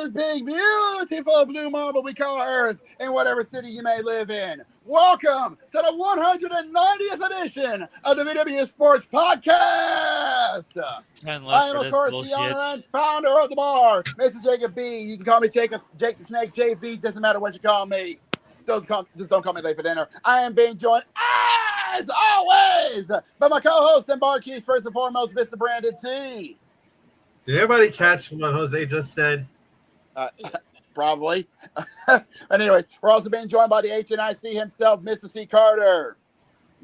this big, beautiful blue marble we call Earth in whatever city you may live in. Welcome to the 190th edition of the VWU Sports Podcast. I am, of course, the owner and founder of the bar, Mr. Jacob B. You can call me Jake the Snake, JB. Doesn't matter what you call me. Just don't call me late for dinner. I am being joined, as always, by my co-host and bar keys, first and foremost, Mr. Brandon C. Did everybody catch what Jose just said? Probably. Anyways, we're also being joined by the HNIC himself, Mr. C. Carter.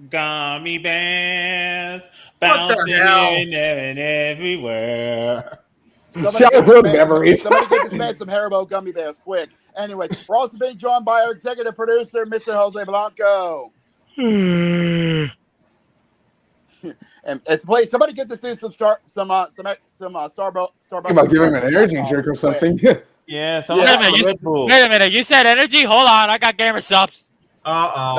Gummy bears bouncing in and everywhere. Childhood memories. Somebody get this man some Haribo gummy bears, quick. Anyways, we're also being joined by our executive producer, Mr. Jose Blanco. And it's please somebody get this dude some Starbucks. About giving him an energy drink or something. Yeah, Wait a minute, you said energy? Hold on, I got gamer subs. That'll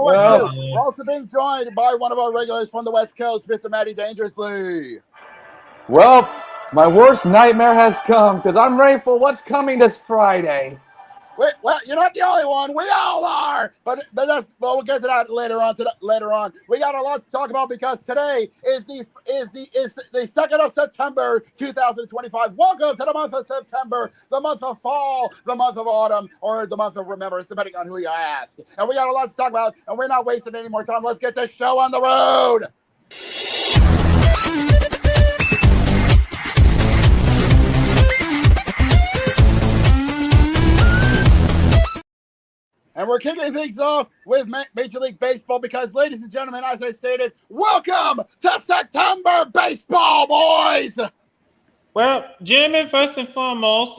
work too. We're also being joined by one of our regulars from the West Coast, Mr. Matty Dangerously. Well, my worst nightmare has come because I'm ready for what's coming this Friday. Wait, well, you're not the only one. We all are. But we'll get to that later on. We got a lot to talk about because today is the 2nd of September, 2025. Welcome to the month of September, the month of fall, the month of autumn, or the month of remembrance, depending on who you ask. And we got a lot to talk about, and we're not wasting any more time. Let's get this show on the road. And we're kicking things off with Major League Baseball because, ladies and gentlemen, as I stated, welcome to September Baseball, boys! Well, Jimmy, first and foremost,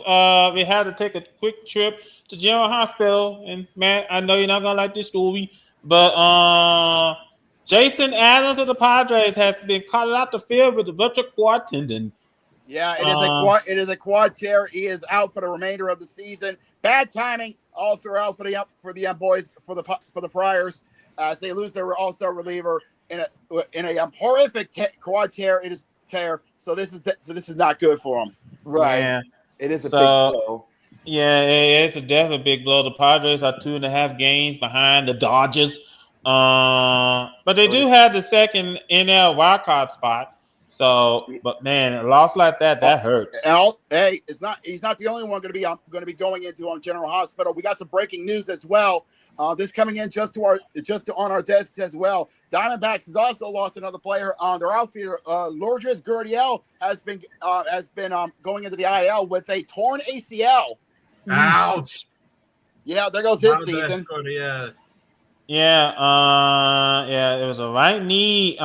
we had to take a quick trip to General Hospital. And, man, I know you're not going to like this story, but Jason Adams of the Padres has been called out the field with a ruptured quad tendon. Yeah, it is a quad tear. He is out for the remainder of the season. Bad timing all throughout for the boys for the Friars as they lose their all-star reliever in a horrific quad tear. It is tear. So this is not good for them. Right. Yeah. It is a big blow. Yeah, it's definitely a big blow. The Padres are 2.5 games behind the Dodgers, but they do have the second NL wildcard spot. So, but man, a loss like that hurts. Hey, he's not the only one going to be going into General Hospital. We got some breaking news as well. This coming in just on our desks as well. Diamondbacks has also lost another player on their outfielder. Lourdes Gurriel has been going into the IL with a torn ACL. Ouch. Yeah, there goes his season. Yeah, it was a right knee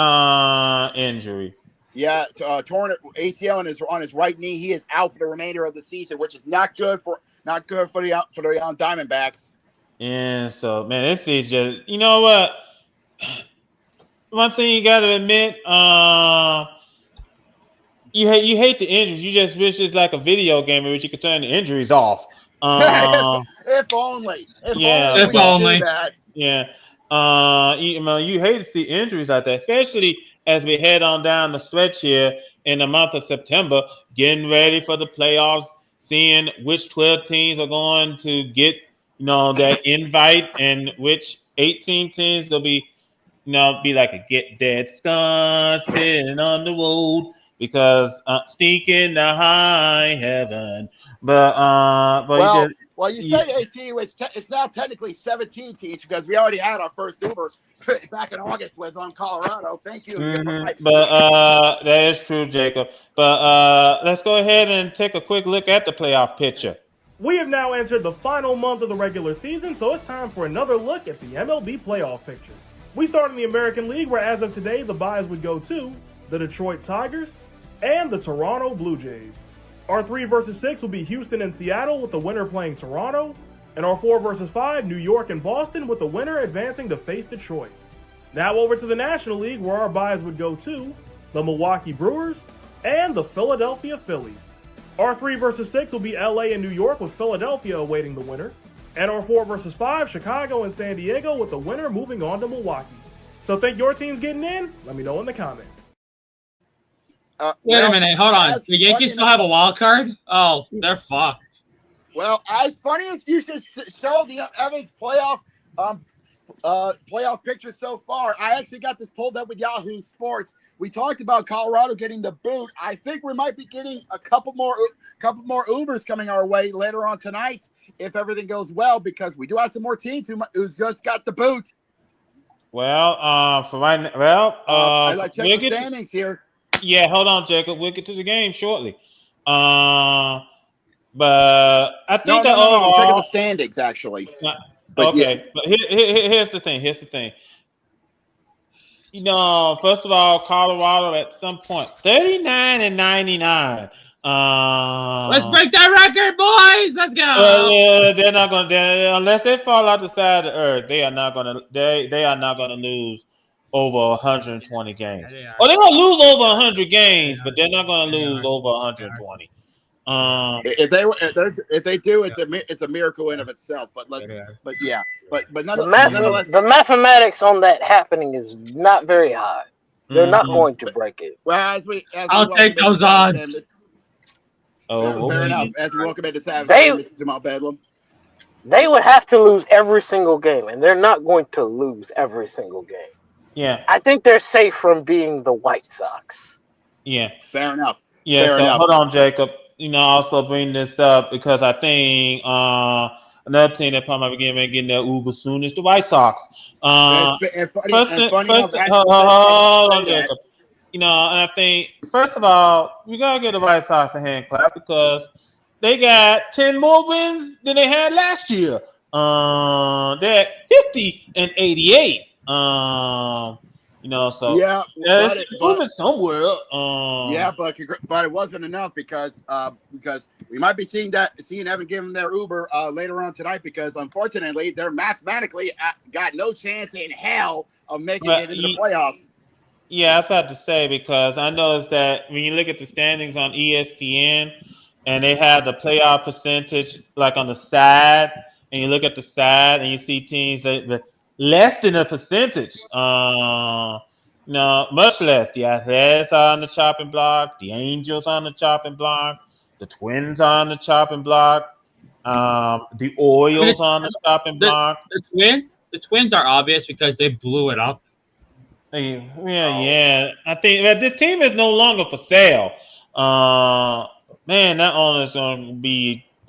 injury. Yeah, torn ACL on his right knee. He is out for the remainder of the season, which is not good for the Diamondbacks. Yeah, so man, this is just what. One thing you got to admit, you hate the injuries. You just wish it's like a video game in which you could turn the injuries off. If only. If only. Yeah. You hate to see injuries like that, especially as we head on down the stretch here in the month of September, getting ready for the playoffs, seeing which 12 teams are going to get, that invite and which 18 teams will be, be like a get dead skunk sitting on the road because sneaking to high heaven. Well, you say 18, which it's now technically 17 teams because we already had our first Uber back in August with Colorado. Thank you. Mm-hmm. But that is true, Jacob. But let's go ahead and take a quick look at the playoff picture. We have now entered the final month of the regular season, so it's time for another look at the MLB playoff picture. We start in the American League, where as of today, the byes would go to the Detroit Tigers and the Toronto Blue Jays. Our 3 versus 6 will be Houston and Seattle, with the winner playing Toronto. And our 4 versus 5, New York and Boston, with the winner advancing to face Detroit. Now over to the National League, where our byes would go to the Milwaukee Brewers and the Philadelphia Phillies. Our 3 versus 6 will be LA and New York, with Philadelphia awaiting the winner. And our 4 versus 5, Chicago and San Diego, with the winner moving on to Milwaukee. So think your team's getting in? Let me know in the comments. Wait a minute, hold on. as The Yankees funny still have a wild card? Oh, they're fucked. Well, as funny as you should show the Evans playoff picture so far, I actually got this pulled up with Yahoo Sports. We talked about Colorado getting the boot. I think we might be getting a couple more Ubers coming our way later on tonight if everything goes well, because we do have some more teams who's just got the boot. Well, for right now, I like check we'll the standings here. Yeah, hold on, Jacob. We'll get to the game shortly. But I think No. I'm checking the overall, standings actually. But here's the thing. First of all, Colorado at some point 39-99. Let's break that record, boys. Let's go. They're not going to, unless they fall out the side of the earth. They are not going to. They are not going to lose over 120 games. They're going to lose over 100 games, but they're not going to lose over 120. If they do, it's a miracle in of itself. But nonetheless, the mathematics on that happening is not very high. They're not going to break it. Well, I'll take those odds. Fair enough. As we welcome into Savage, Mr. Jamal Bedlam. They would have to lose every single game, and they're not going to lose every single game. Yeah, I think they're safe from being the White Sox. Yeah, fair enough. Yeah, fair enough. Hold on, Jacob. Also bring this up because I think another team that probably getting their Uber soon is the White Sox. Funny enough, hold on, Jacob. And I think first of all, we gotta give the White Sox a hand clap because they got 10 more wins than they had last year. They're at 50-88. So it's moving somewhere. But it wasn't enough because we might be seeing Evan give them their Uber later on tonight, because unfortunately they're mathematically got no chance in hell of making it into the playoffs. Yeah, I was about to say, because I noticed that when you look at the standings on ESPN and they have the playoff percentage like on the side, and you look at the side and you see teams that less than a percentage. Much less. The Athletics are on the chopping block. The Angels on the chopping block. The Twins on the chopping block. The Orioles on the chopping block. The Twins are obvious because they blew it up. Yeah. I think that this team is no longer for sale. That owner is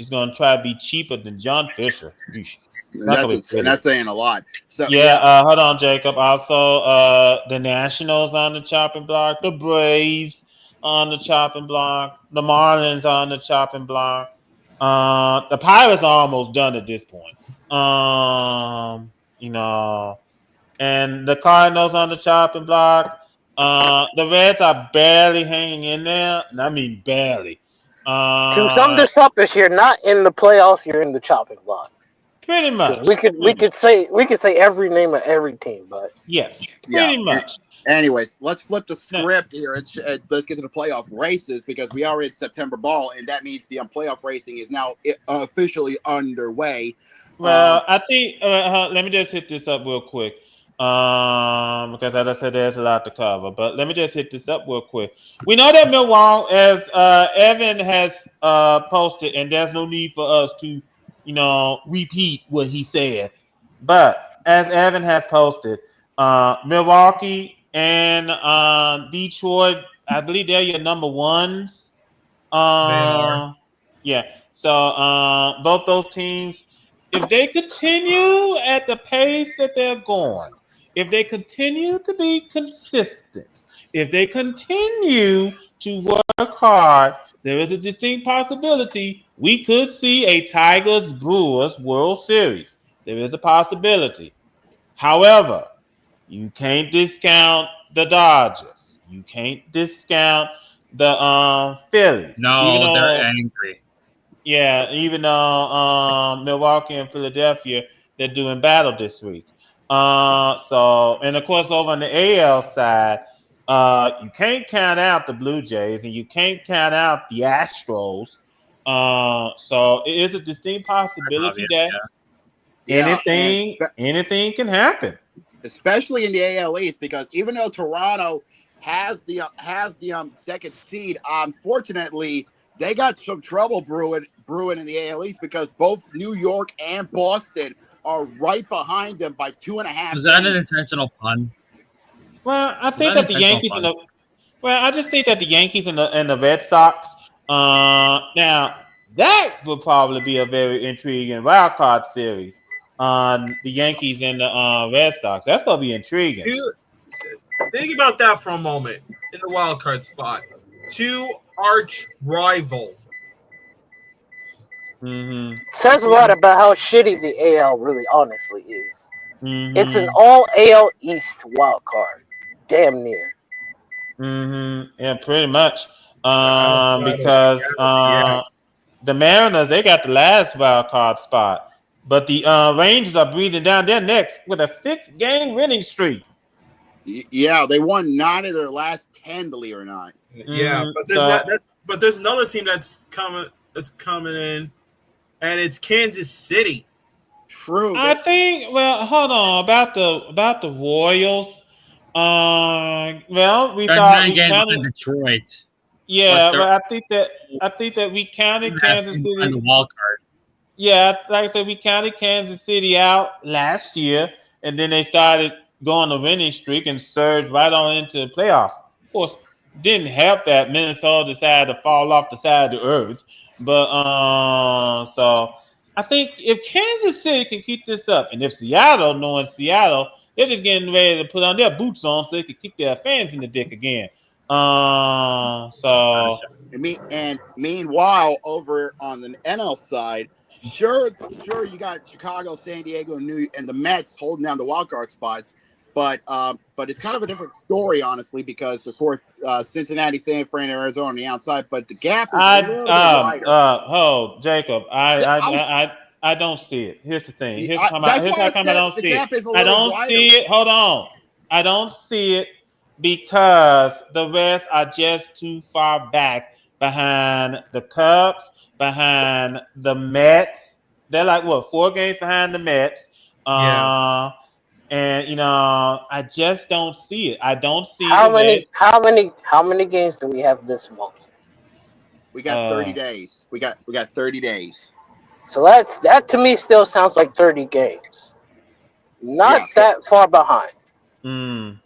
going to try to be cheaper than John Fisher. And that's saying a lot. So hold on, Jacob. Also, the Nationals on the chopping block, the Braves on the chopping block, the Marlins on the chopping block. The Pirates are almost done at this point. And the Cardinals on the chopping block. The Reds are barely hanging in there, and I mean barely. To sum this up, if you're not in the playoffs, you're in the chopping block. Pretty much. We could say every name of every team, but yes, pretty much. Anyways, let's flip the script here. Let's get to the playoff races, because we are in September ball, and that means the playoff racing is now officially underway. Well, I think let me just hit this up real quick, because as I said, there's a lot to cover. But let me just hit this up real quick. We know that Milwaukee, as Evan has posted, and there's no need for us to repeat what he said. But as Evan has posted, Milwaukee and Detroit, I believe they're your number ones. They are. Yeah. So both those teams, if they continue at the pace that they're going, if they continue to be consistent, if they continue to work hard, there is a distinct possibility we could see a Tigers-Brewers World Series. There is a possibility. However, you can't discount the Dodgers. You can't discount the Phillies. No, they're angry. Yeah, even though Milwaukee and Philadelphia, they're doing battle this week. And of course, over on the AL side, you can't count out the Blue Jays and you can't count out the Astros. So it is a distinct possibility that anything can happen. Especially in the AL East, because even though Toronto has the second seed. Unfortunately, they got some trouble brewing in the AL East because both New York and Boston are right behind them by 2.5 Was that an games. intentional pun? Well, I Was think that an that the intentional Yankees pun? and the well, I just think that the Yankees and the Red Sox. Now that would probably be a very intriguing wild card series. The Yankees and the Red Sox. That's gonna be intriguing. Think about that for a moment in the wild card spot. Two arch rivals. Mm-hmm. Says a lot about how shitty the AL really honestly is. It's an Mm-hmm. all AL East wild card. Damn near. Mm-hmm. Yeah, pretty much. Outside of Because yeah. the Mariners, they got the last wild card spot, but the Rangers are breathing down their necks with a 6-game winning streak. Yeah, they won 9 of their last 10, believe it or not. Yeah, but there's another team that's coming in, and it's Kansas City. True. I think. Well, hold on about the Royals. Well, we They're thought 9 we games counted. behind Detroit. Yeah, But but I think that we counted Kansas in City. the wild card. Yeah, like I said, we counted Kansas City out last year, and then they started going a winning streak and surged right on into the playoffs. Of course, didn't help that Minnesota decided to fall off the side of the earth. But so I think if Kansas City can keep this up, and if Seattle, knowing Seattle, they're just getting ready to put on their boots on so they can kick their fans in the dick again. So And meanwhile, over on the NL side, sure, you got Chicago, San Diego, and the Mets holding down the wild card spots, but it's kind of a different story, honestly, because of course Cincinnati, San Fran, Arizona on the outside, but the gap is a little bit wider. Jacob, I don't see it. Here's the thing. Here's how That's why I come I said don't the see it. gap is a I little don't wider. see it. Hold on. I don't see it because the Reds are just too far back behind the Cubs, behind the Mets. They're like 4 games behind the Mets. Yeah. And I just don't see it. I don't see How the Reds. many games do we have this month? We got 30 days. We got 30 days. So that to me still sounds like 30 games. Not that far behind. Mm.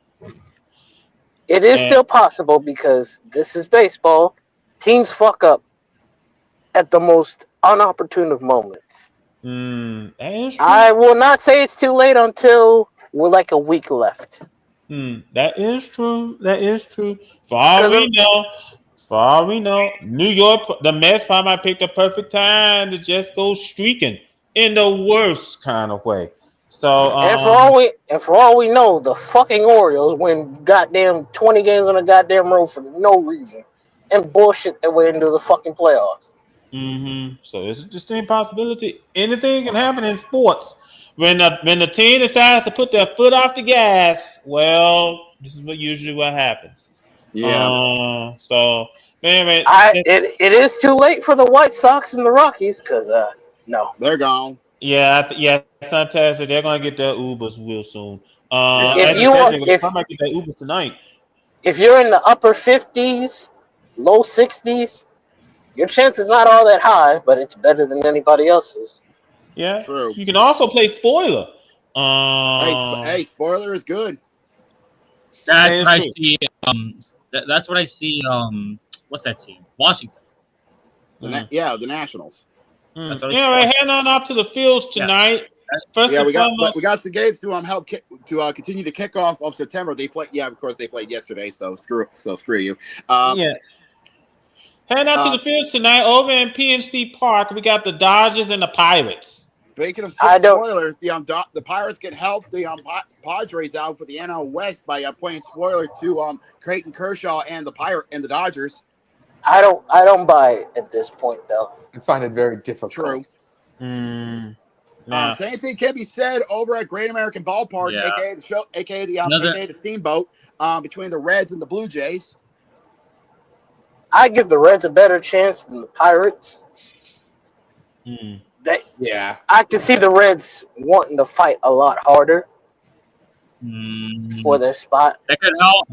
It is still possible because this is baseball. Teams fuck up at the most unopportune of moments. That is true. I will not say it's too late until we're like a week left. That is true. That is true. For all we know, New York, the Mets probably might pick the perfect time to just go streaking in the worst kind of way. So, and for all we know, the fucking Orioles win goddamn 20 games on a goddamn road for no reason and bullshit their way into the fucking playoffs. So it's just an impossibility. Anything can happen in sports. When the team decides to put their foot off the gas, well, this is usually what happens. Yeah. So anyway, it is too late for the White Sox and the Rockies because no, they're gone. Yeah. Sometimes they're gonna get their Ubers real soon. If I might get their Ubers tonight. If you're in the upper 50s, low 60s, your chance is not all that high, but it's better than anybody else's. Yeah, true. You can also play spoiler. Hey, spoiler is good. That's what I see. That's what I see. What's that team? Washington. The Nationals. Anyway, heading on up to the fields tonight. First we got some games to help continue the kickoff of September. They play. Yeah, of course they played yesterday. So screw you. Heading out to the fields tonight over in PNC Park. We got the Dodgers and the Pirates. Speaking of spoilers, the Pirates can help the Padres out for the NL West by playing spoiler to Clayton Kershaw and the Dodgers. I don't buy it at this point though. I find it very difficult. True. Nah. Same thing can be said over at Great American Ballpark, aka the Steamboat, between the Reds and the Blue Jays. I give the Reds a better chance than the Pirates. I can see the Reds wanting to fight a lot harder for their spot. That could help.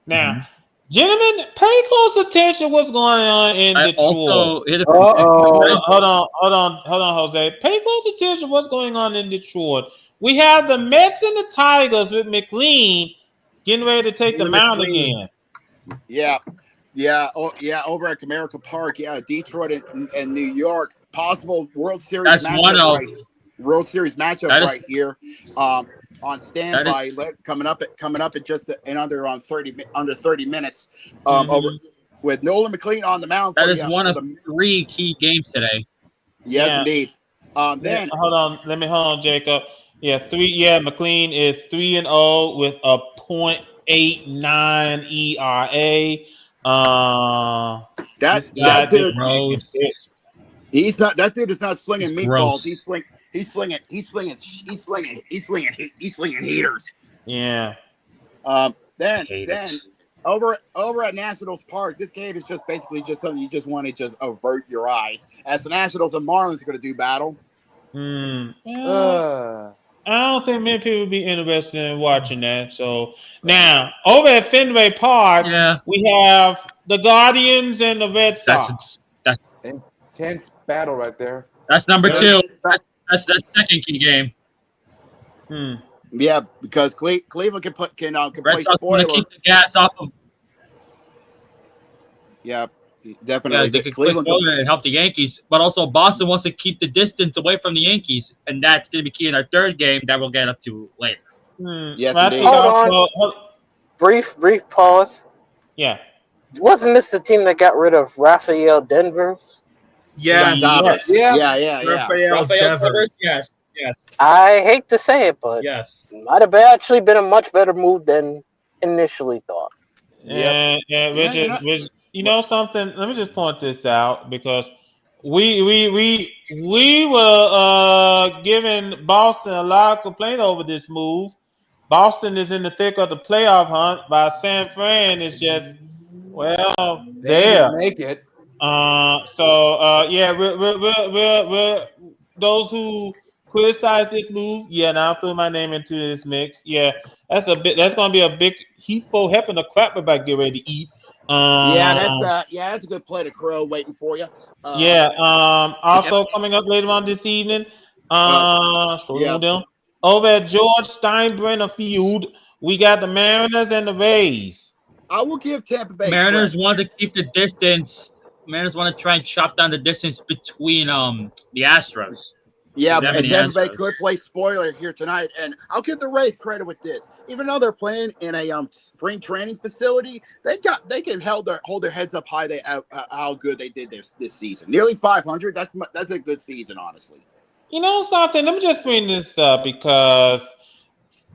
Now, gentlemen, pay close attention what's going on in Detroit. Hold on, Jose. Pay close attention what's going on in Detroit. We have the Mets and the Tigers with McLean getting ready to take the mound again. Yeah, over at Comerica Park. Yeah, Detroit and New York. Possible World Series matchup right here. On standby, coming up at just under 30 minutes. Over with Nolan McLean on the mound. That is one of 3 key games today. Yes, indeed. Then hold on, Jacob. McLean is 3-0 with a .89 ERA. That dude, that dude is not slinging meatballs. He's slinging heaters. Yeah. Then over at Nationals Park, this game is just basically just something you just want to just avert your eyes, as the Nationals and Marlins are going to do battle. I don't think many people would be interested in watching that. So now over at Fenway Park, we have the Guardians and the Red Sox. That's intense battle right there. That's number 2. That's the second key game. Yeah, because Cleveland can Red play Sox want to keep the gas off of. Yeah, definitely. They could play spoiler and help the Yankees, but also Boston wants to keep the distance away from the Yankees, and that's going to be key in our third game that we'll get up to later. Yes, indeed. Hold on. Brief pause. Yeah. Wasn't this the team that got rid of Rafael Devers? Yeah. Rafael Devers. Yes. I hate to say it, but it might have actually been a much better move than initially thought. Richard, you know something? Let me just point this out because we were giving Boston a lot of complaint over this move. Boston is in the thick of the playoff hunt, but San Fran is just there. Make it. We're those who criticize this move. Now throw my name into this mix. That's gonna be a big heapful helping the crap about get ready to eat. That's a good play to Crow waiting for you. Also coming up later on this evening. Over at George Steinbrenner Field, we got the Mariners and the Rays. I will give Tampa Bay. Mariners want to keep the distance. Mariners want to try and chop down the distance between the Astros. Yeah, and Tampa Bay could play spoiler here tonight, and I'll give the Rays credit with this. Even though they're playing in a spring training facility, they can hold their heads up high. How good they did this season, nearly 500. That's a good season, honestly. You know something? Let me just bring this up because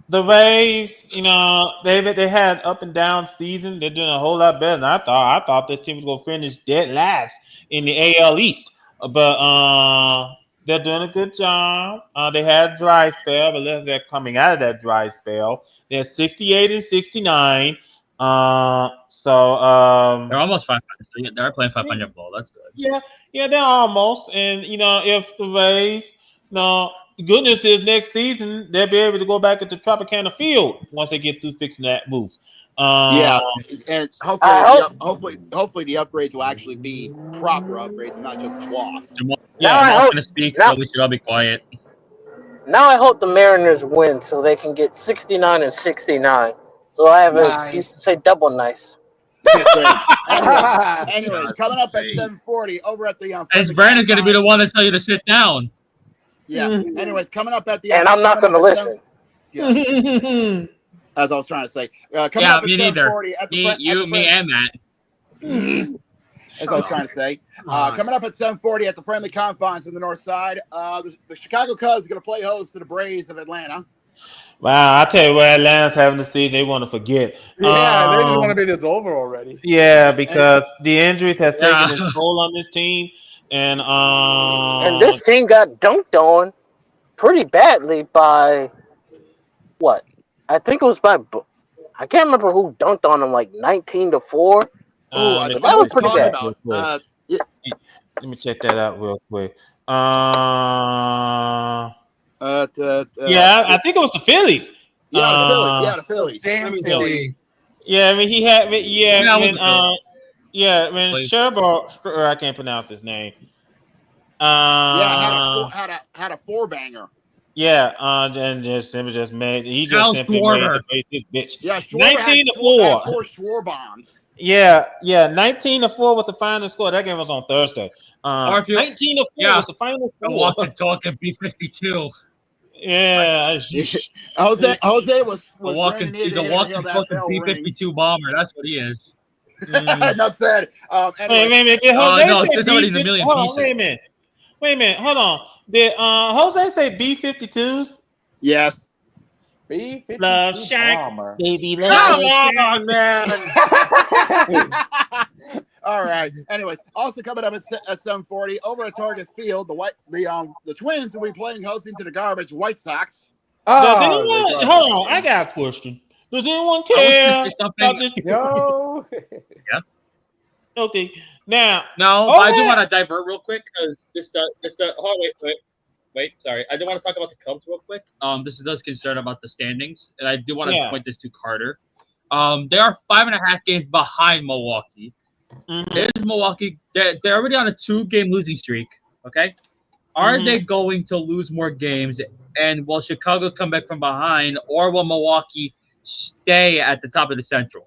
the Rays, they had up and down season. They're doing a whole lot better than I thought. I thought this team was gonna finish dead last in the AL East, but they're doing a good job. They had a dry spell, but they're coming out of that dry spell. They're 68 and 69. They're almost 500. They're playing 500 ball. That's good. Yeah, they're almost. And if the Rays, the goodness is next season they'll be able to go back into Tropicana Field once they get through fixing that move. And hopefully the upgrades will actually be proper upgrades and not just cloth. I'm going to speak, so we should all be quiet. Now I hope the Mariners win so they can get 69 and 69. So I have an excuse to say double nice. Anyways, coming up at 7:40 over at the and Brandon's going to be the one to tell you to sit down. Yeah. Anyways, coming up at the and I'm not going to listen. As I was trying to say, coming up at 7:40 at me and Matt. As I was trying to say, coming up at 7:40 at the Friendly Confines in the North Side, the Chicago Cubs are going to play host to the Braves of Atlanta. Wow, I tell you what, Atlanta's having the season they want to forget. Yeah, they just want to be this over already. Yeah, because the injuries have taken its toll on this team, and this team got dunked on pretty badly by what? I think it was by I can't remember who dunked on them, like 19-4. That was pretty bad. Let me check that out real quick. I think it was the Phillies. The Phillies. Let me see. Yeah, I mean he had. Yeah, I When wasn't when Please. Sherbo, I can't pronounce his name. Had a four banger. Yeah, and just it was just made. He just Al simply made Schwarber. the basic bitch. Yeah, Schwarber 19-4. had four Schwar bombs. Yeah, 19-4 was the final score. That game was on Thursday. Or if you, 19-4 yeah, was the final the score. walking B-52. Yeah, Jose was grinning He's a ear to walking hear that talking bell ring. B-52 bomber. That's what he is. Enough said. wait a Anyway, minute. Did Jose No, say it's already in a million Hold on, pieces. wait a minute. Hold on. Did Jose say B-52s? yes. B-52 Love Shack, bomber. baby, love Come Shack. on, man. All right. Anyways, also coming up at 7:40 over at Target Field, the Twins will be playing hosting to the garbage White Sox. Does anyone? Hold on, I got a question. Does anyone care I was gonna say about this? No. Yeah. Okay. Now, No, but I do want to divert real quick because wait, sorry. I do want to talk about the Cubs real quick. This does concern about the standings, and I do want to point this to Carter. They are 5.5 games behind Milwaukee. Is Milwaukee? They're already on a 2-game losing streak. Okay, are they going to lose more games? And will Chicago come back from behind, or will Milwaukee stay at the top of the Central?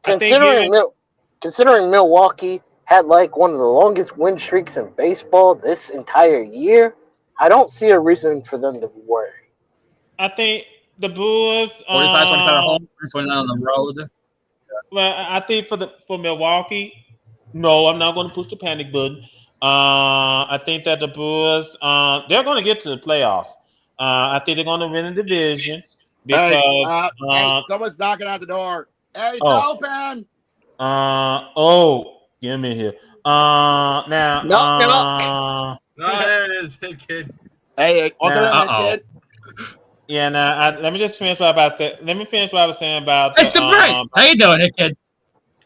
Considering Milwaukee had like one of the longest win streaks in baseball this entire year, I don't see a reason for them to worry. I think the Bulls 45, 25 at home, 29 on the road. Well, I think for Milwaukee, no, I'm not going to push the panic button. I think that the Bulls, they're going to get to the playoffs. I think they're going to win the division because. Hey, someone's knocking at the door. Hey, it's open. Give me here. Now. No, there it is, kid. Hey, welcome in, kid. Yeah, now let me just finish what I was saying. Let me finish what I was saying about. Mr. Bright, how you doing, kid?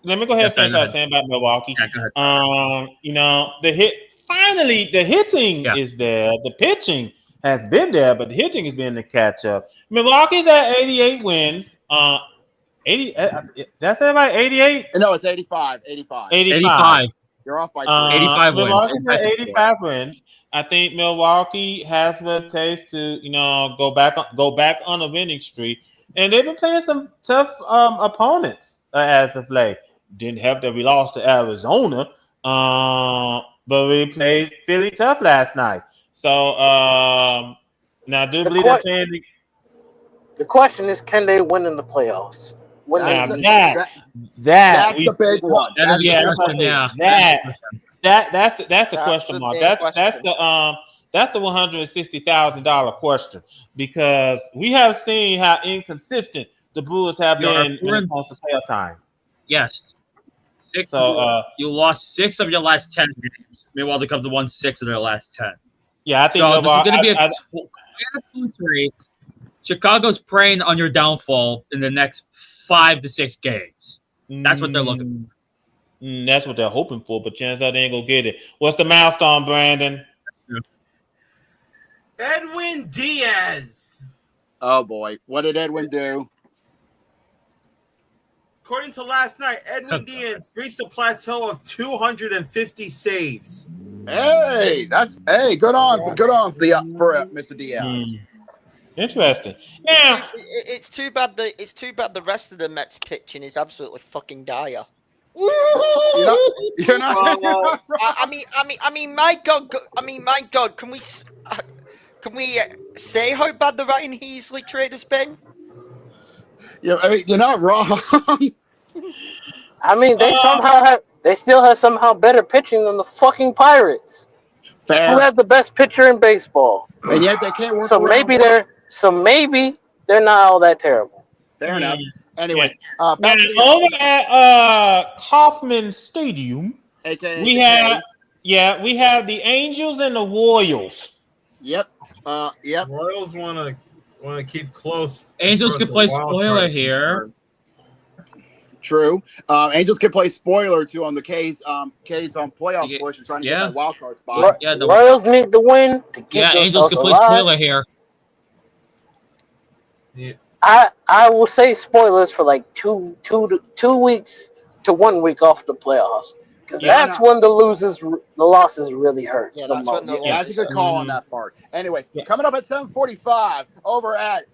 Let me go ahead and finish what I was saying about Milwaukee. Yeah, go ahead. The hitting is there. The pitching has been there, but the hitting has been the catch up. Milwaukee's at 88 wins. 80. That's it, right? 88. No, it's 85. 85. 85. You're off by 85 wins. Milwaukee's at 85 wins. I think Milwaukee has what it takes to, go back on a winning streak, and they've been playing some tough opponents as of late. Didn't help that we lost to Arizona, but we played Philly tough last night. So now I do believe they're playing. The question is, can they win in the playoffs? That's the big one. That's the question mark. That's the $160,000 question, because we have seen how inconsistent the Bulls have been when it comes to sale time. Yes. You lost 6 of your last 10 games. Meanwhile, the Cubs won 6 of their last 10. Yeah, I think so. This is going to be a 2-3. Chicago's preying on your downfall in the next 5 to 6 games. That's what they're looking for. That's what they're hoping for, but chances are they ain't gonna get it. What's the milestone, Brandon? Edwin Diaz. Oh boy, what did Edwin do? According to last night, Edwin Diaz reached a plateau of 250 saves. Hey, good on for Mr. Diaz. Interesting. Now it's too bad the rest of the Mets pitching is absolutely fucking dire. You're not. I mean, my God, can we say how bad the Ryan Heasley trade has been? Yeah, I mean, you're not wrong. I mean, they still have somehow better pitching than the fucking Pirates. Fair. Who have the best pitcher in baseball? And yet they can't work. So maybe they're not all that terrible. Fair enough. Anyway, over at Kauffman Stadium, we have the Angels and the Royals. Yep. Royals want to keep close. Angels could play spoiler here. True. Angels can play spoiler too on the K's playoff push and trying to get that wild card spot. The Royals need the win to get Angels can play spoiler here. I will say spoilers for like 2 weeks to 1 week off the playoffs, because that's when the losses really hurt. Yeah, the that's most. when the That's a good call on that part. Anyways, coming up at 7:45 over at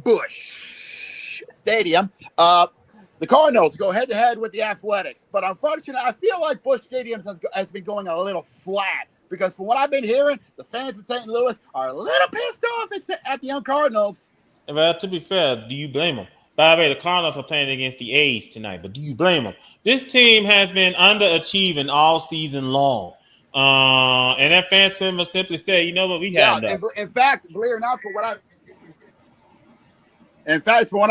Busch Stadium, the Cardinals go head-to-head with the Athletics. But unfortunately, I feel like Busch Stadium has been going a little flat because from what I've been hearing, the fans of St. Louis are a little pissed off at the young Cardinals. Well, to be fair, do you blame them? By the way, the Cardinals are playing against the A's tonight, but do you blame them? This team has been underachieving all season long. And that fans pretty much simply say, you know what, we had enough. In fact, believe it or not, from what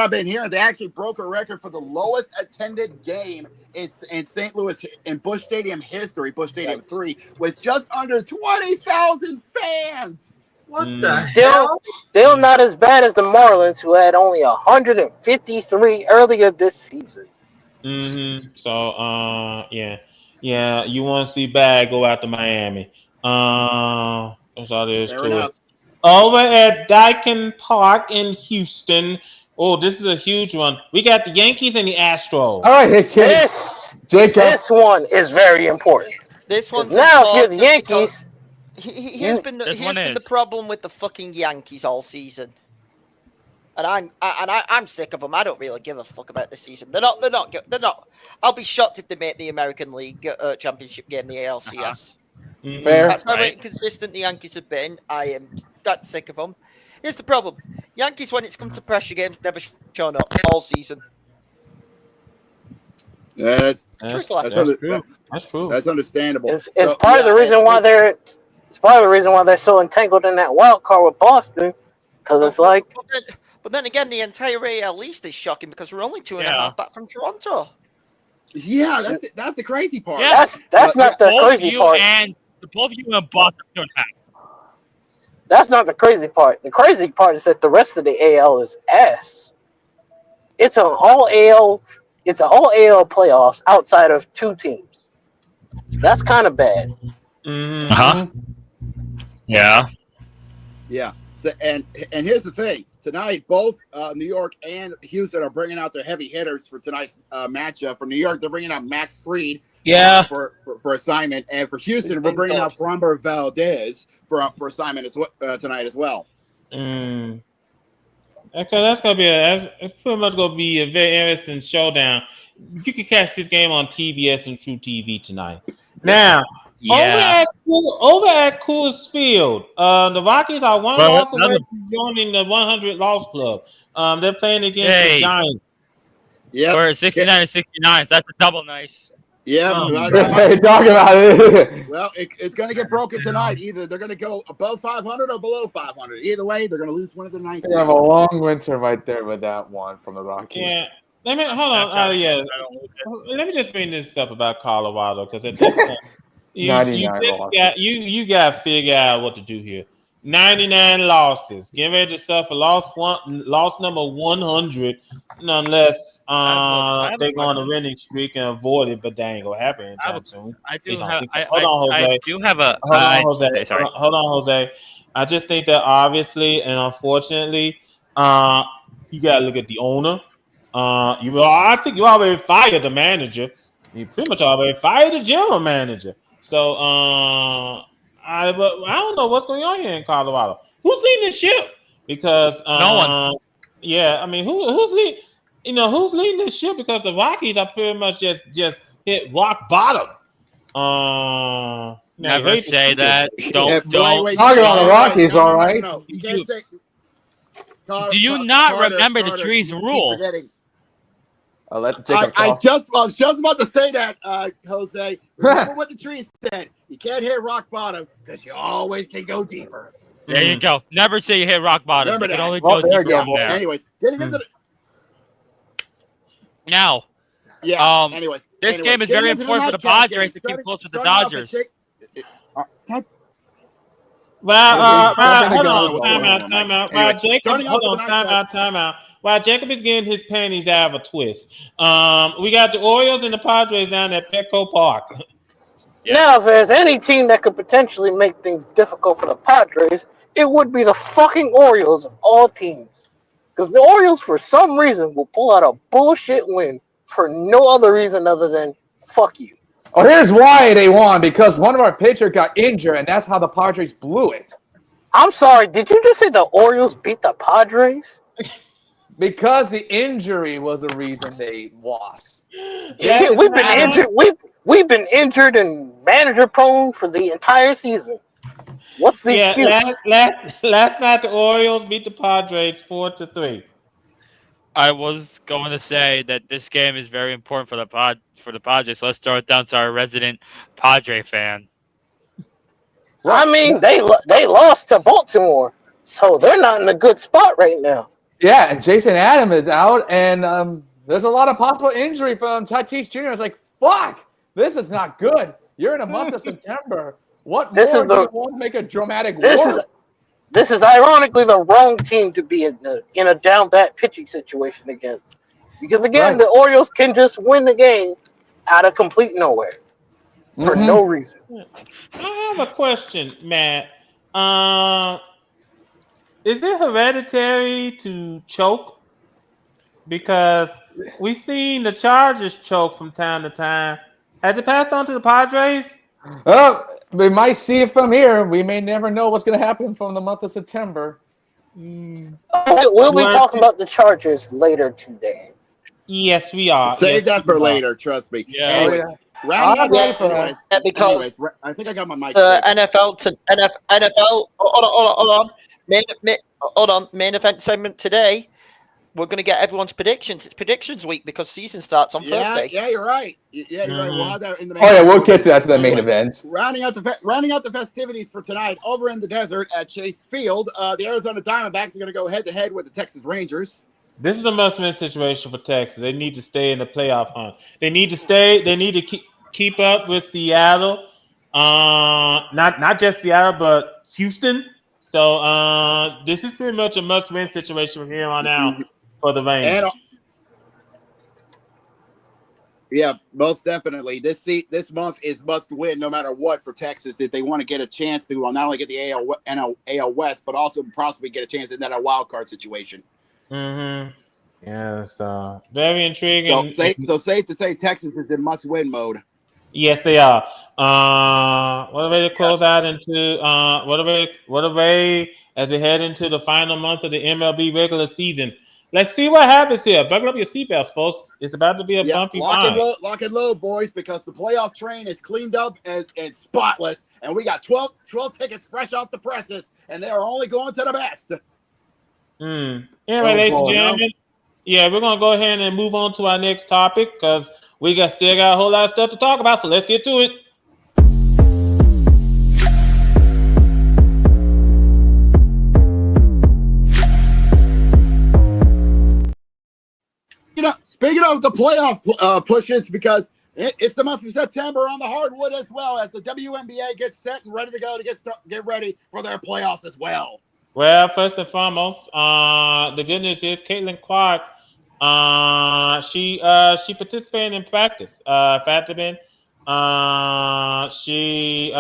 I've been hearing, they actually broke a record for the lowest attended game in St. Louis in Busch Stadium history, Busch Stadium 3, with just under 20,000 fans. What the hell? Still not as bad as the Marlins, who had only 153 earlier this season. So, yeah. You want to see bad? Go out to Miami. That's all there is to it. Over at Daikin Park in Houston. Oh, this is a huge one. We got the Yankees and the Astros. All right, hey, kid. This one is very important. This one's now if you're the Yankees. Here's been the problem with the fucking Yankees all season, and I'm sick of them. I don't really give a fuck about this season. They're not. I'll be shocked if they make the American League Championship game, the ALCS. Fair. That's how inconsistent the Yankees have been. I am that sick of them. Here's the problem: Yankees, when it's come to pressure games, never shown up all season. That's true. That's understandable. It's part of the reason why they're. It's part of the reason why they're so entangled in that wild card with Boston, because it's like. But then again, the entire AL East is shocking because we're only 2.5 back from Toronto. Yeah, that's the crazy part. Yeah. That's not the crazy part. And both of you and Boston don't have. That's not the crazy part. The crazy part is that the rest of the AL is ass. It's a whole AL. It's a whole AL playoffs outside of 2 teams. That's kind of bad. Yeah. So and here's the thing: tonight, both New York and Houston are bringing out their heavy hitters for tonight's matchup. For New York, they're bringing out Max Fried for assignment, and for Houston, we're bringing out Framber Valdez for assignment tonight as well. Okay, that's gonna be it's pretty much gonna be a very interesting showdown. You can catch this game on TBS and True TV tonight. Now. Over at Coors Field, the Rockies are one loss away from joining the 100 loss club. They're playing against the Giants. Yeah, we're 69 and 69. So that's a double nice. Yeah, talk about it. Well, it's going to get broken tonight. Either they're going to go above 500 or below 500. Either way, they're going to lose one of their nicest. They have a long winter right there with that one from the Rockies. Yeah. Hold on. Let me just bring this up about Colorado because at this point. You got to figure out what to do here. 99 losses. Get ready to suffer loss number 100, unless they're going to winning streak and avoid it, but that ain't gonna happen anytime soon. Hold on, Jose. I just think that obviously and unfortunately, you got to look at the owner. I think you already fired the manager. You pretty much already fired the general manager. So I don't know what's going on here in Colorado. Who's leading the ship? Because no one. Yeah, I mean, who's leading? Who's leading the ship? Because the Rockies are pretty much just hit rock bottom. Never say that. Don't. Talking about the Rockies, all right. No. You can't say. Do you not remember the trees rule? I was just about to say that, Jose. Remember what the tree said. You can't hit rock bottom because you always can go deeper. There you go. Never say you hit rock bottom. Remember you can only go deeper from there. Anyways, getting into the... Now. Yeah. This game is very important for the Padres to keep close to the Dodgers. Hold on, time out. Time out. While Jacob is getting his panties out of a twist, we got the Orioles and the Padres down at Petco Park. Now, if there's any team that could potentially make things difficult for the Padres, it would be the fucking Orioles of all teams. Because the Orioles, for some reason, will pull out a bullshit win for no other reason other than fuck you. Oh, here's why they won. Because one of our pitchers got injured, and that's how the Padres blew it. I'm sorry, did you just say the Orioles beat the Padres? Because the injury was the reason they lost. Shit, we've been injured. We've been injured and manager prone for the entire season. What's the excuse? Last night the Orioles beat the Padres 4-3. I was going to say that this game is very important for the Padres. So let's throw it down to our resident Padre fan. I mean, they lost to Baltimore, so they're not in a good spot right now. Yeah, and Jason Adam is out, and there's a lot of possible injury from Tatis Jr. It's like, fuck, this is not good. You're in a month of September. What more do you want to make a dramatic war? This is ironically the wrong team to be in a down bat pitching situation against. Because again, the Orioles can just win the game out of complete nowhere for no reason. I have a question, Matt. Is it hereditary to choke? Because we've seen the Chargers choke from time to time. Has it passed on to the Padres? Oh, we might see it from here. We may never know what's going to happen from the month of September. We'll be talking about the Chargers later today. Yes, we are. Save that for later, trust me. Yeah. Anyways, because I think I got my mic. NFL. Hold on. Main event segment today. We're going to get everyone's predictions. It's predictions week because season starts on Thursday. Yeah, you're right. Yeah, you're right. We'll have that in the main we'll get to that to the main event. Rounding out the festivities for tonight over in the desert at Chase Field, the Arizona Diamondbacks are going to go head-to-head with the Texas Rangers. This is a must-win situation for Texas. They need to stay in the playoff hunt. They need to stay. They need to keep up with Seattle. Not just Seattle, but Houston. So this is pretty much a must-win situation from here on out for the Rangers. Yeah, most definitely. This month is must win no matter what for Texas if they want to get a chance to not only get the AL West, but also possibly get a chance in that wild card situation. Yeah, so very intriguing. So safe to say Texas is in must win mode. Yes, they are. What a way to close out into what a way as we head into the final month of the MLB regular season. Let's see what happens here. Buckle up your seatbelts, folks. It's about to be a bumpy ride. Lock and load, boys, because the playoff train is cleaned up and spotless, and we got 12 tickets fresh off the presses, and they are only going to the best. Anyway, ladies and gentlemen, we're going to go ahead and move on to our next topic because we still got a whole lot of stuff to talk about, so let's get to it. Speaking of the playoff pushes, because it's the month of September on the hardwood as well as the WNBA gets set and ready to go to get ready for their playoffs as well. Well, first and foremost, the good news is Caitlin Clark. She participated in practice. She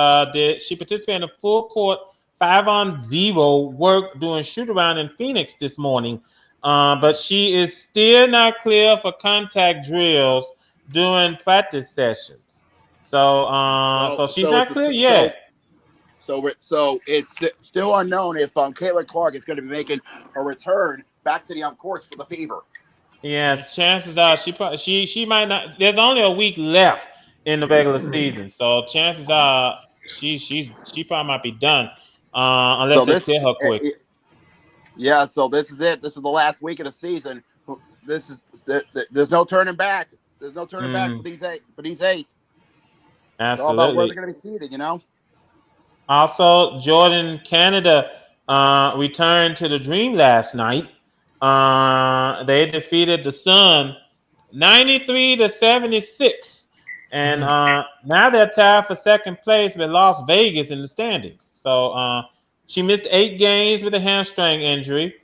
participated in a full court 5-on-0 work doing shoot around in Phoenix this morning. But she is still not clear for contact drills during practice sessions. So she's not clear yet. So it's still unknown if Caitlin Clark is going to be making a return back to the courts for the Fever. Yes, chances are she might not. There's only a week left in the regular season, so chances are she probably might be done unless they clear her quick. Yeah, so this is it. This is the last week of the season. There's no turning back. There's no turning back for these eight. Absolutely. It's all about where they're going to be seated, you know. Also, Jordan Canada returned to the Dream last night. They defeated the Sun 93-76, and now they're tied for second place with Las Vegas in the standings. So she missed 8 games with a hamstring injury.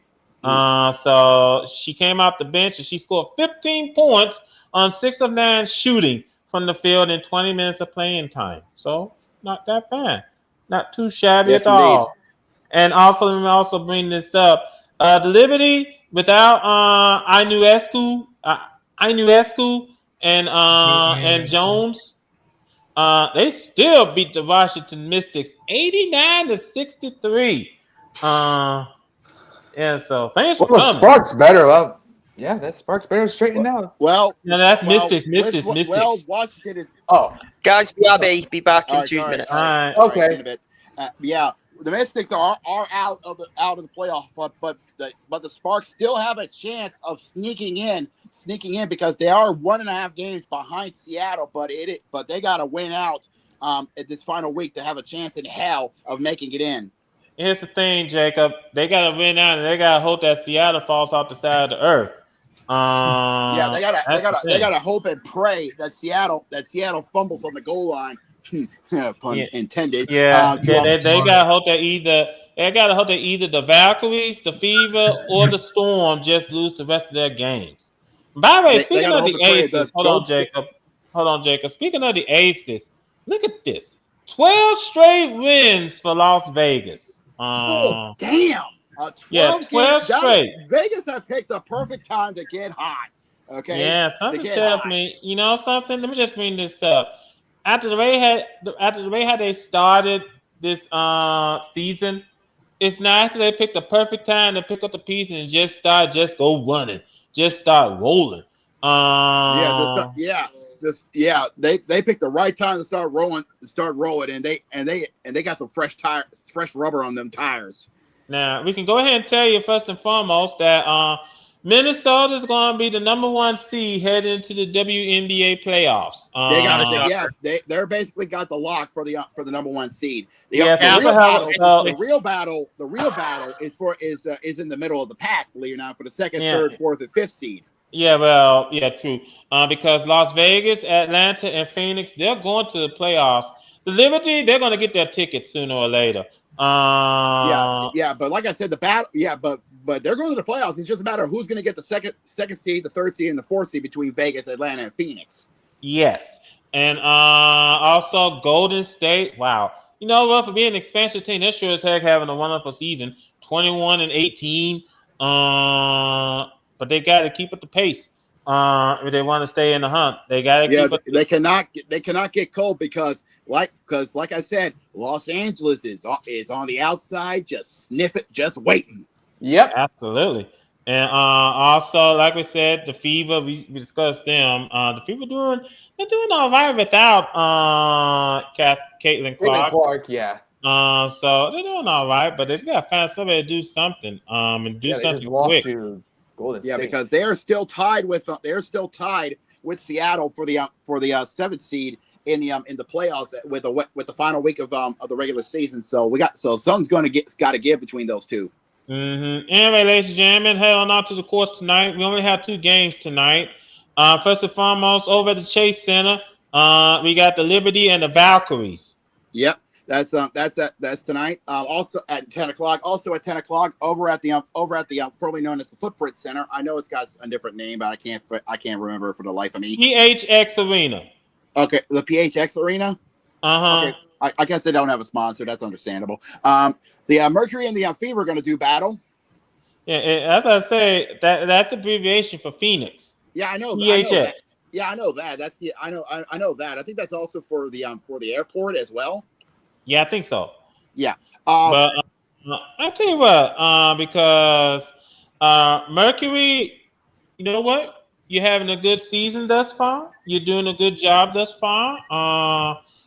So she came off the bench and she scored 15 points on 6 of 9 shooting from the field in 20 minutes of playing time. So not that bad. Not too shabby at all. And also, let me also bring this up. The Liberty without Inuescu, and Jones. They still beat the Washington Mystics 89-63. Yeah, so thanks for coming. Sparks better. Well, yeah, that Sparks better straightening out. Well, no, that's Mystics. Well, Washington is. Oh, guys, be back in 2 minutes. All right, okay. in a bit. Yeah, the Mystics are out of the playoff, but the Sparks still have a chance of sneaking in because they are 1.5 games behind Seattle, but they got to win out at this final week to have a chance in hell of making it in. Here's the thing, Jacob. They got to win out, and they got to hope that Seattle falls off the side of the earth. Yeah, they gotta hope and pray that Seattle fumbles on the goal line. Pun intended. Yeah, they gotta hope that either the Valkyries, the Fever, or the Storm just lose the rest of their games. By the way, speaking of the Aces, hold on, Jacob. Speaking of the Aces, look at this: 12 straight wins for Las Vegas. Oh, damn! 12 straight. Vegas have picked the perfect time to get hot. Okay. Yeah, something tells me. You know something? Let me just bring this up. After the way how they started this season, it's nice that they picked the perfect time to pick up the pieces and just go running, just start rolling. They picked the right time to start rolling, and they got some fresh rubber on them tires. Now, we can go ahead and tell you first and foremost that Minnesota is going to be the number 1 seed heading into the WNBA playoffs. They're basically got the lock for the number 1 seed. The real battle is in the middle of the pack, believe it or not, for the 2nd, 3rd, 4th, and 5th seed. Yeah, well, yeah, true. Because Las Vegas, Atlanta, and Phoenix, they're going to the playoffs. The Liberty, they're going to get their tickets sooner or later. But like I said, the battle. Yeah, but they're going to the playoffs. It's just a matter of who's going to get the second seed, the 3rd seed, and the 4th seed between Vegas, Atlanta, and Phoenix. Yes, and also Golden State. Wow, you know what? For being an expansion team, they're sure as heck having a wonderful season, 21-18. But they got to keep up the pace. If they want to stay in the hunt, they got to keep up. They cannot get cold because like I said, Los Angeles is on the outside, just sniff it, just waiting. Yep, absolutely. And also, like we said, the Fever, we discussed them. The Fever they're doing all right without Caitlin Clark. Yeah. So they're doing all right, but they just got to find somebody to do something. And do something quick. Because they're still tied with Seattle for the 7th seed in the playoffs with the final week of the regular season. So something's got to give between those two. Mm-hmm. Anyway, ladies and gentlemen, head on out to the courts tonight. We only have 2 games tonight. First and foremost, over at the Chase Center, we got the Liberty and the Valkyries. Yep. That's tonight. Also at 10 o'clock. Also at 10 o'clock over at the formerly known as the Footprint Center. I know it's got a different name, but I can't remember for the life of me. PHX Arena. Okay, the PHX Arena. Okay. I guess they don't have a sponsor. That's understandable. The Mercury and the Fever are going to do battle. Yeah, as I say, that's abbreviation for Phoenix. Yeah, I know. PHX. I know that. I know that. I think that's also for the airport as well. Yeah, I think so. Yeah. But I'll tell you what, because Mercury, you know what? You're having a good season thus far. You're doing a good job thus far.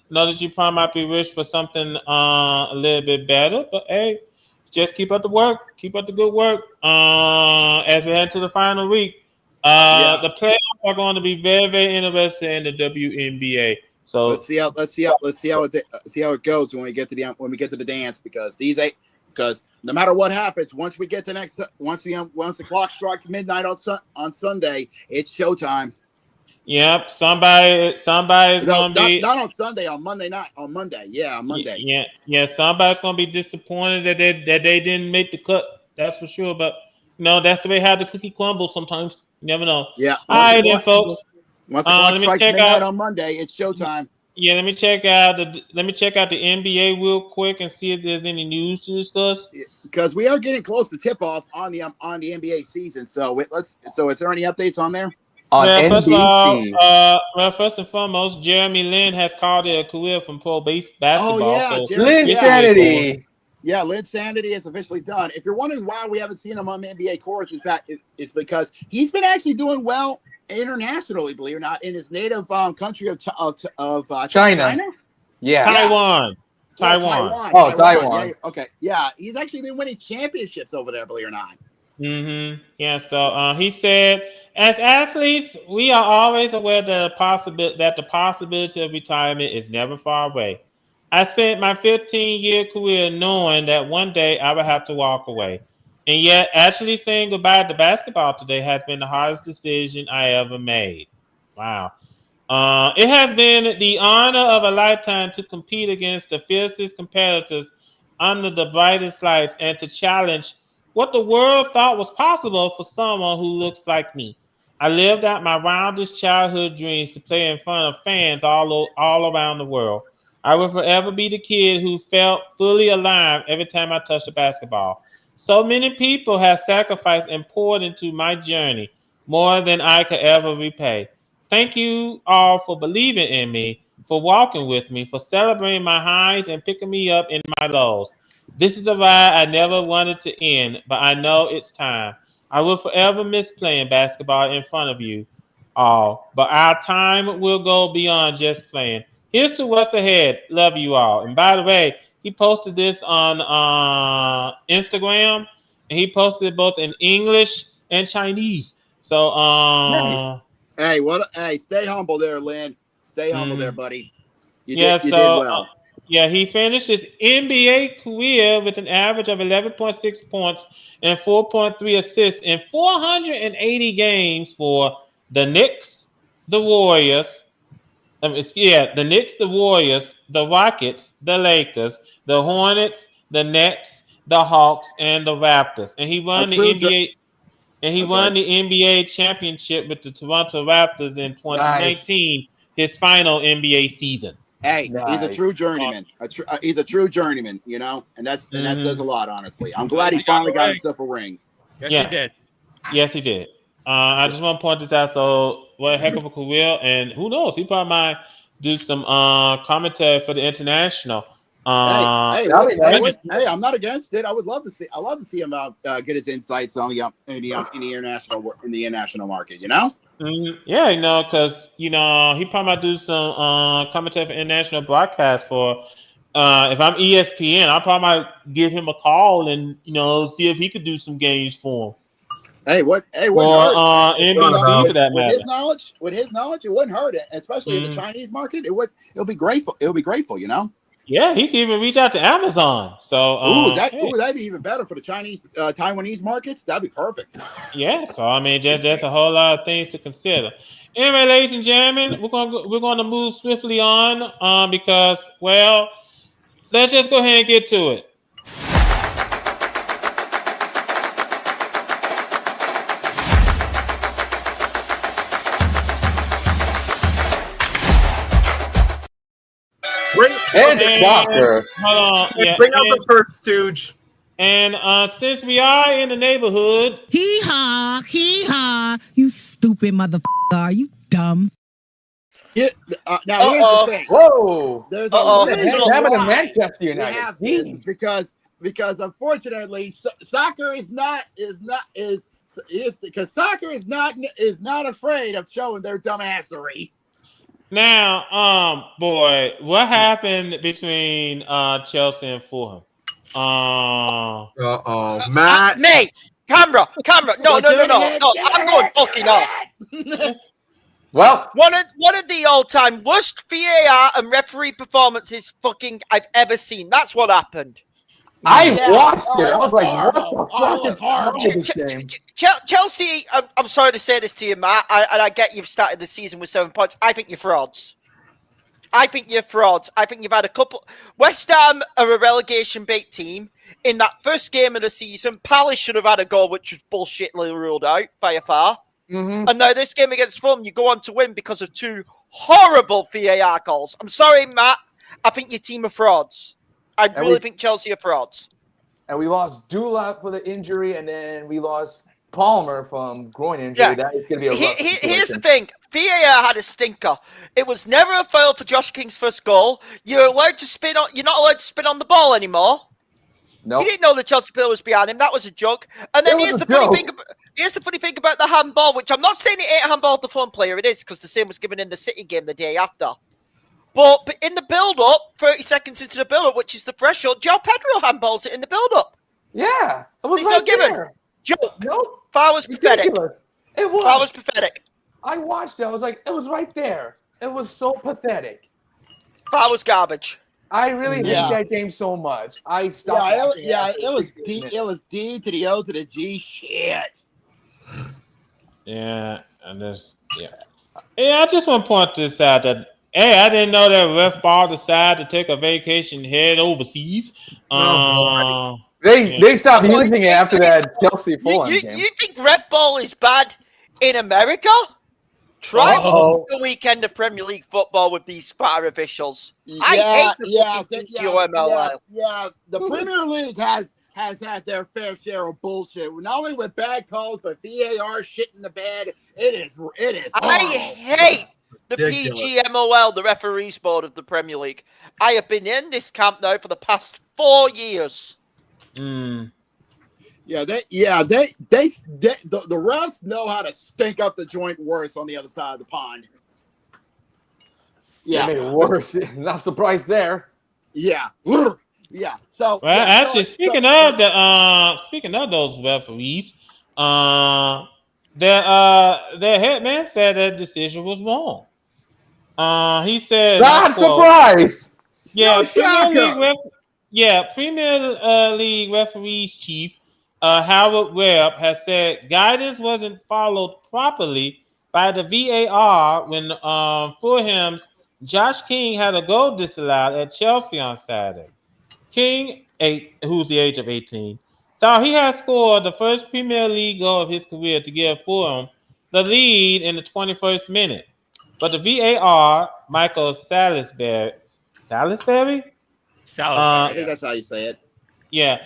Know that you probably might be wish for something a little bit better, but hey, just keep up the work. Keep up the good work. As we head to the final week, the playoffs are going to be very, very interesting in the WNBA. So let's see how it goes when we get to the dance, because no matter what happens, once the clock strikes midnight on Sunday, it's showtime. Yep, somebody's gonna be not on Sunday, on Monday night. On Monday, on Monday. Yeah. Somebody's gonna be disappointed that they didn't make the cut. That's for sure. But that's the way how the cookie crumbles sometimes. You never know. Yeah. All right, then, folks. Once the clock strikes midnight on Monday, it's showtime. Yeah, let me check out the NBA real quick and see if there's any news to discuss. Because we are getting close to tip off on the NBA season. So is there any updates on there? On NBC. First and foremost, Jeremy Lin has called it a career from pro basketball. Oh yeah, so Linsanity. Yeah, Linsanity is officially done. If you're wondering why we haven't seen him on the NBA courts, it's because he's been actually doing well internationally, believe it or not, in his native country of China. Yeah, Taiwan. Oh, Taiwan. Yeah, okay, yeah, he's actually been winning championships over there, believe it or not. Yeah. So he said, as athletes, we are always aware that the possibility of retirement is never far away. I spent my 15-year career knowing that one day I would have to walk away. And yet, actually saying goodbye to basketball today has been the hardest decision I ever made. Wow. It has been the honor of a lifetime to compete against the fiercest competitors under the brightest lights and to challenge what the world thought was possible for someone who looks like me. I lived out my wildest childhood dreams to play in front of fans all around the world. I will forever be the kid who felt fully alive every time I touched a basketball. So many people have sacrificed and poured into my journey more than I could ever repay. Thank you all for believing in me, for walking with me, for celebrating my highs and picking me up in my lows. This is a ride I never wanted to end, but I know it's time. I will forever miss playing basketball in front of you all, but our time will go beyond just playing. Here's to what's ahead. Love you all. And by the way, he posted this on Instagram, and he posted it both in English and Chinese. So, nice. Hey, stay humble there, Lynn. Stay humble there, buddy. You did well. He finished his NBA career with an average of 11.6 points and 4.3 assists in 480 games for the Knicks, the Warriors. The Knicks, the Warriors, the Rockets, the Lakers, the Hornets, the Nets, the Hawks, and the Raptors. And he won the NBA. And he won the NBA championship with the Toronto Raptors in 2019, nice. His final NBA season. Hey, nice. He's a true journeyman. He's a true journeyman, you know, and that says a lot, honestly. I'm glad he finally got himself a ring. Yes, he did. Yes, he did. I just want to point this out. So, what a heck of a career, and who knows? He probably might do some commentary for the international. I'm not against it. I would love to see. I love to see him get his insights on the international market. You know. Yeah, you know, because he probably might do some commentary for international broadcast for. If I'm ESPN, I probably might give him a call and see if he could do some games for him. With his knowledge, it wouldn't hurt it, especially in the Chinese market. It'll be grateful. It'll be grateful, you know. Yeah, he can even reach out to Amazon. So, that'd be even better for the Taiwanese markets. That'd be perfect. Yeah, so I mean, just a whole lot of things to consider. Anyway, ladies and gentlemen, we're going to move swiftly on because, well, let's just go ahead and get to it. Soccer. Hold on. Bring out the first stooge. And since we are in the neighborhood, hee haw, you stupid motherfucker, are you dumb? Now here's the thing. Whoa, there's a reason why Manchester United. We have this because unfortunately soccer is not afraid of showing their dumbassery. Now, boy, what happened between Chelsea and Fulham? Matt. Mate, camera. No. I'm going fucking off. Well, one of the all-time worst VAR and referee performances I've ever seen. That's what happened. I watched it. I was like, what the fuck is hard this game? Chelsea, I'm sorry to say this to you, Matt, and I get you've started the season with 7 points. I think you're frauds. I think you've had a couple. West Ham are a relegation bait team. In that first game of the season, Palace should have had a goal, which was bullshitly ruled out by a far. Mm-hmm. And now this game against Fulham, you go on to win because of two Horrible VAR calls. I'm sorry, Matt. I think your team are frauds. I really think Chelsea are frauds. And we lost Dula for the injury, and then we lost Palmer from groin injury. Yeah. That is going to be a rough situation. Here's the thing. VAR had a stinker. It was never a foul for Josh King's first goal. You're not allowed to spin on the ball anymore. No. You didn't know the Chelsea player was behind him. That was a joke. And then here's the funny thing about the handball, which I'm not saying it ain't a handball to the front player. It is, because the same was given in the City game the day after. But in the build-up, 30 seconds into the build-up, which is the threshold, Joe Pedro handballs it in the build-up. Yeah. It was It's not given. Joke. Nope. Foul was pathetic. It was. Foul was pathetic. I watched it. I was like, it was right there. It was so pathetic. Foul was garbage. I really hate that game so much. I stopped. It was D to the O to the G shit. Yeah, and I just want to point this out that I didn't know that ref ball decided to take a vacation head overseas. They stopped using it after that Chelsea Fulham game. You think Red Ball is bad in America? Try the weekend of Premier League football with these fire officials. I hate the MLL. Yeah, the Premier League has had their fair share of bullshit. Not only with bad calls, but VAR shit in the bed. It is. I hate the PGMOL, the referees board of the Premier League. I have been in this camp now for the past 4 years. Yeah, the refs know how to stink up the joint worse on the other side of the pond. Yeah, they made it worse. Not surprised there. Yeah, yeah. So, speaking of those referees, their head man said that decision was wrong. He said, "Not surprised." Yeah, Premier League referees chief Howard Webb has said guidance wasn't followed properly by the VAR when Fulham's Josh King had a goal disallowed at Chelsea on Saturday. King, who's the age of 18, thought he had scored the first Premier League goal of his career to give Fulham the lead in the 21st minute. But the VAR, Michael Salisbury? I think that's how you say it. Yeah,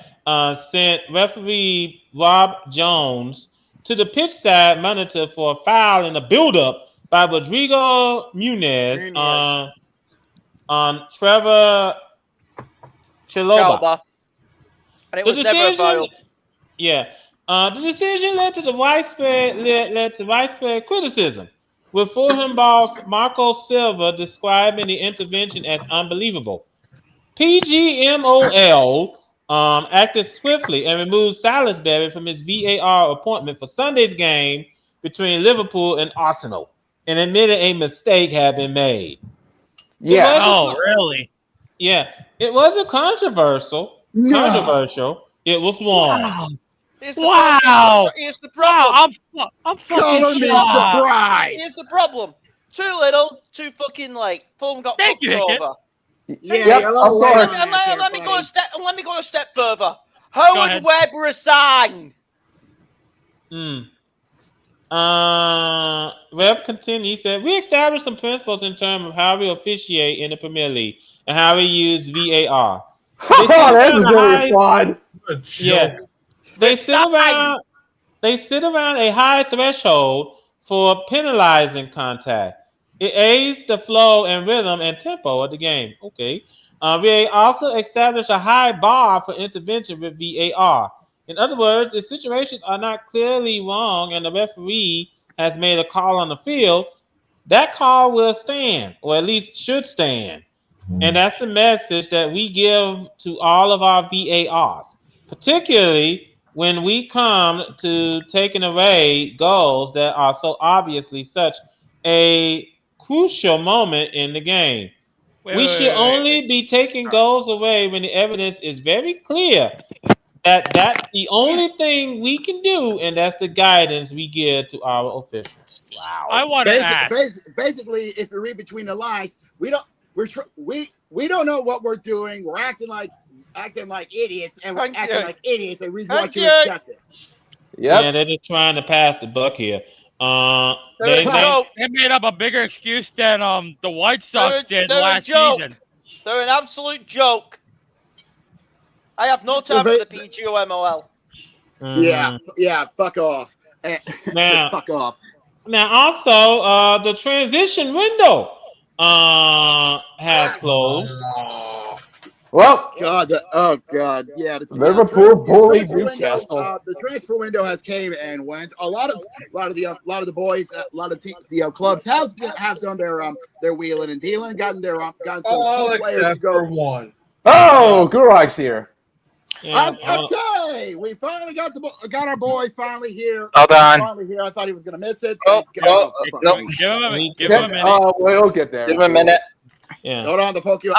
sent referee Rob Jones to the pitch side monitor for a foul in the build-up by Rodrigo Muniz on Trevor Chalobah. And it was never a foul. Yeah. The decision led to widespread criticism, with Fulham boss Marco Silva describing the intervention as unbelievable. PGMOL acted swiftly and removed Salisbury from his VAR appointment for Sunday's game between Liverpool and Arsenal, and admitted a mistake had been made. Yeah. Really? Yeah. It wasn't controversial. It was wrong. Wow. Here's the problem. I'm fucking surprised. Here's the problem. Too little, too fucking late. Fulham got fucked over. Let me go a step further. Howard Webb resign. Webb continued. He said, "We established some principles in terms of how we officiate in the Premier League and how we use VAR." That's really fun. Yeah, they sit around a high threshold for penalizing contact. It aids the flow and rhythm and tempo of the game. Okay. We also established a high bar for intervention with VAR. In other words, if situations are not clearly wrong and the referee has made a call on the field, that call will stand, or at least should stand. And that's the message that we give to all of our VARs, particularly when we come to taking away goals that are so obviously such a crucial moment in the game. We should only be taking goals away when the evidence is very clear that that's the only thing we can do, and that's the guidance we give to our officials. Wow. I want to ask. Basically, if you read between the lines, we don't know what we're doing. We're acting like idiots, and we're acting like idiots, and we want you to accept it. Yeah, they're just trying to pass the buck here. They made up a bigger excuse than the White Sox did last season. They're an absolute joke. I have no time for the PGOMOL. Yeah, fuck off. Now, fuck off. Now, also, the transition window has closed. Well, God, yeah. Liverpool bullied Newcastle. The transfer window has came and went. A lot of the boys, a lot of teams, clubs have done their wheeling and dealing, gotten some key players to go. One. Oh, Gurok's here. Yeah, okay, we finally got our boy finally here. Hold on. Finally here. I thought he was gonna miss it. No. Give him a minute. We'll get there. Give him a minute. Yeah. Hold on, the Pokemon.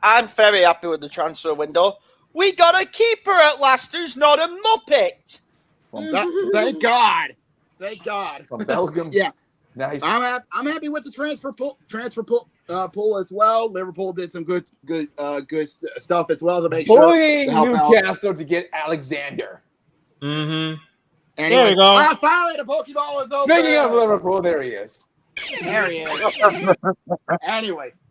I'm very happy with the transfer window. We got a keeper at last who's not a muppet. Thank God. Thank God. From Belgium. Yeah. Nice. I'm happy with the transfer pool as well. Liverpool did some good stuff as well to make bullying sure Newcastle to get Alexander. Mm-hmm. Anyway, there you go. Finally, the Pokeball is open. Speaking of Liverpool, there he is. There he is. Anyways,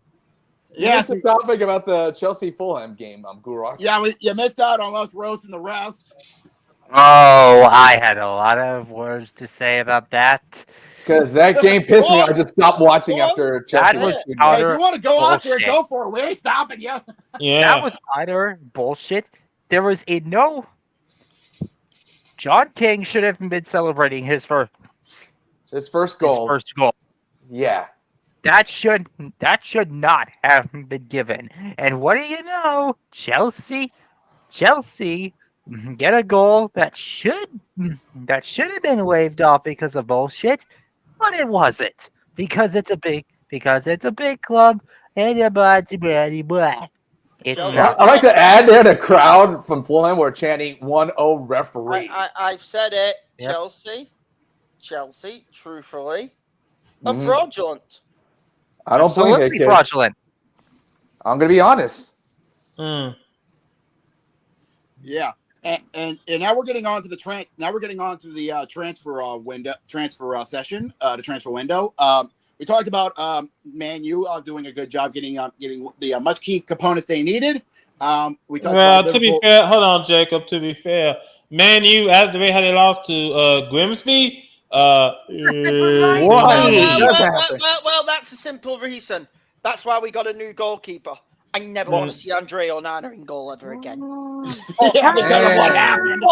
yes, the topic about the Chelsea-Fulham game, Gurok. Yeah, you missed out on us roasting the refs. Oh, I had a lot of words to say about that. Because that game pissed me off. I just stopped watching after Chelsea. That was if you want to go out there, go for it. We ain't stopping you. Yeah. That was utter bullshit. There was John King should have been celebrating his first goal. Yeah. That should not have been given. And what do you know? Chelsea get a goal that should have been waved off because of bullshit, but it wasn't because it's a big club and blah. It's not. I'd like to add there the crowd from Fulham were chanting 1-0 referee. I've said it. Yep. Chelsea, truthfully, are fraudulent. I don't believe it. Absolutely fraudulent. I'm gonna be honest. Yeah, and now we're getting on to the transfer window, session, the transfer window. We talked about Man U doing a good job getting the much key components they needed. We talked about to be fair, hold on, Jacob. To be fair, Man U, as the way how they lost to Grimsby. Well, that's a simple reason. That's why we got a new goalkeeper. I never want to see Andre Onana in goal ever again. Because of what happened.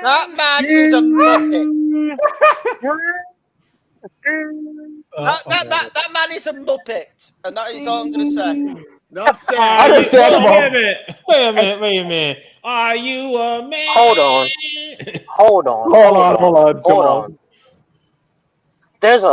That man is a muppet. That man is a muppet, and that is all I'm going to say. Wait a minute. Are you a man? Hold on. There's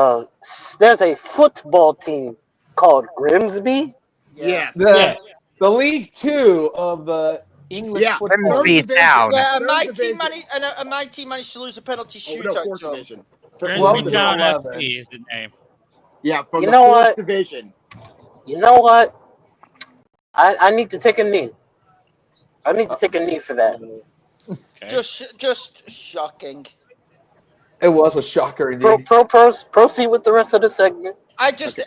a football team called Grimsby. Yes. The League Two of the English football. Grimsby Town. Yeah, my team managed to lose a penalty shootout. Division. Grimsby Town FC is the name. Yeah, from the fourth division. You know what? I need to take a knee. I need to take a knee for that. Okay. Just shocking. It was a shocker indeed. Proceed with the rest of the segment. I just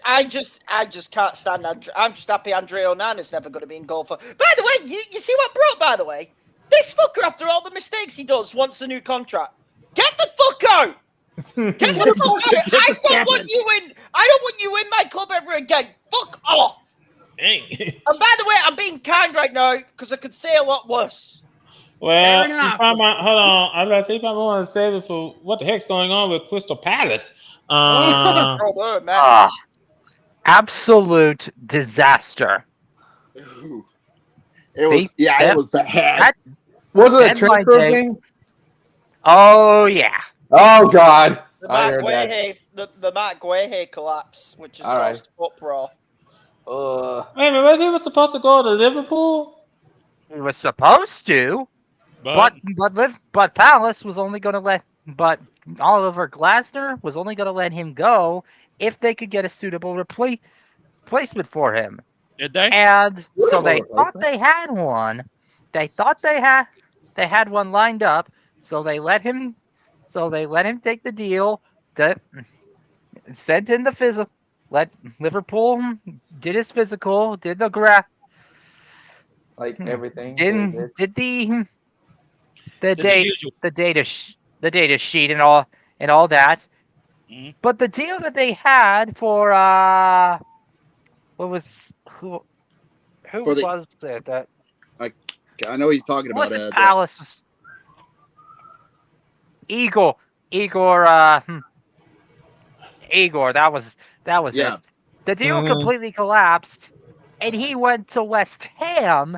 can't stand Andre. I'm just happy Andre Onana's never going to be in goal for. By the way, you see what broke? By the way, this fucker, after all the mistakes he does, wants a new contract. Get the fuck out! Get the fuck out! I don't want you in my club ever again. Fuck off! Dang. And by the way, I'm being kind right now because I could say a lot worse. Well, hold on. I was about to say, you probably want to save it for what the heck's going on with Crystal Palace. Absolute disaster. It was bad. Was it a transfer thing? Oh yeah. Oh God. The Matt Guehi collapse, which is caused uproar. Wait a minute, was he supposed to go to Liverpool? He was supposed to, but Palace was only going to but Oliver Glasner was only going to let him go if they could get a suitable replacement for him. Did they? And so they thought they had one. They thought they had They had one lined up, so they let him. So they let him take the deal. Sent in the physical. Let Liverpool did his physical. Did the everything. Did the data sheet and all that. Mm-hmm. But the deal that they had for who was it that I know what you're talking about. was Palace was Igor. That was it. The deal completely collapsed, and he went to West Ham.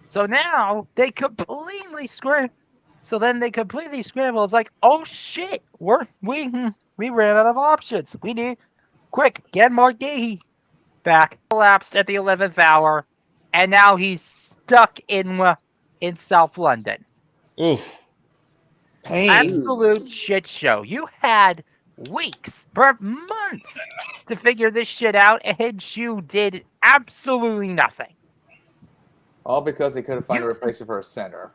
So now they completely scrambled. So then they completely scrambled. It's like, oh shit, we ran out of options. We need quick get Mark Gahey back. Collapsed at the 11th hour, and now he's stuck in South London. Oof. Pain. Absolute shit show. You had weeks, months to figure this shit out, and you did absolutely nothing. All because they couldn't find a replacement for a center.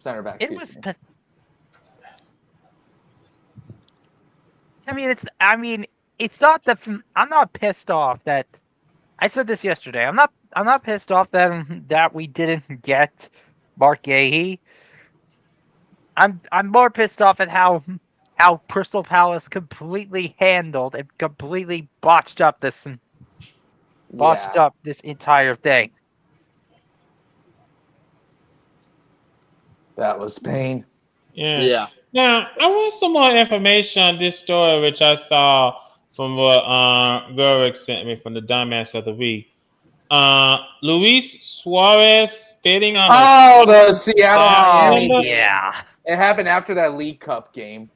Center back. It's not that I'm not pissed off that I said this yesterday. I'm not pissed off that we didn't get Mark Gahey. I'm more pissed off at how Crystal Palace completely handled and completely botched up this entire thing. That was pain. Yeah. Now, I want some more information on this story, which I saw from what Gorick sent me from the Dumbass of the Week. Luis Suarez spitting on the Seattle Miami. Yeah. It happened after that League Cup game.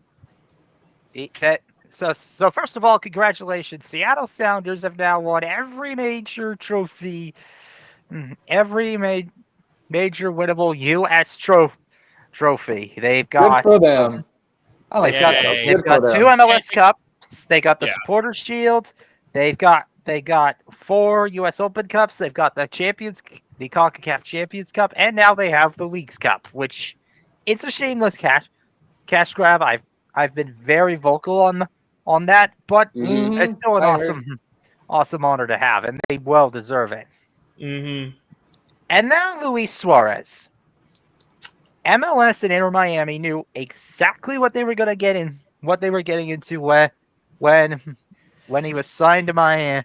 So first of all, congratulations. Seattle Sounders have now won every major trophy, every major winnable U.S. trophy. They've got good for them. I like they've got 2 MLS Cups. They got the Supporters Shield. They got 4 U.S. Open Cups. They've got the CONCACAF Champions Cup, and now they have the Leagues Cup, which it's a shameless cash grab. I've been very vocal on that, but it's still an awesome honor to have, and they well deserve it. Mm-hmm. And now Luis Suarez. MLS and Inter Miami knew exactly what they were going to get in, what they were getting into when he was signed to Miami,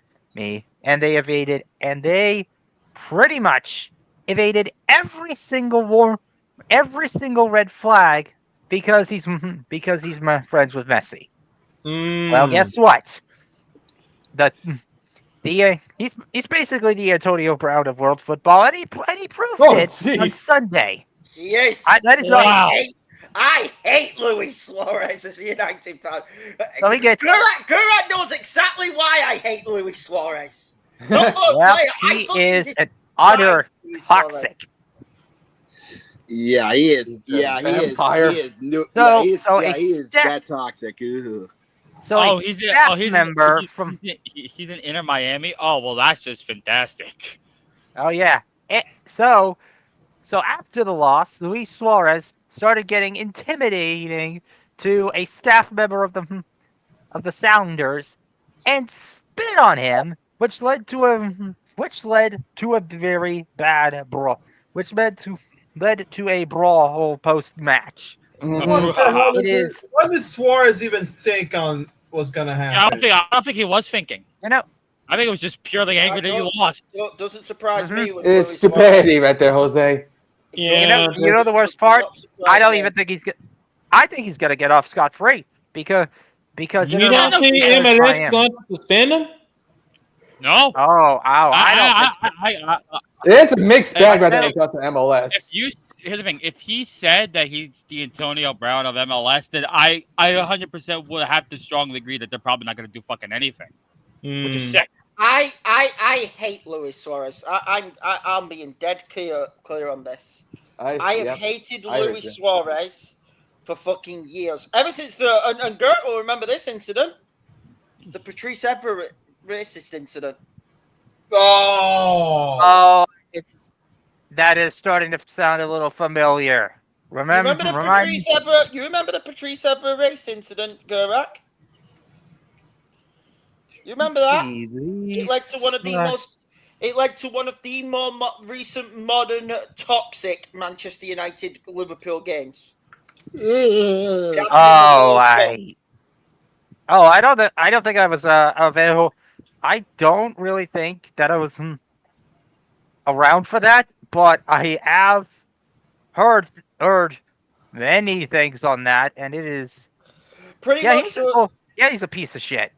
and they pretty much evaded every single red flag because he's my friends with Messi. Well, guess what? He's basically the Antonio Brown of world football, and he proved it on Sunday. Yes. I hate Luis Suarez as a United fan. So he gets Gurat knows exactly why I hate Luis Suarez. He is an utter toxic. Yeah, he is. Yeah, he is. He is that toxic. Ew. So he's a member he's in Inter Miami. Oh well, that's just fantastic. Oh yeah. So after the loss, Luis Suarez started getting intimidating to a staff member of the Sounders and spit on him, which led to a very bad brawl, which led to a brawl post match. What did Suarez even think was going to happen? I don't think he was thinking. I think it was just purely anger that you lost. Doesn't surprise me. It's stupidity right there, Jose. Yeah, you know the worst part? I don't even think he's good. I think he's going to get off scot-free because you don't think MLS going to suspend him? No. I don't think it's a mixed bag right there when it comes to MLS. Here's the thing. If he said that he's the Antonio Brown of MLS, then I 100% would have to strongly agree that they're probably not going to do fucking anything, which is sick. I hate Luis Suarez. I'm being dead clear on this. I have hated Luis Suarez for fucking years. Ever since and Gert will remember this incident, the Patrice Evra racist incident. that is starting to sound a little familiar. Remember the Patrice Evra race incident, Gurak? You remember that? It led to one of the most. It led to one of the more recent modern toxic Manchester United Liverpool games. I don't think I was available. I don't really think that I was around for that, but I have heard many things on that, and it is pretty much. He's a piece of shit.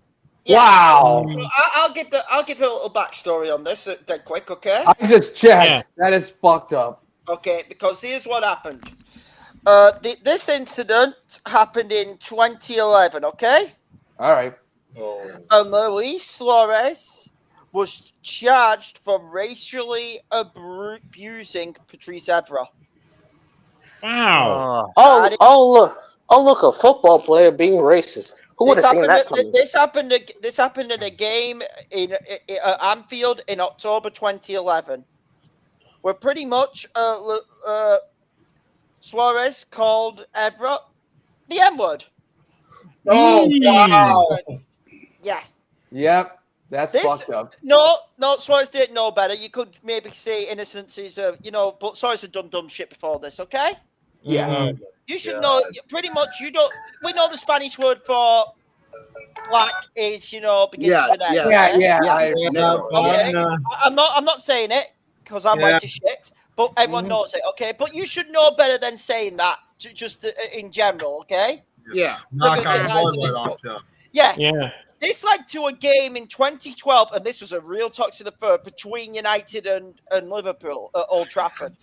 Yeah, wow. So, I'll give a little backstory on this dead quick, okay? I just checked. Yeah. That is fucked up. Okay, because here's what happened. This incident happened in 2011, okay? All right. And Luis Suarez was charged for racially abusing Patrice Evra. Wow. Look, a football player being racist. Who would have seen that coming? This happened in a game in Anfield in October 2011, where pretty much Suarez called Evra the N-word. Oh, wow. Yeah. Yep. That's fucked up. No, Suarez didn't know better. You could maybe say innocence is, but Suarez had done dumb shit before this, okay? Yeah. You should know, pretty much, we know the Spanish word for black is, begins with X. Yeah. I'm not saying it because I'm white as shit, but everyone knows it, okay? But you should know better than saying that, just in general, okay? Yeah. Yeah. This led to a game in 2012, and this was a real toxic affair between United and Liverpool at Old Trafford.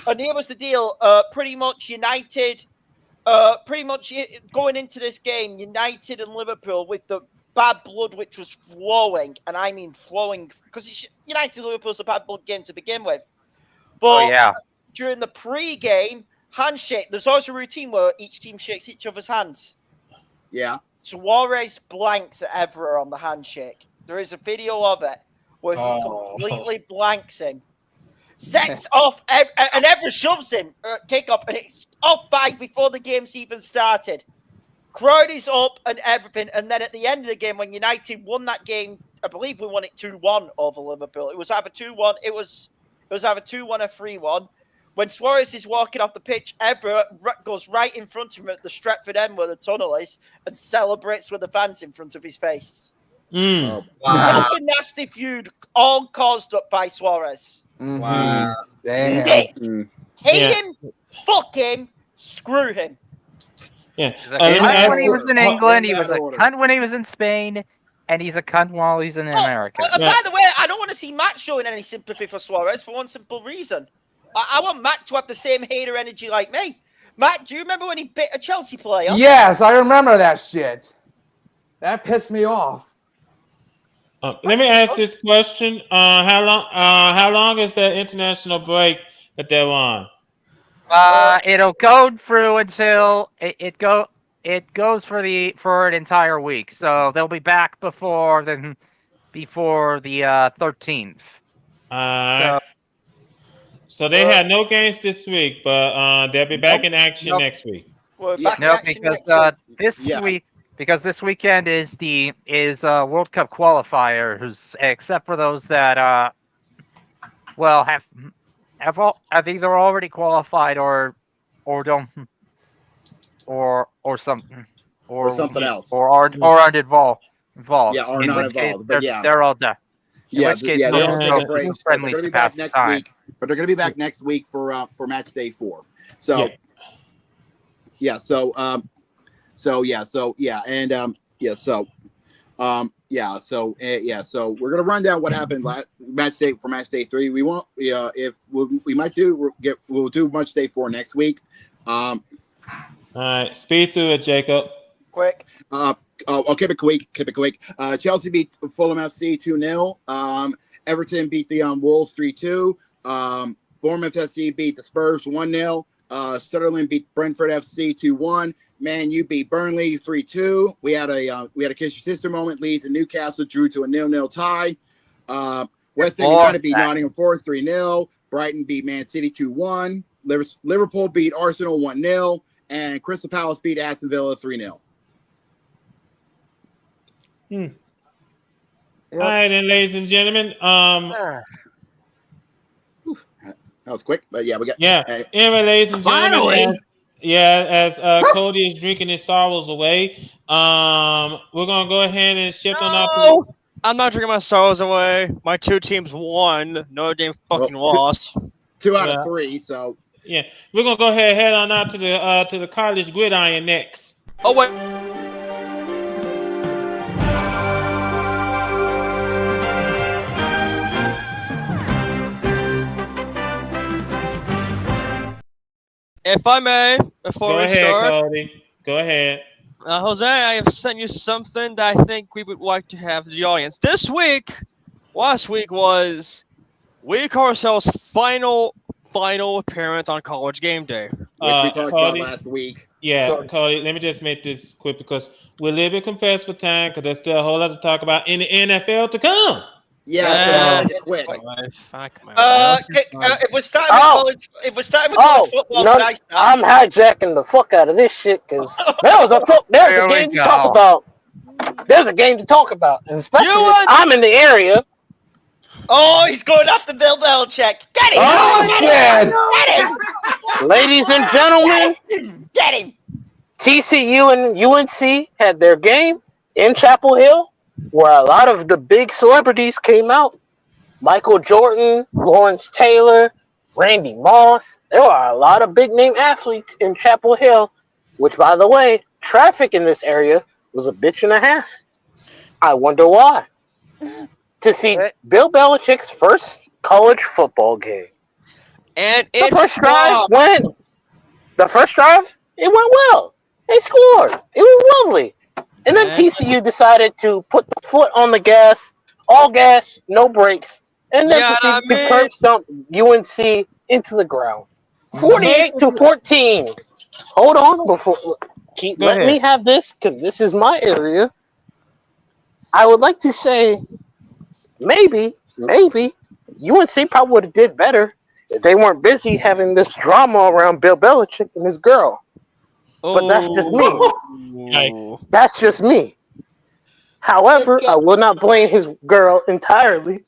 And here was the deal: pretty much United, going into this game, United and Liverpool with the bad blood which was flowing, and I mean flowing, because United and Liverpool's a bad blood game to begin with. But during the pre-game handshake, there's always a routine where each team shakes each other's hands. Yeah. Suarez blanks at Evra on the handshake. There is a video of it where he completely blanks him. Sets off, and Evra shoves him kickoff, and it's off back before the game's even started. Crowd is up and everything, and then at the end of the game, when United won that game, I believe we won it 2-1 over Liverpool. It was either 2-1, it was either 2-1 or 3-1. When Suarez is walking off the pitch, Evra goes right in front of him at the Stretford end where the tunnel is and celebrates with the fans in front of his face. Wow. Wow. A nasty feud, all caused up by Suarez. Mm-hmm. Wow. Damn. Hate him, fuck him, screw him. Yeah. He was a cunt when he was in England, he was a cunt when he was in Spain, and he's a cunt while he's in America. By the way, I don't want to see Matt showing any sympathy for Suarez for one simple reason. I want Matt to have the same hater energy like me. Matt, do you remember when he bit a Chelsea player? Yes, I remember that shit. That pissed me off. Let me ask this question: How long is the international break that they're on? It'll go through until it goes for an entire week. So they'll be back before the 13th. So they had no games this week, but they'll be back in action next week. Because this weekend is World Cup qualifiers, except for those that have either already qualified or don't or something else or aren't involved. Yeah, or not involved. But they're all done. They're going to be back next week. But they're going to be back next week for match day 4. So so we're going to run down what happened match day 3. We won't we'll do match day 4 next week. All right, speed through it, Jacob. Quick. I'll keep it quick. Chelsea beat Fulham FC 2-0. Everton beat the Wolves 3-2. Bournemouth FC beat the Spurs 1-0. Sunderland beat Brentford FC 2-1. Man U beat Burnley 3-2. We had a kiss your sister moment. Leeds and Newcastle drew to a 0-0 tie. West Ham United beat Nottingham Forest 3-0. Brighton beat Man City 2-1. Liverpool beat Arsenal 1-0. And Crystal Palace beat Aston Villa 3-0. Yep. All right, then, ladies and gentlemen. That was quick, but yeah, we got. Anyway, ladies and gentlemen. Finally! As Cody is drinking his sorrows away, we're gonna go ahead and shift on up. I'm not drinking my sorrows away. My two teams won. Notre Dame fucking lost. 2 out of 3. So yeah, we're gonna go ahead and head on out to the college gridiron next. Oh wait. If I may, before we start, Cody. Go ahead. Jose, I have sent you something that I think we would like to have the audience. Last week was we call ourselves final appearance on College Game Day. Which we talked about last week. Yeah, Cody, let me just make this quick because we're a little bit compressed for time because there's still a whole lot to talk about in the NFL to come. Quick. If we're starting with college football, I'm hijacking the fuck out of this shit because there's a game to talk about. There's a game to talk about, and especially if I'm in the area. Oh, he's going after Bill Belichick. Get him! Get him! Ladies and gentlemen, get him! TCU and UNC had their game in Chapel Hill, where a lot of the big celebrities came out. Michael Jordan, Lawrence Taylor, Randy Moss. There are a lot of big-name athletes in Chapel Hill, which, by the way, traffic in this area was a bitch and a half. I wonder why. To see Bill Belichick's first college football game. And the first drive, it went well. They scored. It was lovely. And then TCU decided to put the foot on the gas, all gas, no brakes, and then proceeded to curb stomp UNC into the ground. 48-14. Hold on, let me have this, because this is my area. I would like to say maybe UNC probably would have did better if they weren't busy having this drama around Bill Belichick and his girl. But that's just me. That's just me. However, I will not blame his girl entirely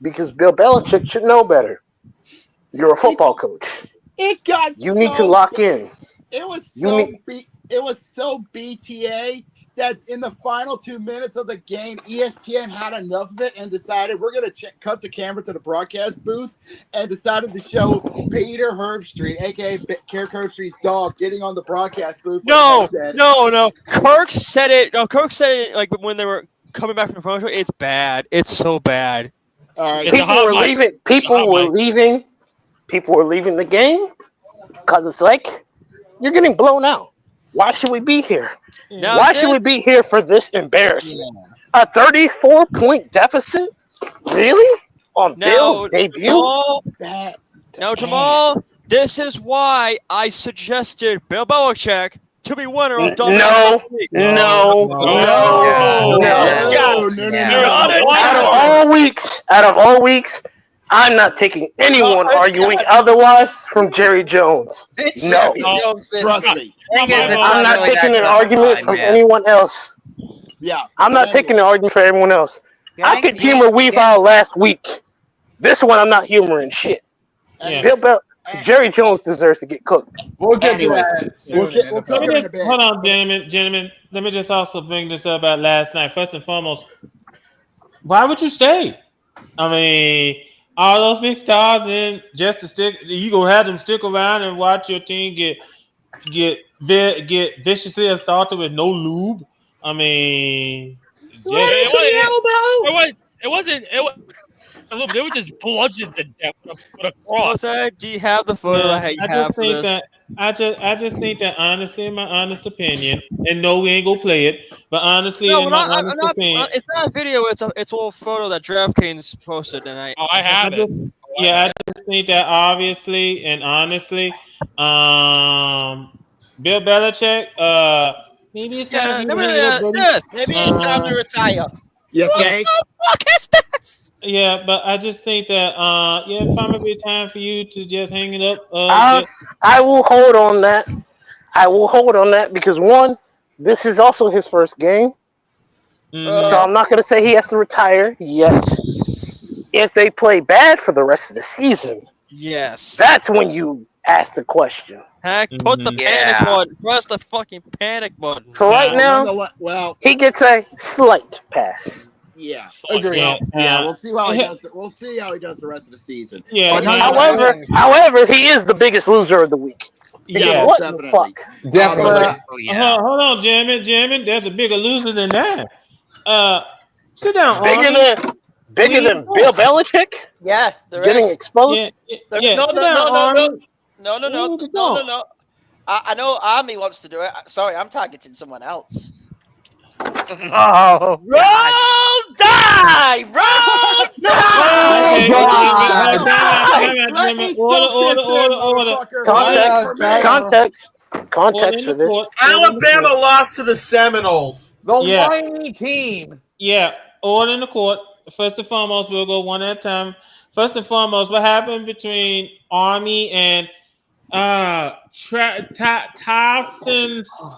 because Bill Belichick should know better. You're a football coach. You need to lock in. It was so BTA that in the final 2 minutes of the game, ESPN had enough of it and decided we're going to cut the camera to the broadcast booth and decided to show Peter Herbstreit, a.k.a. Kirk Herbstreit's dog, getting on the broadcast booth. No. Kirk said it like when they were coming back from the promotion. It's bad. It's so bad. All right. People were leaving the game because it's like, you're getting blown out. Why should we be here? Why should we be here for this embarrassment? A 34-point deficit? Really? On Bill's debut? Jamal, this is why I suggested Bill Belichick to be winner of No. Out of all weeks, I'm not taking anyone arguing otherwise from Jerry Jones. No. Trust me. I'm not taking an argument from anyone else. Yeah. I'm not taking an argument for everyone else. I could humor Weavile last week. This one, I'm not humoring shit. Jerry Jones deserves to get cooked. We'll get to that. We'll cook it in a bit. Hold on, gentlemen. Let me just also bring this up about last night. First and foremost, why would you stay? I mean, all those big stars, and just to stick, you gonna have them stick around and watch your team get viciously assaulted with no lube. I mean, it wasn't. They were just bludgeoned to death with a cross. Do you have the photo that you have for this? I just think that honestly, in my honest opinion, and no, we ain't gonna play it, but honestly, opinion, it's not a video. It's a little photo that DraftKings posted, and I have it. I just think that obviously and honestly, Bill Belichick, maybe it's time. Maybe it's time to retire. Yes, what the fuck is this? Yeah, but I just think that probably time for you to just hang it up. I will hold on that. I will hold on that because one, this is also his first game, so I'm not going to say he has to retire yet. If they play bad for the rest of the season, yes, that's when you ask the question. Heck, put the panic button. Press the fucking panic button. So right now, he gets a slight pass. Yeah, agree. We'll see how he does. We'll see how he does the rest of the season. Yeah. However, he is the biggest loser of the week. Yeah, what the fuck? Definitely. Hold on, Jamin. There's a bigger loser than that. Sit down. Bigger than Bill Belichick. Yeah, getting exposed. No. I know Army wants to do it. Sorry, I'm targeting someone else. Oh, roll die! Roll die! Context for this. Alabama lost to the Seminoles. The whiny team. Yeah, all in the court. First and foremost, we'll go one at a time. First and foremost, what happened between Army and Towson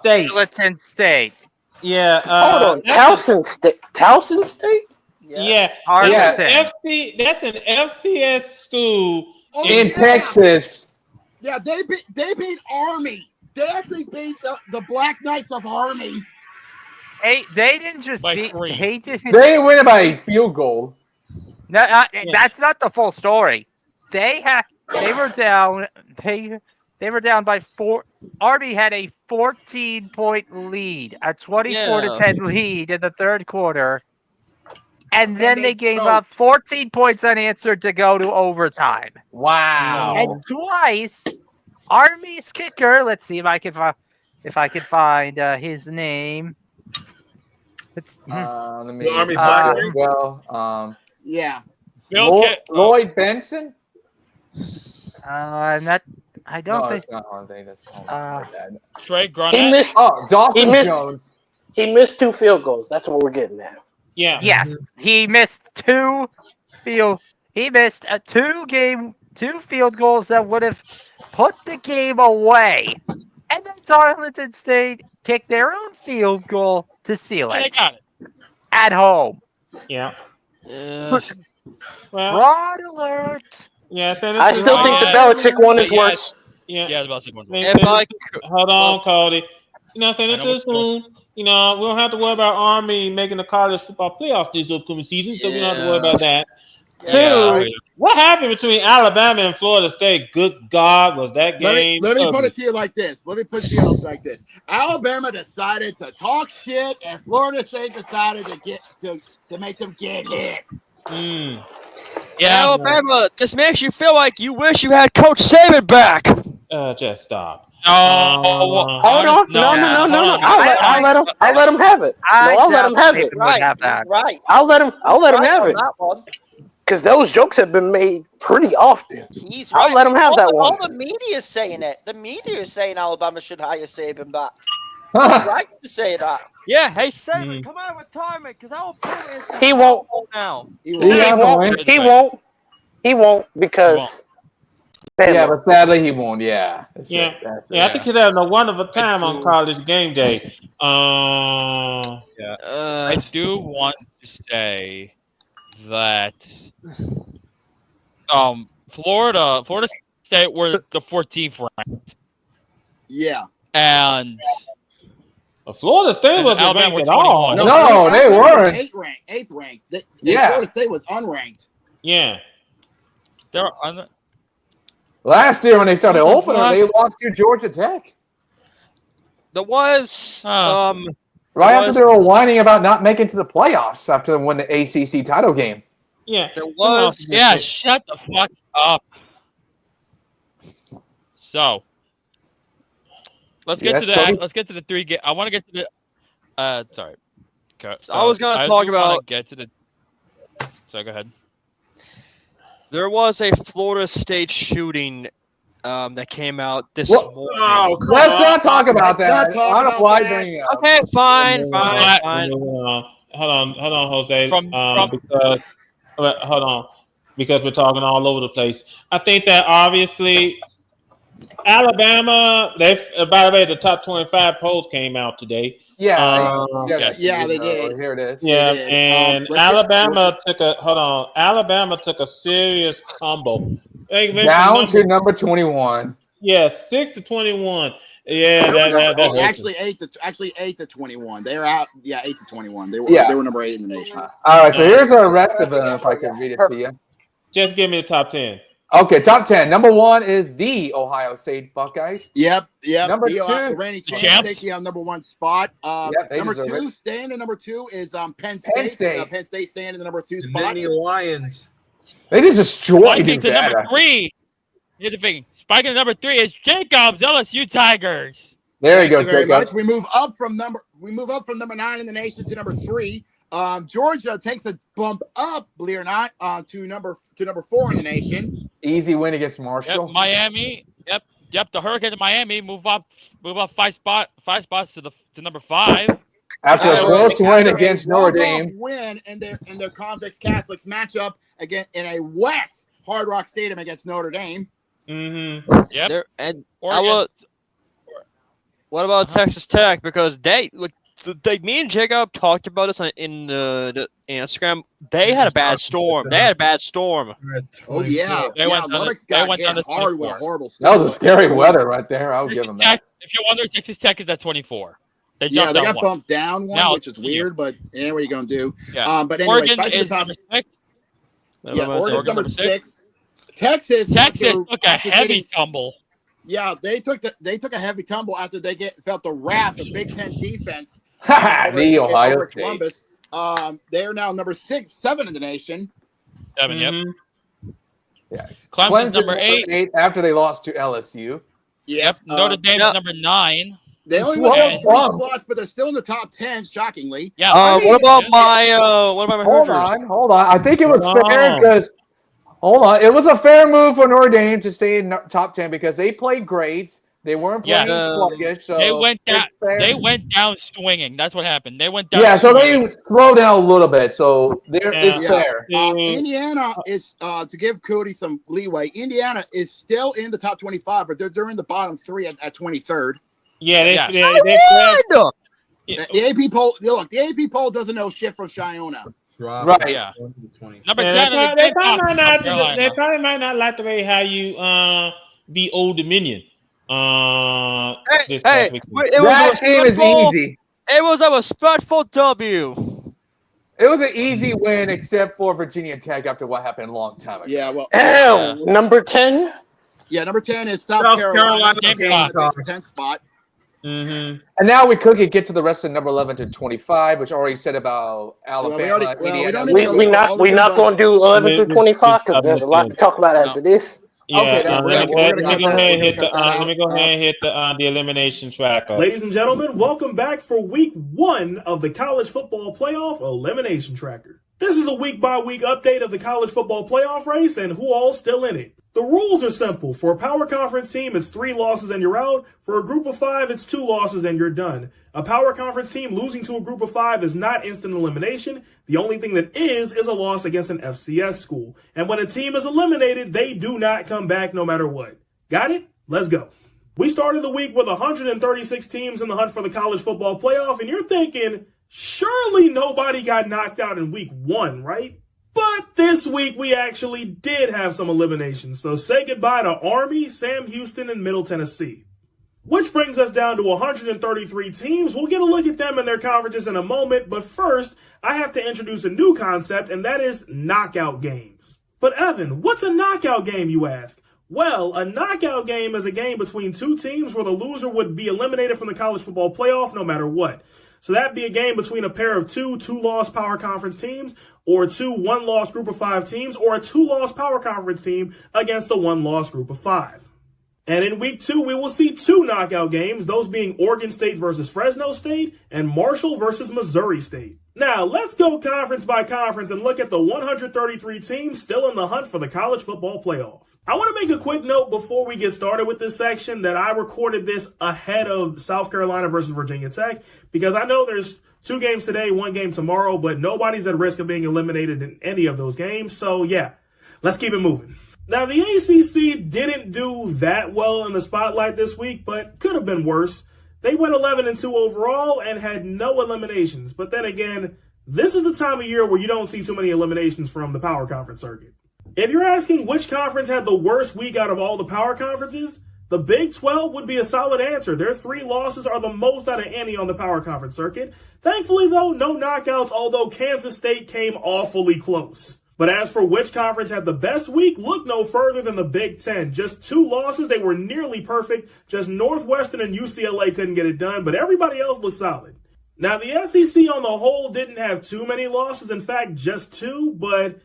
State? Towson State. Yeah. Hold on, Towson State. Towson State? Yes. Arlington. That's an FCS school in Texas. Yeah, they beat Army. They actually beat the Black Knights of Army. Hey, they didn't just beat. They didn't win it by a field goal. No, that's not the full story. They were down. They were down by 4. Army had a 14-point lead, a 24-10 lead in the third quarter, and then they gave up 14 points unanswered to go to overtime. Wow! And twice, Army's kicker. Let's see if I can find his name. Let me. Yeah. Lloyd Benson. I don't think. Trey Grunett. He missed 2 field goals. That's what we're getting at. Yeah. Yes, he missed 2 field. He missed 2 field goals that would have put the game away, and then Arlington State kicked their own field goal to seal it. They got it at home. Yeah. Fraud alert. Yeah, I still think the Belichick one is worse. Yeah, the Belichick one's worse. Hold on, Cody. You know what I'm saying? Until soon, we don't have to worry about Army making the college football playoffs this upcoming season, so we don't have to worry about that. Two, what happened between Alabama and Florida State? Good God, was that game? Let me put it to you like this. Alabama decided to talk shit, and Florida State decided to make them get hit. Yeah, Alabama, this makes you feel like you wish you had Coach Saban back. Just stop. Hold on. No. I'll let him have it. I'll let him have it. Right. I'll let him have it. Because those jokes have been made pretty often. He's right. I'll let him have that one. All the media is saying it. The media is saying Alabama should hire Saban back. He's right to say that. Yeah, hey Saban, come out with timing because Alabama is he won't now. He won't because. Yeah, but sadly he won't. Yeah. I think he's having a wonderful time on college game day. I do want to say that Florida State were the 14th ranked. Yeah. And Florida State wasn't ranked at all. No, they weren't. Eighth ranked. Florida State was unranked. Yeah. They're last year when they started opening, they lost to Georgia Tech. There was after they were whining about not making to the playoffs after they won the ACC title game. Yeah, there was. Yeah, shut the fuck up. So let's get to the. Let's get to the 3 game. I want to get to the. Sorry. I was going to talk about. Get to the. So go ahead. There was a Florida State shooting that came out this morning. Let's not talk about that. I don't know why bring it up. Okay, fine. Hold on, Jose. From hold on, because we're talking all over the place. I think that obviously Alabama. By the way, the top 25 polls came out today. Yeah, they did. Here it is. Yeah, and Alabama took a serious tumble. Down to number 21. Yeah, 6-21. Yeah, that actually 8-21. They were out. Yeah, 8-21. They were number 8 in the nation. All right, so here's the rest of them. If I can read it to you. Just give me the top 10. Okay, top 10. Number 1 is the Ohio State Buckeyes. Yep. Number 2, the reigning champs taking on number 1 spot. Number 2, it. staying in number 2 is Penn State. Penn State staying in the number 2 spot. The Lions. They just destroyed Spiking to number 3. Here's the thing. Spiking to number 3 is Jacobs, LSU Tigers. There you go, Thank you very Jacob. much. We move up from number 9 in the nation to number 3. Georgia takes a bump up, believe it or not, to number 4 in the nation. Easy win against Marshall. Yep, Miami. Yep. The Hurricanes of Miami move up 5 spots to number 5. After a close win against Notre Dame. Win in their Convicts Catholics matchup again in a wet Hard Rock Stadium against Notre Dame. Mm-hmm. Yep. What about Texas Tech? Because me and Jacob talked about this in the Instagram. They had a bad storm. Oh yeah, Lubbock's got hit hard with a horrible storm. That was a scary weather right there. I'll give them that. If you're wondering, Texas Tech is at 24. They got bumped down one, which is weird, but what are you gonna do? Yeah. But anyway, Oregon is number 6. Yeah, Oregon's number 6. Texas took a heavy tumble. Yeah, they took a heavy tumble after they felt the wrath of Big Ten defense. The Ohio State. Columbus. They are now number 7 in the nation. 7, yep. Yeah. Clemson's number 8 after they lost to LSU. Yep. Notre Dame's number 9. They only went down 3 slots, but they're still in the top 10. Shockingly. Yeah. What about my Hoosiers? Hold on. I think it was fair because. Hold on. It was a fair move for Notre Dame to stay in top 10 because they played great. They weren't playing sluggish. So they went down. They went down swinging. That's what happened. They went down. Yeah, so they slowed down a little bit. So it's fair. Indiana is to give Cody some leeway. Indiana is still in the top 25, but they're in the bottom 3 at 23rd. Yeah, the AP poll. Look, the AP poll doesn't know shit from Shiona. Right. Yeah. Number 10. They probably might not like the way how you be Old Dominion. That team is easy. It was a respectful W. It was an easy win, except for Virginia Tech after what happened a long time ago. Yeah, well. Number 10? Yeah, number 10 is South Carolina. 10th spot. Mm-hmm. And now we could get to the rest of number 11 to 25, which already said about Alabama. We're not going to do 11 through 25 because there's a lot to talk about as it is. Yeah, let me go ahead and hit the elimination track. Ladies and gentlemen, welcome back for week 1 of the College Football Playoff Elimination Tracker. This is a week-by-week update of the College Football Playoff race and who all's still in it. The rules are simple. For a power conference team, it's 3 losses and you're out. For a group of 5, it's 2 losses and you're done. A power conference team losing to a group of 5 is not instant elimination. The only thing that is a loss against an FCS school. And when a team is eliminated, they do not come back no matter what. Got it? Let's go. We started the week with 136 teams in the hunt for the college football playoff, and you're thinking, surely nobody got knocked out in week 1, right? But this week, we actually did have some eliminations. So say goodbye to Army, Sam Houston, and Middle Tennessee. Which brings us down to 133 teams. We'll get a look at them and their conferences in a moment. But first, I have to introduce a new concept, and that is knockout games. But Evan, what's a knockout game, you ask? Well, a knockout game is a game between 2 teams where the loser would be eliminated from the college football playoff no matter what. So that'd be a game between a pair of 2 2-loss power conference teams, or 2 1-loss group of 5 teams, or a 2-loss power conference team against a 1-loss group of 5. And in week 2, we will see 2 knockout games, those being Oregon State versus Fresno State and Marshall versus Missouri State. Now, let's go conference by conference and look at the 133 teams still in the hunt for the college football playoff. I want to make a quick note before we get started with this section that I recorded this ahead of South Carolina versus Virginia Tech because I know there's 2 games today, 1 game tomorrow, but nobody's at risk of being eliminated in any of those games. So, yeah, let's keep it moving. Now, the ACC didn't do that well in the spotlight this week, but could have been worse. They went 11-2 overall and had no eliminations. But then again, this is the time of year where you don't see too many eliminations from the Power Conference circuit. If you're asking which conference had the worst week out of all the Power Conferences, the Big 12 would be a solid answer. Their 3 losses are the most out of any on the Power Conference circuit. Thankfully, though, no knockouts, although Kansas State came awfully close. But as for which conference had the best week, look no further than the Big 10. Just 2 losses, they were nearly perfect. Just Northwestern and UCLA couldn't get it done, but everybody else looked solid. Now, the SEC on the whole didn't have too many losses. In fact, just 2, but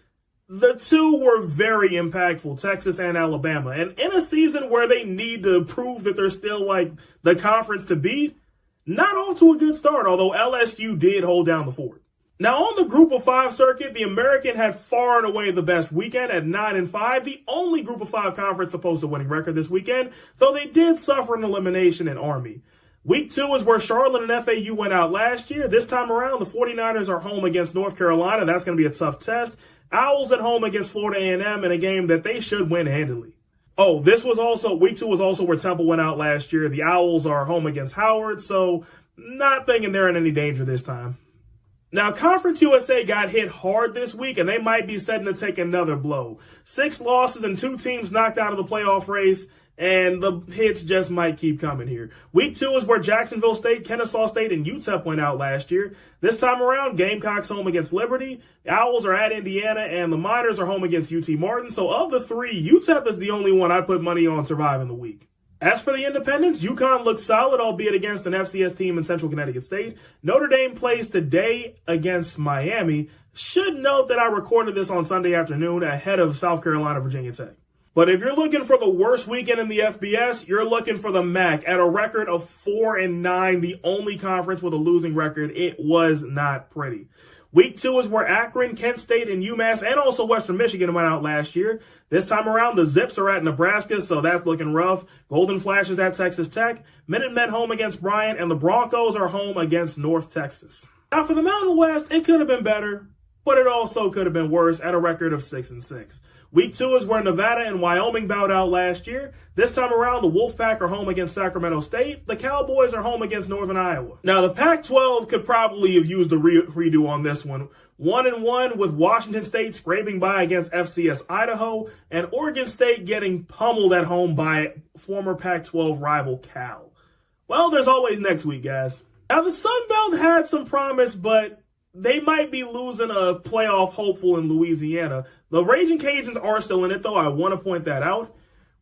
the 2 were very impactful, Texas and Alabama. And in a season where they need to prove that they're still like the conference to beat, not off to a good start, although LSU did hold down the fort. Now, on the Group of 5 circuit, the American had far and away the best weekend at 9-5, the only Group of 5 conference supposed to winning record this weekend, though they did suffer an elimination in Army. Week 2 is where Charlotte and FAU went out last year. This time around, the 49ers are home against North Carolina. That's going to be a tough test. Owls at home against Florida A&M in a game that they should win handily. Oh, week 2 was also where Temple went out last year. The Owls are home against Howard, so not thinking they're in any danger this time. Now, Conference USA got hit hard this week, and they might be setting to take another blow. 6 losses and 2 teams knocked out of the playoff race, and the hits just might keep coming here. Week 2 is where Jacksonville State, Kennesaw State, and UTEP went out last year. This time around, Gamecocks home against Liberty, Owls are at Indiana, and the Miners are home against UT Martin. So of the 3, UTEP is the only one I put money on surviving the week. As for the independents, UConn looks solid, albeit against an FCS team in Central Connecticut State. Notre Dame plays today against Miami. Should note that I recorded this on Sunday afternoon ahead of South Carolina, Virginia Tech. But if you're looking for the worst weekend in the FBS, you're looking for the MAC at a record of 4-9, the only conference with a losing record. It was not pretty. Week 2 is where Akron, Kent State, and UMass, and also Western Michigan went out last year. This time around, the Zips are at Nebraska, so that's looking rough. Golden Flashes at Texas Tech, Minutemen home against Bryant, and the Broncos are home against North Texas. Now for the Mountain West, it could have been better, but it also could have been worse at a record of 6-6. Week 2 is where Nevada and Wyoming bowed out last year. This time around, the Wolfpack are home against Sacramento State. The Cowboys are home against Northern Iowa. Now, the Pac-12 could probably have used a redo on this one. 1-1 with Washington State scraping by against FCS Idaho, and Oregon State getting pummeled at home by former Pac-12 rival Cal. Well, there's always next week, guys. Now, the Sun Belt had some promise, but they might be losing a playoff hopeful in Louisiana. The Raging Cajuns are still in it, though. I want to point that out.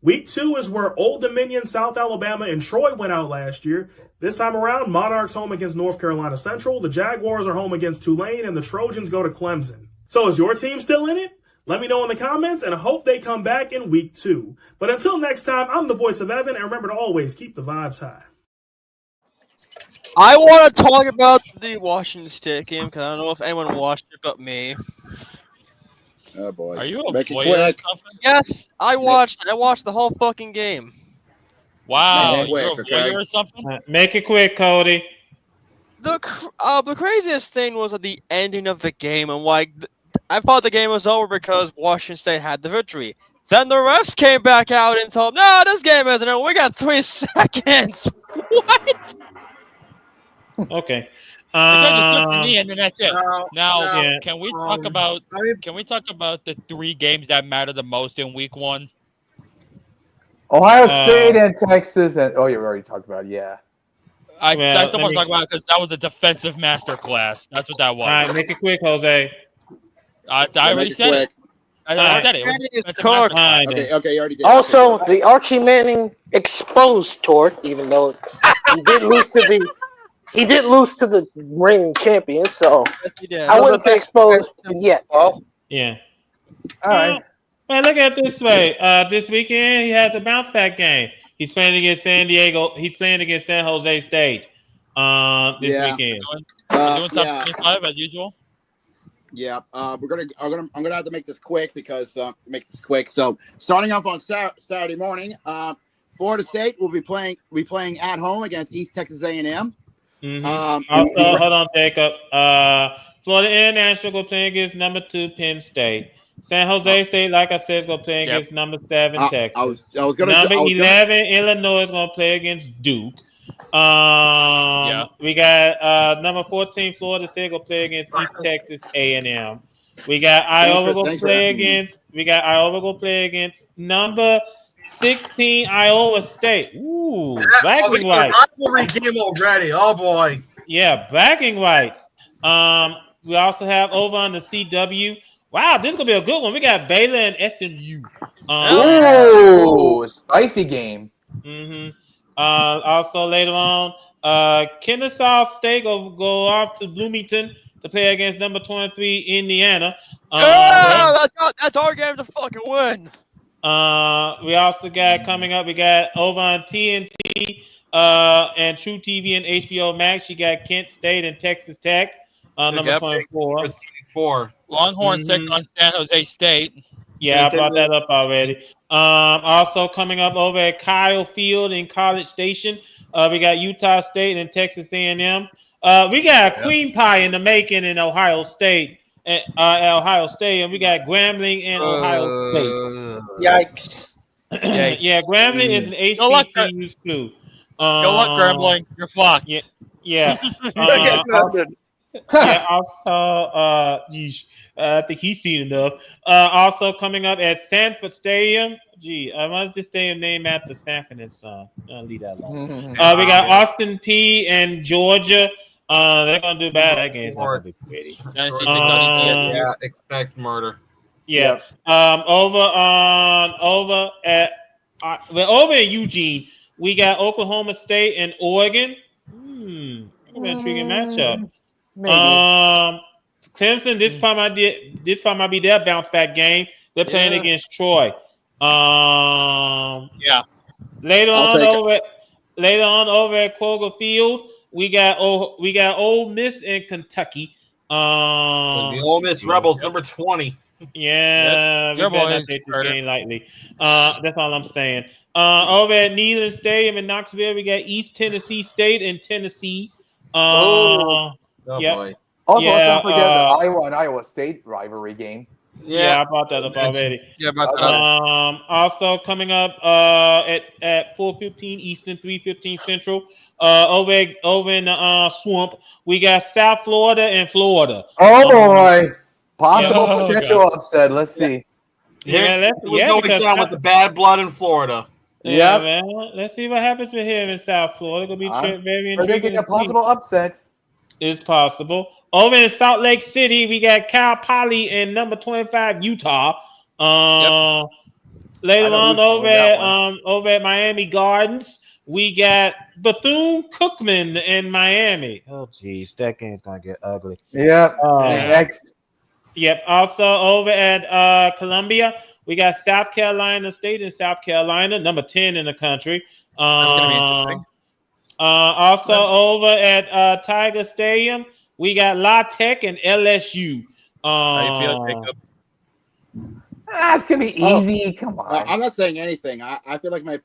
Week 2 is where Old Dominion, South Alabama, and Troy went out last year. This time around, Monarchs home against North Carolina Central. The Jaguars are home against Tulane, and the Trojans go to Clemson. So is your team still in it? Let me know in the comments, and I hope they come back in Week 2. But until next time, I'm the voice of Evan, and remember to always keep the vibes high. I want to talk about the Washington State game because I don't know if anyone watched it but me. Oh boy! Are you Make it quick? quick? Yes, I watched the whole fucking game. Wow, Make it quick, okay? or something? Make it quick, Cody. The craziest thing was at the ending of the game, and like I thought the game was over because Washington State had the victory. Then the refs came back out and told, "No, this game isn't over. We got 3 seconds." What? Okay. And then that's it. Now, yeah. can we talk about the 3 games that matter the most in Week 1? Ohio State and Texas, and you already talked about it, yeah. I still want to talk about it because that was a defensive masterclass. That's what that was. All right, make it quick, Jose. I already said it. I said it. Okay, you already did. Also, the Archie Manning exposed tort, even though he did lose to the. He did lose to the reigning champion, so I wouldn't say exposed yet. Yeah. All right. Man, look at it this way. This weekend, he has a bounce back game. He's playing against San Diego. He's playing against San Jose State this weekend. Doing something as usual. Yeah, I'm gonna have to make this quick because So starting off on Saturday morning, Florida State will be playing at home against East Texas A&M. Also, hold on, Jacob. Florida International go play against number 2 Penn State. San Jose State, like I said, is going to play against number 7 Texas. Number 11 Illinois is going to play against Duke. We got number 14 Florida State going to play against East Texas A&M. We got Iowa going to play against. We got Iowa going to play against number 16 Iowa State. Ooh, bragging rights. Rivalry game already. Oh boy. Yeah, bragging rights. We also have over on the CW. Wow, this is gonna be a good one. We got Baylor and SMU. Ooh, spicy game. Also later on, Kennesaw State will go off to Bloomington to play against number 23 Indiana. That's our game to fucking win. We also got coming up. We got over on TNT and True TV and HBO Max. You got Kent State and Texas Tech. Number 24. Longhorns taking on San Jose State. Yeah, I brought that up already. Also coming up over at Kyle Field in College Station, we got Utah State and Texas A&M. We got Queen Pie in the making in Ohio State. At Ohio State, and we got Grambling and Ohio State. Yikes. Yeah, Grambling is an HBCU school. Go luck, Grambling. You're fucked. Yeah. I think he's seen enough. Also coming up at Sanford Stadium. Gee, I want this stadium named after Sanford and Son. I'll leave that alone. We got Austin P and Georgia. They're gonna do bad. That game's not gonna be pretty. Yeah, expect murder. Yeah. Over in Eugene, we got Oklahoma State and Oregon. An intriguing matchup. Clemson, this part might be their bounce back game. They're playing against Troy. Later on over at Kroger Field, we got Ole Miss and Kentucky. The Ole Miss Rebels, number 20. Yeah, we better not take this game lightly. That's all I'm saying. Over at Neyland Stadium in Knoxville, we got East Tennessee State and Tennessee. Boy. Also, let's not forget the Iowa and Iowa State rivalry game. Yeah, I brought that up already. Also coming up at 4:15 Eastern, 3:15 Central. Over in the swamp, we got South Florida and Florida. Oh boy, possible potential upset. Let's see. We're going down with the bad blood in Florida. Yeah, man. Let's see what happens with him in South Florida. It's gonna be very interesting. Predicting a possible upset. It's possible. Over in Salt Lake City, we got Cal Poly and number 25 Utah. Later on over at Miami Gardens, we got Bethune-Cookman in Miami. Oh, geez, that game's gonna get ugly. Yeah. Next. Yep. Also over at Columbia, we got South Carolina State and South Carolina, number 10 in the country. That's gonna be interesting. Also over at Tiger Stadium, we got La Tech and LSU. How you feel, Jacob? It's gonna be easy. Come on. I'm not saying anything. I feel like I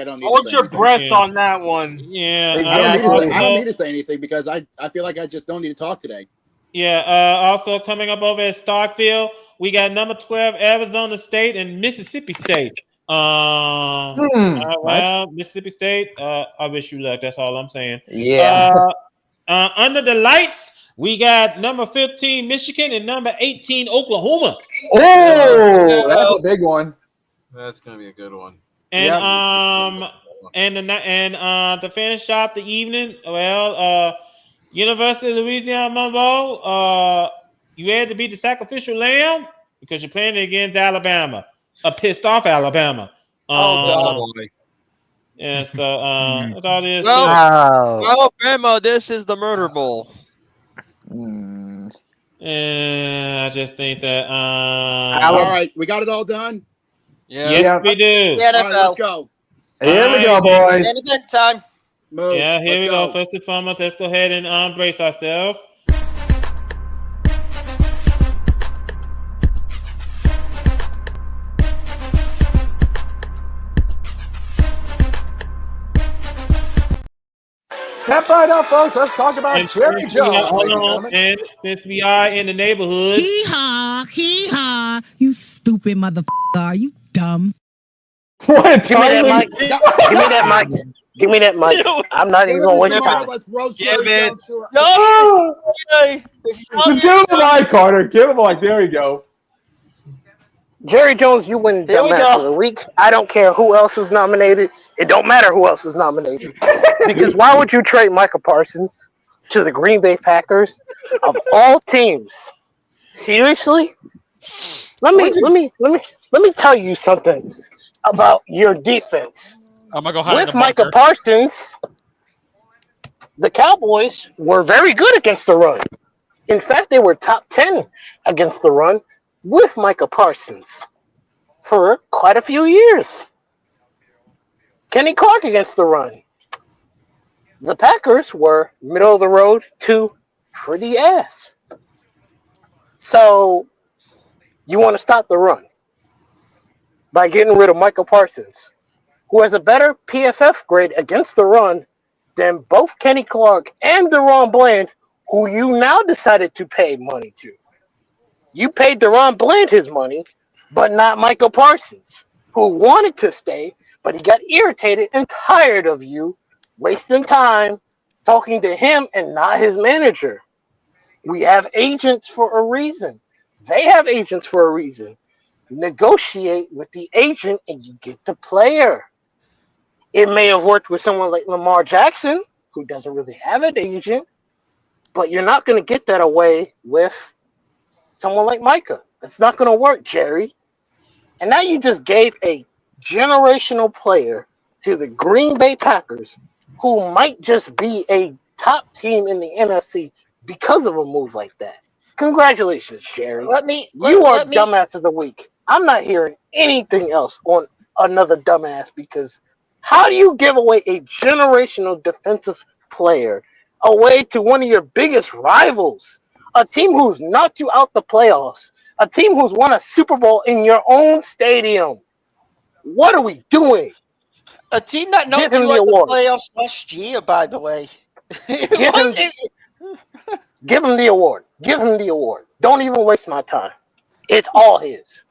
don't need. Hold your breath on that one. Yeah. I don't need to say anything because I feel like I just don't need to talk today. Yeah. Also coming up over at Starkville, we got number 12 Arizona State and Mississippi State. Mississippi State. I wish you luck. That's all I'm saying. Yeah. Under the lights, we got number 15 Michigan and number 18 Oklahoma. Oh, that's a big one. That's gonna be a good one. And to finish off the evening, University of Louisiana Monroe, you had to beat the sacrificial lamb because you're playing against Alabama, a pissed off Alabama. Yeah, so that's all it is. Well, Grandma, this is the Murder Bowl. And I just think that. All right, we got it all done. Yeah. Yes, we do. Yeah, all right, let's go. Here we go, boys. Event time. Move. Yeah, here we go. First and foremost, let's go ahead and brace ourselves. step right up, folks. Let's talk about Jerry Jones. And since we are in the neighborhood, hee haw, you stupid motherfucker. Are you dumb? What? Give me that mic. Give me that mic. Give me that mic. I'm not even gonna waste time. Let's roast Give Jerry it. Jones. Just give him the mic, Carter. Give him the mic. There you go. Jerry Jones, you win Dumbass of the Week. I don't care who else was nominated. It don't matter who else was nominated. Because why would you trade Micah Parsons to the Green Bay Packers of all teams? Seriously? Let me tell you something about your defense. I'm gonna go hide With Micah Parsons, the Cowboys were very good against the run. In fact, they were top 10 against the run with Micah Parsons for quite a few years. Kenny Clark against the run. The Packers were middle of the road to pretty ass. So you want to stop the run by getting rid of Micah Parsons, who has a better PFF grade against the run than both Kenny Clark and DeRon Bland, who you now decided to pay money to. You paid DeRon Bland his money, but not Micah Parsons, who wanted to stay, but he got irritated and tired of you wasting time talking to him and not his manager. We have agents for a reason. They have agents for a reason. Negotiate with the agent and you get the player. It may have worked with someone like Lamar Jackson, who doesn't really have an agent, but you're not going to get that away with someone like Micah. That's not going to work, Jerry. And now you just gave a generational player to the Green Bay Packers, who might just be a top team in the NFC because of a move like that. Congratulations, Jerry. You are Dumbass of the Week. I'm not hearing anything else on another dumbass, because how do you give away a generational defensive player away to one of your biggest rivals? A team who's knocked you out the playoffs. A team who's won a Super Bowl in your own stadium. What are we doing? A team that knocked you out the playoffs last year, by the way. Give him the award. Give him the award. Don't even waste my time. It's all his.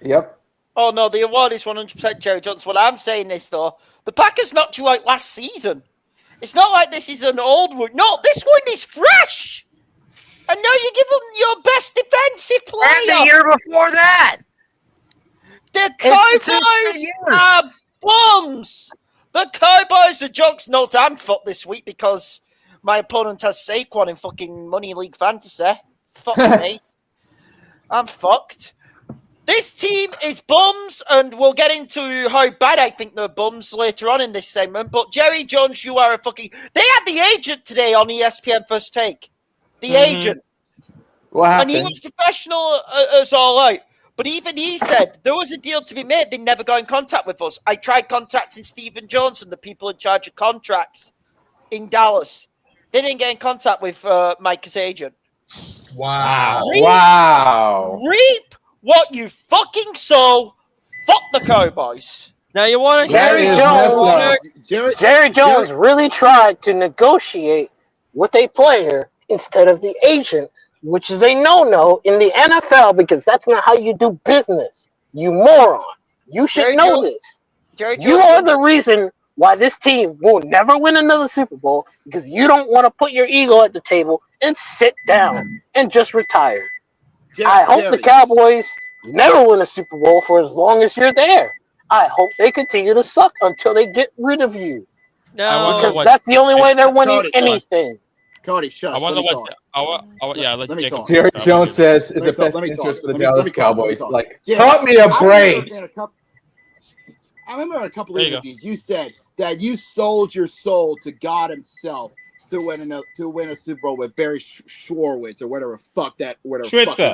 Yep. Oh, no, the award is 100% Jerry Jones. What I'm saying is, though, the Packers knocked you out last season. It's not like this is an old one. No, this one is fresh. And now you give them your best defensive player. And the year before that. The Cowboys are bums. The Cowboys are jokes. No, I'm fucked this week because my opponent has Saquon in fucking Money League Fantasy. Fuck me. I'm fucked. This team is bums, and we'll get into how bad I think they're bums later on in this segment. But Jerry Jones, you are a fucking... They had the agent today on ESPN First Take. The agent. What happened? And he was professional as all out. But even he said there was a deal to be made. They never got in contact with us. I tried contacting Stephen Jones and the people in charge of contracts in Dallas. They didn't get in contact with Micah's agent. Wow. Reap what you fucking sow. Fuck the Cowboys. Now you want to Jerry Jones really tried to negotiate with a player instead of the agent, which is a no-no in the NFL, because that's not how you do business. You moron. You should know this. You are the reason why this team will never win another Super Bowl, because you don't want to put your ego at the table and sit down and just retire. I hope the Cowboys never win a Super Bowl for as long as you're there. I hope they continue to suck until they get rid of you. No, because that's the only way they're winning anything. Cody, shut up. Let me talk. Jerry Jones says is the best interest for the Dallas Cowboys. Like, cut me a break. I remember a couple of interviews. You said that you sold your soul to God Himself to win a Super Bowl with Barry Schwartz or whatever fuck his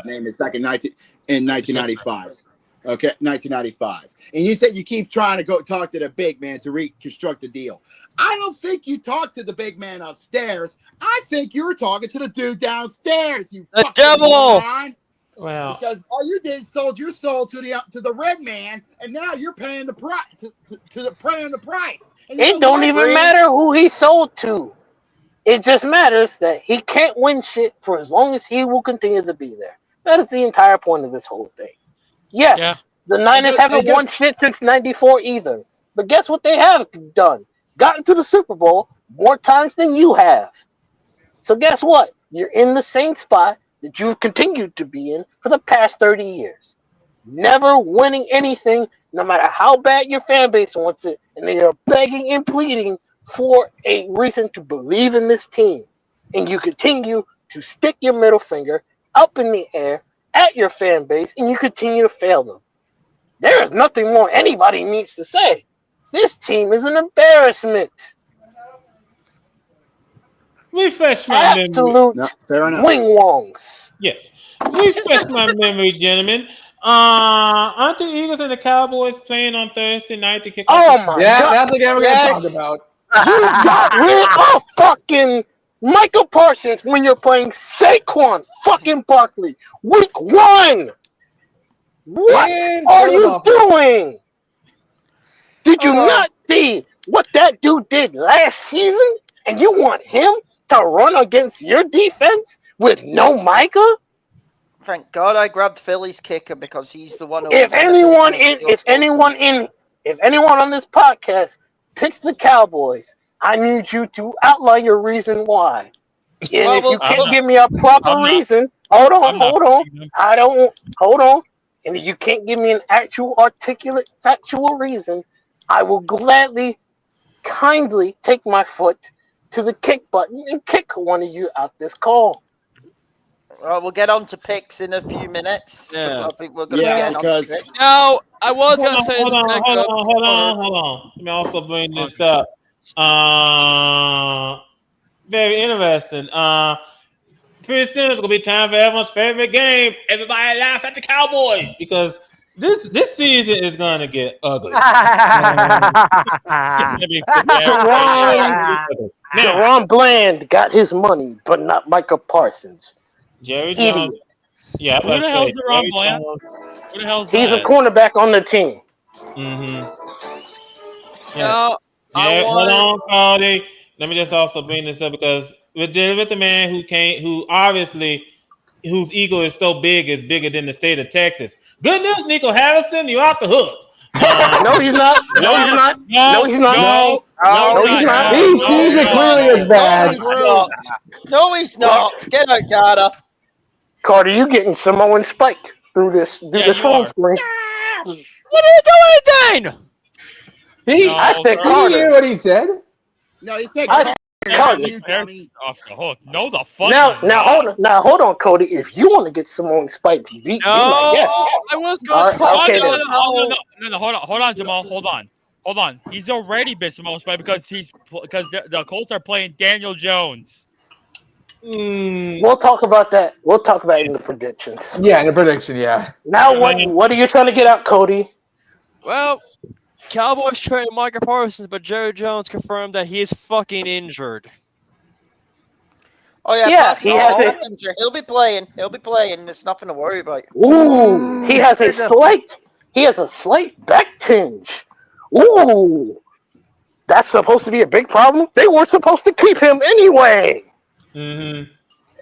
name is back in 1995. Okay, 1995. And you said you keep trying to go talk to the big man to reconstruct the deal. I don't think you talked to the big man upstairs. I think you were talking to the dude downstairs. You the fucking devil. moron. Well, because all you did sold your soul to the red man, and now you're paying the price paying the price. It don't even matter who he sold to. It just matters that he can't win shit for as long as he will continue to be there. That is the entire point of this whole thing. Yes, the Niners haven't won shit since '94 either. But guess what they have done? Gotten to the Super Bowl more times than you have. So guess what? You're in the same spot that you've continued to be in for the past 30 years. Never winning anything, no matter how bad your fan base wants it, and they are begging and pleading for a reason to believe in this team. And you continue to stick your middle finger up in the air at your fan base, and you continue to fail them. There is nothing more anybody needs to say. This team is an embarrassment. Refresh my Absolute wing-wongs. Yes. Refresh my memory, gentlemen. Aren't the Eagles and the Cowboys playing on Thursday night to kick off? Oh my God! That's the game we're going to talk about. You got rid of fucking Michael Parsons when you're playing Saquon fucking Barkley. Week 1. What are you doing? Did you not see what that dude did last season? And you want him to run against your defense with no Micah? Thank God I grabbed Philly's kicker because he's the one. If anyone on this podcast picks the Cowboys, I need you to outline your reason why. And if you can't give me a proper reason, hold on. And if you can't give me an actual, articulate, factual reason, I will gladly, kindly take my foot to the kick button and kick one of you out this call. Well, we'll get on to picks in a few minutes. I think we're going to get on to picks. No, I was going to say... Hold on. Let me also bring this up. Very interesting. Pretty soon it's going to be time for everyone's favorite game. Everybody laugh at the Cowboys because this season is going to get ugly. Deron Bland got his money, but not Micah Parsons. Jerry Jones. Yeah, who the hell's Deron Bland? Who the hell's He's a cornerback on the team. Yeah. Hold on, Cody. Let me just also bring this up because with the man whose ego is so big, is bigger than the state of Texas. Good news, Nico Harrison, you're off the hook. No, he's not. No, he's not. He sees it clearly as bad. No, he's not. Get out, Carter. Carter, you getting Samoan spiked through this phone screen. What are you doing again? I said Carter. Did you hear what he said? No, he said Carter. Off the hook. No, the fuck. Now hold on, Cody. If you want to get Samoan spiked, be my guest. I was going to. No, hold on, Jamal. Hold on. He's already been Samoan spiked because the Colts are playing Daniel Jones. We'll talk about that. We'll talk about it in the predictions. Yeah, in the prediction, yeah. Now what are you trying to get out, Cody? Well, Cowboys traded Micah Parsons, but Jerry Jones confirmed that he is fucking injured. Oh yeah, he'll be playing. There's nothing to worry about. Ooh, he has a slight back tinge. Ooh, that's supposed to be a big problem. They weren't supposed to keep him anyway. And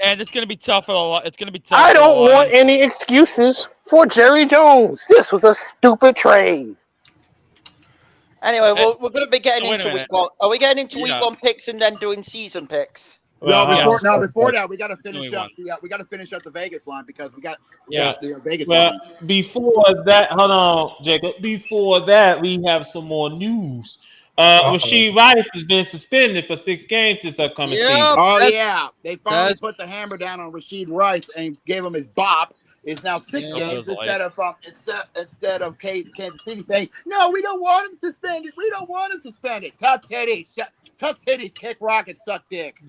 it's gonna be tough for a lot. It's gonna be tough. I don't want any excuses for Jerry Jones. This was a stupid trade. Anyway, we're going to be getting into week 1. Are we getting into week 1 picks and then doing season picks? Before that, we got to finish up the Vegas line because we got the Vegas lines. Before that, hold on, Jacob. Before that, we have some more news. Rashid Rice has been suspended for 6 games this upcoming season. Oh yeah, they finally put the hammer down on Rashid Rice and gave him his bop. It's now 6 games instead of Kansas City saying, no, we don't want him suspended. We don't want him suspended. Tough titties, kick rock and suck dick.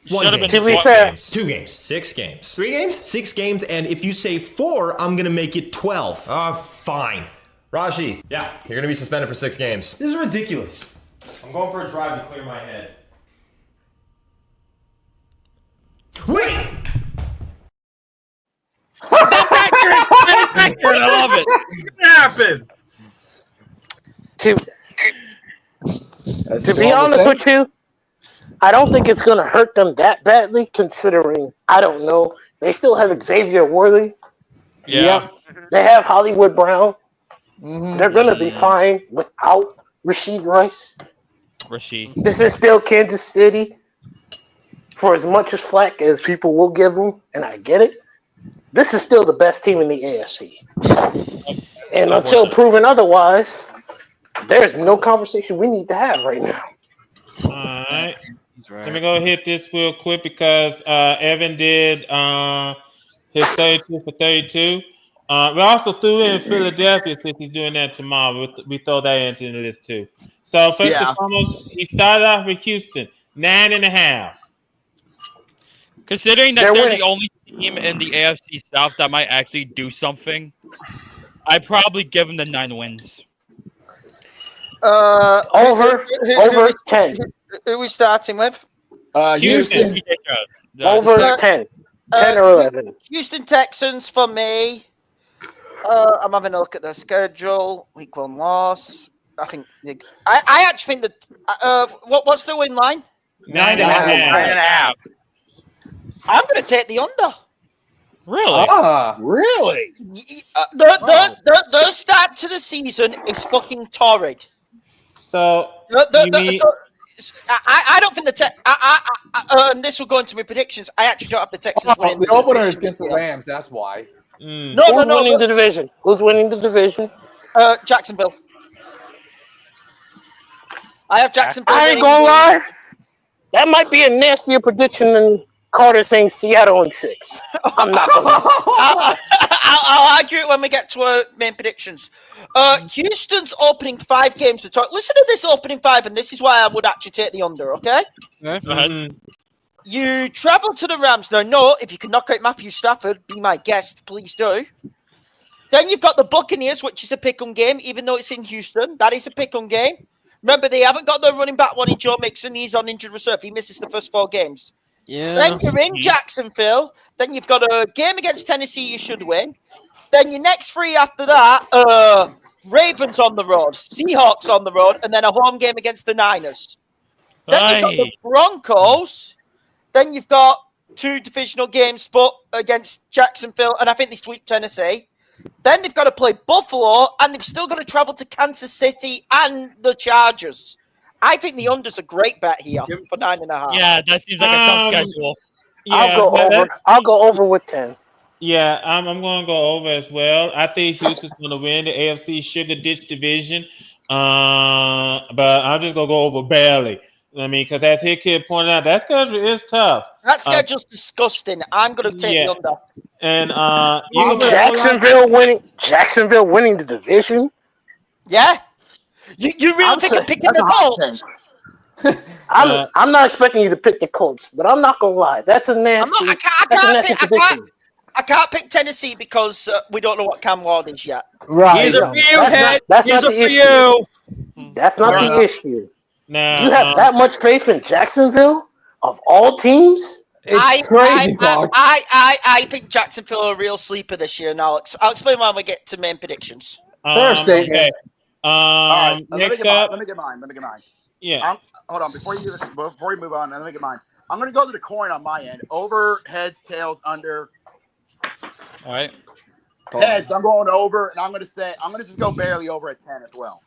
1 game, 6 games, 2 games, 6 games, 3 games, 6 games, and if you say 4, I'm gonna make it 12. Fine. Raji, yeah, you're gonna be suspended for 6 games. This is ridiculous. I'm going for a drive to clear my head. Wait! I love it. What happened? To be honest with you, I don't think it's going to hurt them that badly, considering, I don't know, they still have Xavier Worthy. Yeah. They have Hollywood Brown. Mm-hmm. They're going to be fine without Rashid Rice. Rashid. This is still Kansas City. For as much as flack as people will give them, and I get it, this is still the best team in the AFC. And until proven otherwise, there's no conversation we need to have right now. All right. Let me go hit this real quick because Evan did his 32 for 32. We also threw in Philadelphia since he's doing that tomorrow. We throw that into the list too. So first and foremost, he started off with Houston, 9.5. Considering that they're the only team in the AFC South that might actually do something, I'd probably give them the 9 wins. Over 10. Who are we starting with? Houston. Over 10. 10 or 11. Houston Texans for me. I'm having a look at their schedule. Week 1 loss. I think I actually think that what's the win line? 9.5. I'm going to take the under. Really? Really? The start to the season is fucking torrid. So I don't think and this will go into my predictions. I actually don't have the Texans winning. The opener is against the Rams. That's why. No, Who's winning the division? Who's winning the division? Jacksonville. I have Jacksonville. I ain't gonna lie. That might be a nastier prediction than Carter saying Seattle in 6. I'm not gonna lie. I'll argue it when we get to our main predictions. Houston's opening 5 games to talk. Listen to this opening 5, and this is why I would actually take the under, okay? Go ahead. You travel to the Rams. Now, no, if you can knock out Matthew Stafford, be my guest, please do. Then you've got the Buccaneers, which is a pick-em game, even though it's in Houston. That is a pick-em game. Remember, they haven't got their running back one in Joe Mixon. He's on injured reserve. He misses the first 4 games. Yeah. Then you're in Jacksonville. Then you've got a game against Tennessee you should win. Then your next 3 after that, Ravens on the road, Seahawks on the road, and then a home game against the Niners. Then you've got the Broncos. Then you've got 2 divisional games but against Jacksonville, and I think they sweep Tennessee. Then they've got to play Buffalo, and they've still got to travel to Kansas City and the Chargers. I think the under's a great bet here for 9.5. Yeah, that seems like a tough schedule. Yeah, I'll go over with 10. Yeah, I'm going to go over as well. I think Houston's going to win the AFC Sugar Ditch division, but I'm just going to go over barely. I mean, because as his kid pointed out, that schedule is tough. That schedule's disgusting. I'm going to take the under. And Jacksonville winning the division. Yeah, you really think of picking the Colts? I'm not expecting you to pick the Colts, but I'm not gonna lie. That's a nasty. I can't pick Tennessee because we don't know what Cam Ward is yet. Right. He's a for you, head. That's not the issue. That's not the issue. No. You have that much faith in Jacksonville of all teams? It's crazy, dog. I think Jacksonville are a real sleeper this year, and I'll explain when we get to main predictions. Fair statement. Okay. All right, next let me get mine. Yeah. Hold on, before you move on, let me get mine. I'm going to go to the coin on my end. Over, heads, tails, under. All right. Heads, I'm going over, and I'm going to just go barely over at 10 as well.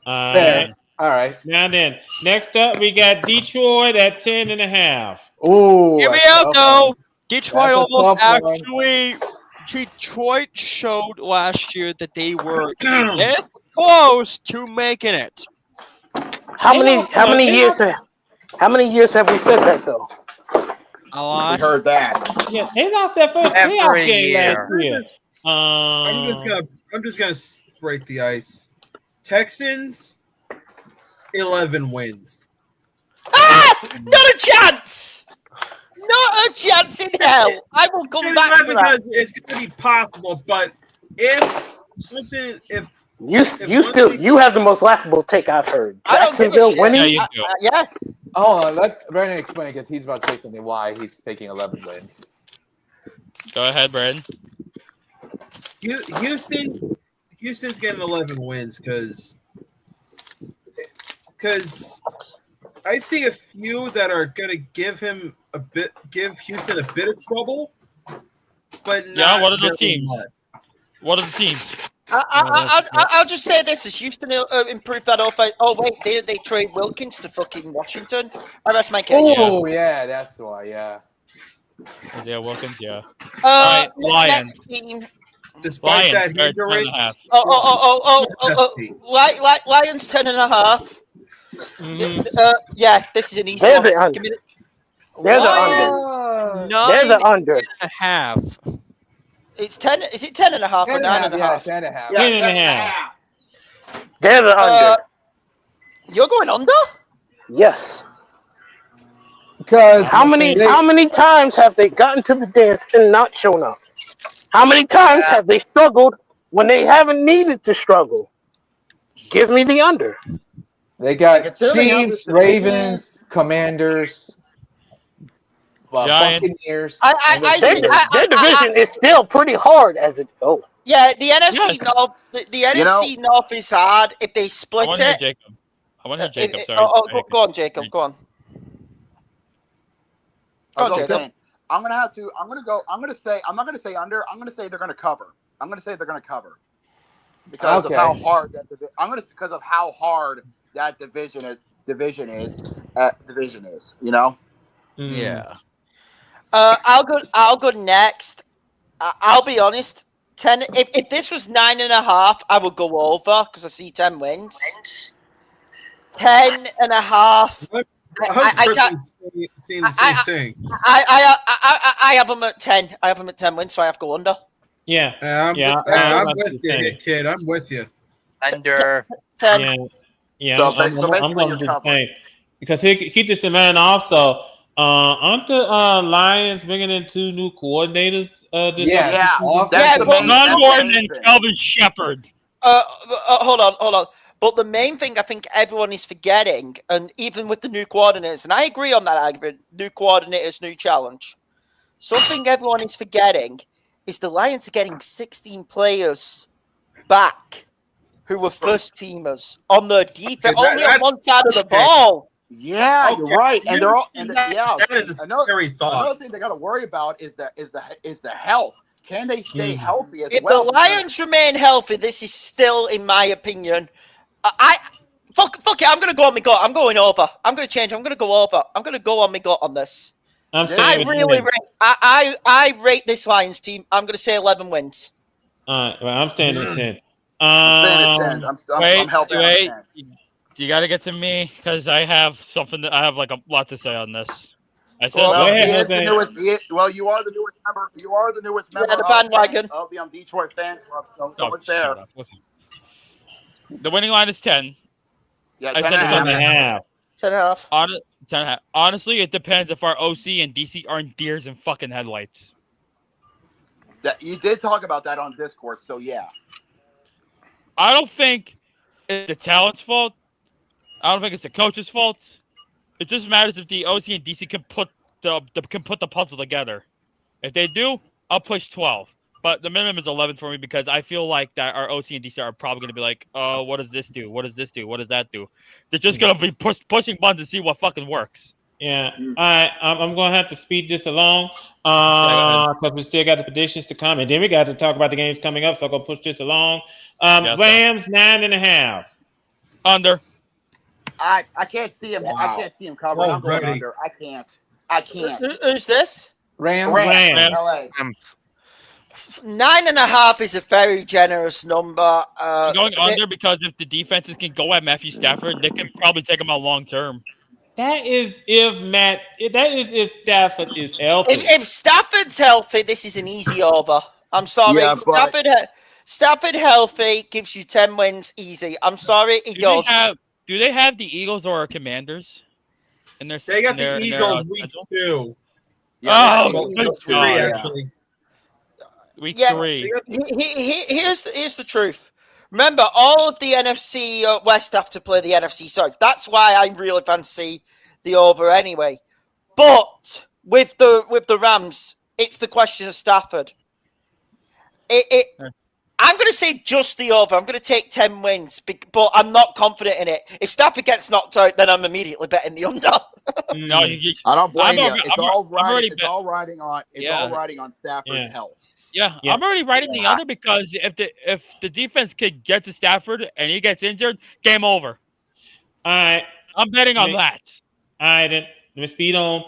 Fair. All right. Now then, next up we got Detroit at 10.5. Ooh. Hear me out, though. Detroit almost actually. Detroit showed last year that they were this close to making it. How many years have we said that though? A lot. We heard that. Yeah, they lost their first playoff game last year. I'm just gonna break the ice. Texans, 11 wins. Not a chance. Not a chance in hell. I will come back to that. Because it's going to be possible, but if you have the most laughable take I've heard. Jacksonville winning. Yeah. Oh, let Brandon explain because he's about to say something. Why he's taking 11 wins? Go ahead, Brandon. Houston's getting 11 wins because I see a few that are gonna give Houston a bit of trouble, but not what are those very teams? much. What are the teams? I'll just say this: as Houston improved that offense. Oh wait, they trade Wilkins to fucking Washington. Oh, that's my case. Oh yeah, that's why. Yeah. Yeah, Wilkins. Yeah. Lions. Lions. Next team. Despite Lions, that hindrance. Lions 10.5. Yeah, this is an easy They're one. the under. They're the under. They're the under. 9.5. It's 10. Is it 10.5 or 9.5? Yeah, 10.5. Yeah, 10.5. They're the under. You're going under? Yes. Because how many times have they gotten to the dance and not shown up? How many times have they struggled when they haven't needed to struggle? Give me the under. They got Chiefs, Ravens, Commanders, Buccaneers. Their division is still pretty hard as it goes. Yeah, the NFC North. The NFC North is hard if they split it. I want to hear Jacob. Sorry. Go on, Jacob. Go on. I'm not gonna say under. I'm gonna say they're gonna cover. I'm gonna say they're gonna cover because of how hard that because of how hard that division is. You know. Yeah. I'll go next. I'll be honest. 10. If this was 9.5, I would go over because I see 10 wins. 10.5. I can't seeing the same thing. I have them at 10. I have them at 10 wins, so I have to go under. Yeah. I'm with you, kid. I'm with you. Under. 10. Yeah. I'm going to do the same because keep this in mind also. Aren't the Lions bringing in 2 new coordinators? This Ron Gordon and Kelvin Shepard. Hold on. But the main thing I think everyone is forgetting, and even with the new coordinators, and I agree on that argument, new coordinators, new challenge. Something everyone is forgetting is the Lions are getting 16 players back who were first teamers on their defense, only on one side of the ball. Yeah, you're right, and they're all. That is a scary thought. Another thing they got to worry about is the health. Can they stay healthy as if well? If the Lions remain healthy, this is still, in my opinion, fuck it. I'm gonna go on my gut. I'm going over. I'm gonna change. I'm gonna go over. I'm gonna go on my gut on this. I rate this Lions team. I'm gonna say 11 wins. I'm staying at 10. I'm helping. Wait. You got to get to me because I have something. I have like a lot to say on this. I said, you are the newest member. You are the newest member the bandwagon of the Detroit fan club. So it's there. The winning line is 10. Yeah, I said 10.5. 10.5. Honestly, it depends if our OC and DC aren't deers and fucking headlights. You did talk about that on Discord, so yeah. I don't think it's the talent's fault. I don't think it's the coach's fault. It just matters if the OC and DC can put the puzzle together. If they do, I'll push 12. But the minimum is 11 for me because I feel like that our OC and DC are probably going to be like, what does this do? What does this do? What does that do? They're just going to be pushing buttons to see what fucking works. Yeah, I'm going to have to speed this along because we still got the predictions to come. And then we got to talk about the games coming up, so I'm going to push this along. Rams, 9.5. Under. I can't see him. Wow. I can't see him covering. I'm going under. I can't. Who's this? Rams. LA. 9.5 is a very generous number. I'm going under because if the defenses can go at Matthew Stafford, they can probably take him out long term. That is if Stafford is healthy. If Stafford's healthy, this is an easy over. I'm sorry. Yeah, Stafford healthy gives you 10 wins easy. I'm sorry. Do they have the Eagles or Commanders? They got the Eagles week 2. Yeah, week 3 actually. Week 3. Here's the truth. Remember, all of the NFC West have to play the NFC South. That's why I really fancy the over anyway. But with the Rams, it's the question of Stafford. I'm going to say just the over. I'm going to take 10 wins, but I'm not confident in it. If Stafford gets knocked out, then I'm immediately betting the under. No, I don't blame you. It's all riding on Stafford's health. Yeah, I'm already writing the under because if the defense could get to Stafford and he gets injured, game over. All right. I'm betting on that. All right, then. Let me speed on.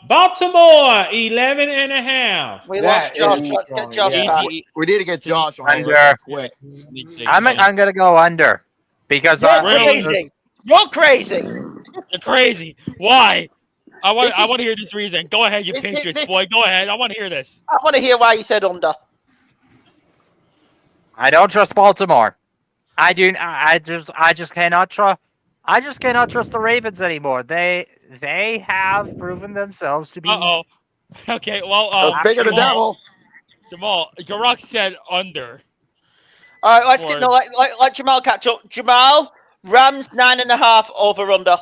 Baltimore, 11.5. We lost Josh. Let's get Josh back. We need to get Josh on under. Quick. I'm gonna go under because You're crazy. You're crazy. Why? I want to hear this reason. Go ahead, you Patriots boy. Go ahead. I want to hear this. I want to hear why you said under. I don't trust Baltimore. I just cannot trust. I just cannot trust the Ravens anymore. They have proven themselves to be. Okay. Well, speaking of the devil, Jamal, Garak said under. All right, let's let Jamal catch up. Jamal, Rams 9.5 over under.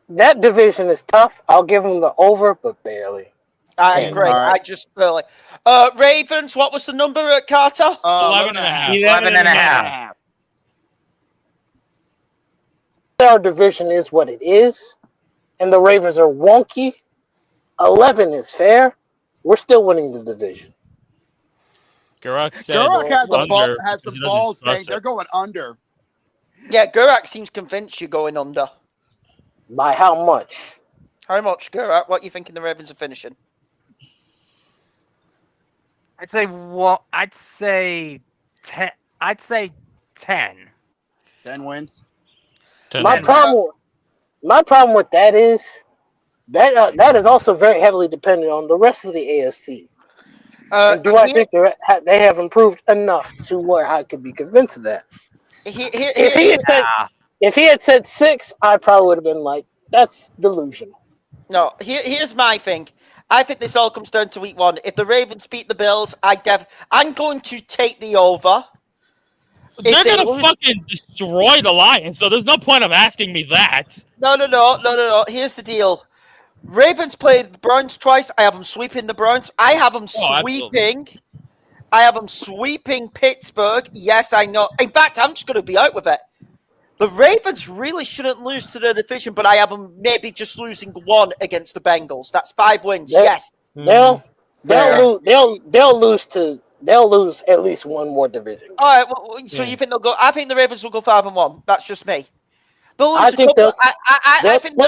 That division is tough. I'll give them the over, but barely. I agree. Right. I just barely. Ravens, what was the number at Carter? 11.5. 11.5. Our division is what it is, and the Ravens are wonky. 11 is fair. We're still winning the division. Gurak has some balls saying they're going under. Yeah, Gurak seems convinced you're going under. By how much? How much, Gurak? What are you thinking the Ravens are finishing? I'd say 10. I'd say 10. 10 wins. My problem with that is that is also very heavily dependent on the rest of the AFC. Do I think they have improved enough to where I could be convinced of that? If he had said 6, I probably would have been like, that's delusional. No, here's my thing. I think this all comes down to week 1. If the Ravens beat the Bills, I'm going to take the over. They're going to fucking destroy the Lions, so there's no point of asking me that. No. Here's the deal. Ravens played the Browns twice. I have them sweeping the Browns. I have them sweeping. Absolutely. I have them sweeping Pittsburgh. Yes, I know. In fact, I'm just going to be out with it. The Ravens really shouldn't lose to their division, but I have them maybe just losing 1 against the Bengals. That's 5 wins. Yes. They'll lose at least 1 more division. All right. Well, so you think they'll go? I think the Ravens will go 5-1. That's just me. They'll lose I think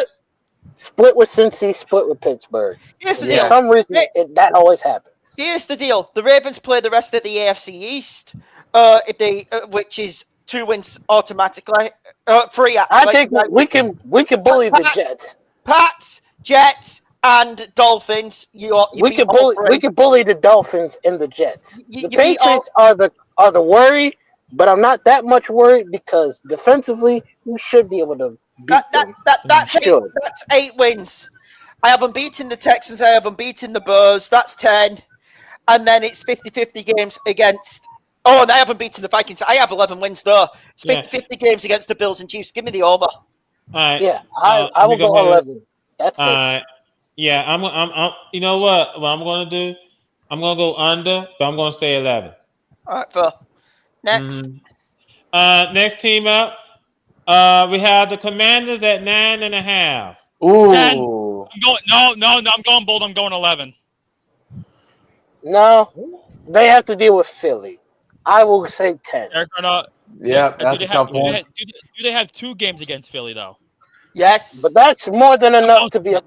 split with Cincy, split with Pittsburgh. Here's the deal. For some reason, that always happens. Here's the deal. The Ravens play the rest of the AFC East, which is 2 wins automatically. 3. I think we can bully the Jets. Pats, Jets, and Dolphins. We can bully the Dolphins and the Jets. The Patriots are the worry, but I'm not that much worried because defensively we should be able to beat them. That's 8 wins. I haven't beaten the Texans. I haven't beaten the Bears. That's 10. And then it's 50-50 games against... Oh, and I haven't beaten the Vikings. I have 11 wins there. It's 50-50 games against the Bills and Chiefs. Give me the over. All right. Yeah, I will go 11. That's it. Yeah, I'm. You know what? What I'm gonna do? I'm gonna go under, but I'm gonna say 11. All right, fair. Next. Next team up. We have the Commanders at 9.5. Ooh. 10. I'm going. No. I'm going bold. I'm going 11. No, they have to deal with Philly. I will say 10. Yeah, that's a tough one. Do they have 2 games against Philly though? Yes, but that's more than enough to be.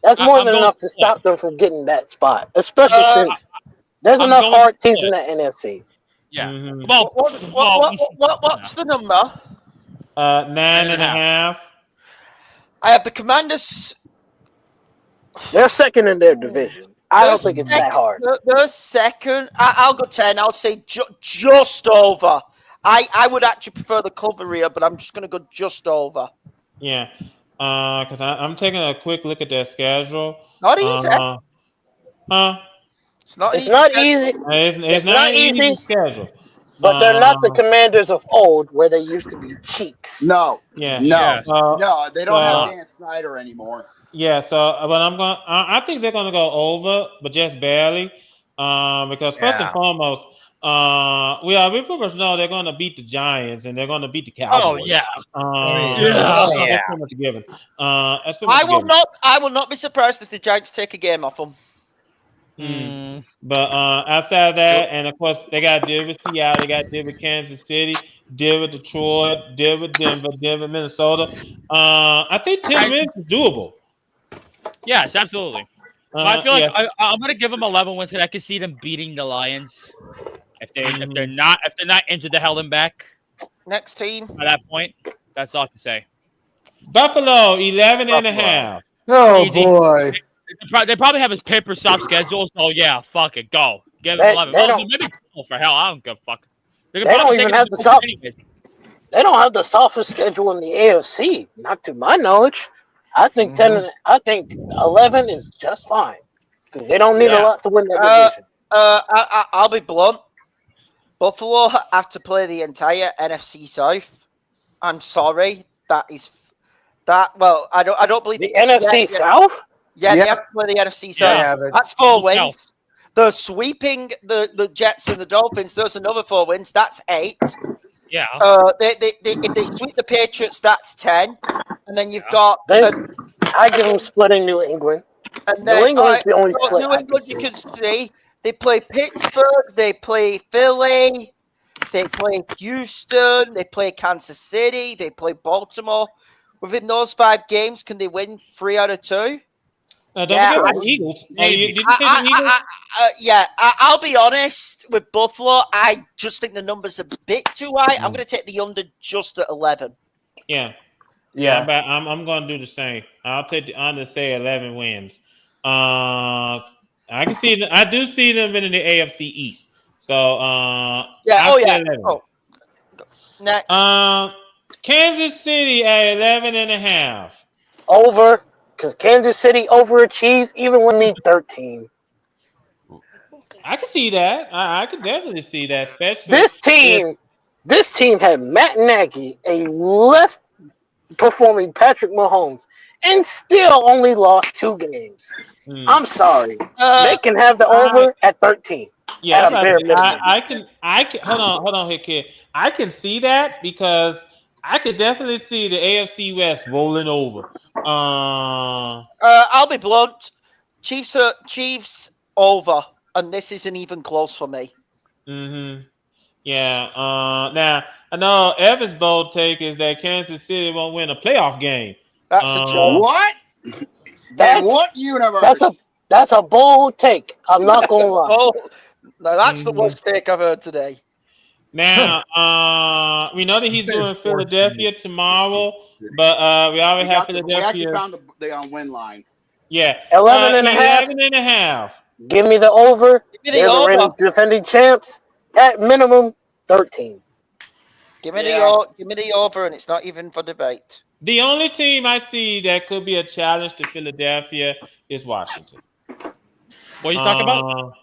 That's more than enough to stop them from getting that spot, especially since there's enough hard teams in the NFC. Yeah. Mm-hmm. What's the number? 9.5. I have the Commanders. They're second in their division. I don't think it's that hard. They're second. I'll go 10. I'll say just over. I would actually prefer the cover here, but I'm just going to go just over. Yeah. Because I'm taking a quick look at their schedule. Not easy. It's not easy. It's not easy schedule. But they're not the Commanders of old, where they used to be cheeks. No. Yeah. No, they don't have Dan Snyder anymore. Yeah. So, but I think they're gonna go over, but just barely. Because first and foremost, we pretty much know they're going to beat the Giants and they're going to beat the Cowboys. Oh yeah, that's pretty much a given. I will not be surprised if the Giants take a game off them. But outside of that, and of course, they got to deal with Seattle, they got to deal with Kansas City, deal with Detroit, deal with Denver, deal with Minnesota. I think 10 wins is doable. Yes, absolutely. I feel like I'm gonna give them 11 wins because I can see them beating the Lions if they're not injured the hell and back. Next team. At that point, that's all I can say. Buffalo 11.5. Oh Easy. boy. They probably have his paper soft schedule, so yeah, fuck it, go. Give them 11. Maybe 12 for hell. I don't give a fuck. They don't even have the soft. They don't have the softest schedule in the AFC, not to my knowledge. I think 10. I think 11 is just fine because they don't need a lot to win that division. I'll be blunt. Buffalo have to play the entire NFC South. I'm sorry, well, I don't believe the NFC South. Yeah, they have to play the NFC South. Yeah, that's 4 wins. They're sweeping the Jets and the Dolphins. There's another 4 wins. That's 8. Yeah. If they sweep the Patriots, that's 10. And then you've got. I give them splitting New England. And then, New England's the only split. New England, you can see they play Pittsburgh, they play Philly, they play Houston, they play Kansas City, they play Baltimore. Within those 5 games, can they win 3 out of 2? Don't forget the Eagles. Did you say the Eagles? I'll be honest with Buffalo. I just think the number's a bit too high. I'm going to take the under just at 11. Yeah. I'm going to do the same. I'll take the under, say 11 wins. I do see them winning the AFC East. So Next. Kansas City at 11.5. Over. Because Kansas City overachieves even when they 13. I can see that. I could definitely see that. Especially this team had Matt Nagy, a less performing Patrick Mahomes, and still only lost 2 games. I'm sorry. They can have the over at 13. Yeah, I can. Hold on here, kid. I can see that because I could definitely see the AFC West rolling over. I'll be blunt. Chiefs over, and this isn't even close for me. Yeah. Now I know Evan's bold take is that Kansas City won't win a playoff game. That's a joke. What? What universe? That's a bold take. I'm not gonna lie. No, that's the worst take I've heard today. Now, we know that he's doing Philadelphia tomorrow, but we already have Philadelphia. We actually found the win line. Yeah. 11.5. Give me the over. Give me the over. Defending champs. At minimum, 13. Give me the over, and it's not even for debate. The only team I see that could be a challenge to Philadelphia is Washington. What are you talking about?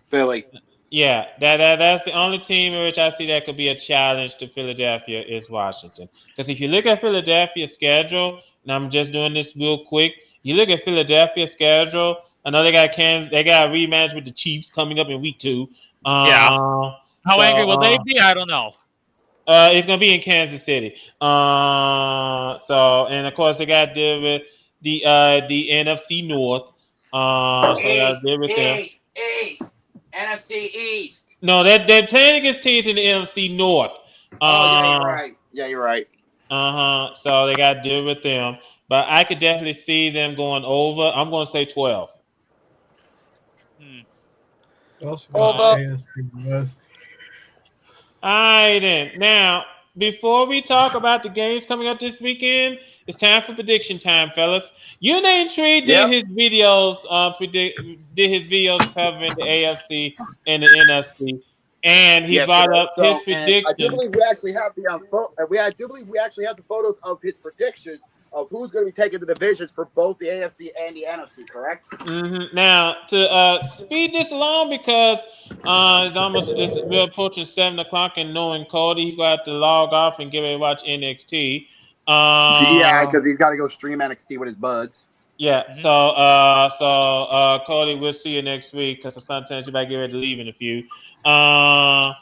Philly. Yeah, that's the only team in which I see that could be a challenge to Philadelphia is Washington. Because if you look at Philadelphia's schedule, and I'm just doing this real quick, you look at Philadelphia's schedule. I know they got a rematch with the Chiefs coming up in week 2. How angry will they be? I don't know. It's gonna be in Kansas City. And of course they got to deal with the NFC North. So they got to deal with them. East. NFC East. No, they're playing against teams in the NFC North. Yeah, you're right. Yeah, you're right. So they got to deal with them. But I could definitely see them going over. I'm going to say 12. Over. All right, then. Now, before we talk about the games coming up this weekend, it's time for prediction time, fellas. Name Tree did his videos covering the AFC and the NFC, and he brought up his predictions. I do believe we actually have the photos of his predictions of who's going to be taking the divisions for both the AFC and the NFC. Correct? Now, to speed this along, because we're approaching 7:00, and knowing Cody, he's going to have to log off and get ready to watch NXT. Yeah, because he's got to go stream NXT with his buds. Yeah. So Cody, we'll see you next week because sometimes you might get ready to leave in a few. The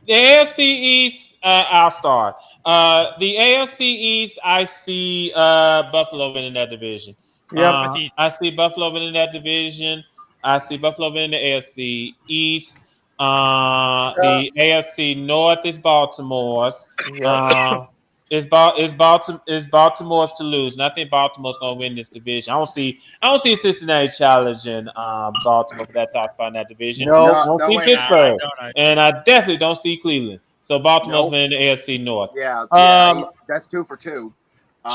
AFC East, I'll start. The AFC East, I see Buffalo winning that division. Yep. I see Buffalo winning that division. I see Buffalo winning the AFC East. The AFC North is Baltimore's. It's Baltimore's to lose, and I think Baltimore's gonna win this division. I don't see Cincinnati challenging Baltimore for that top spot in that division. No, I don't see Pittsburgh, and I definitely don't see Cleveland. So Baltimore's winning the AFC North. Yeah, that's 2 for 2.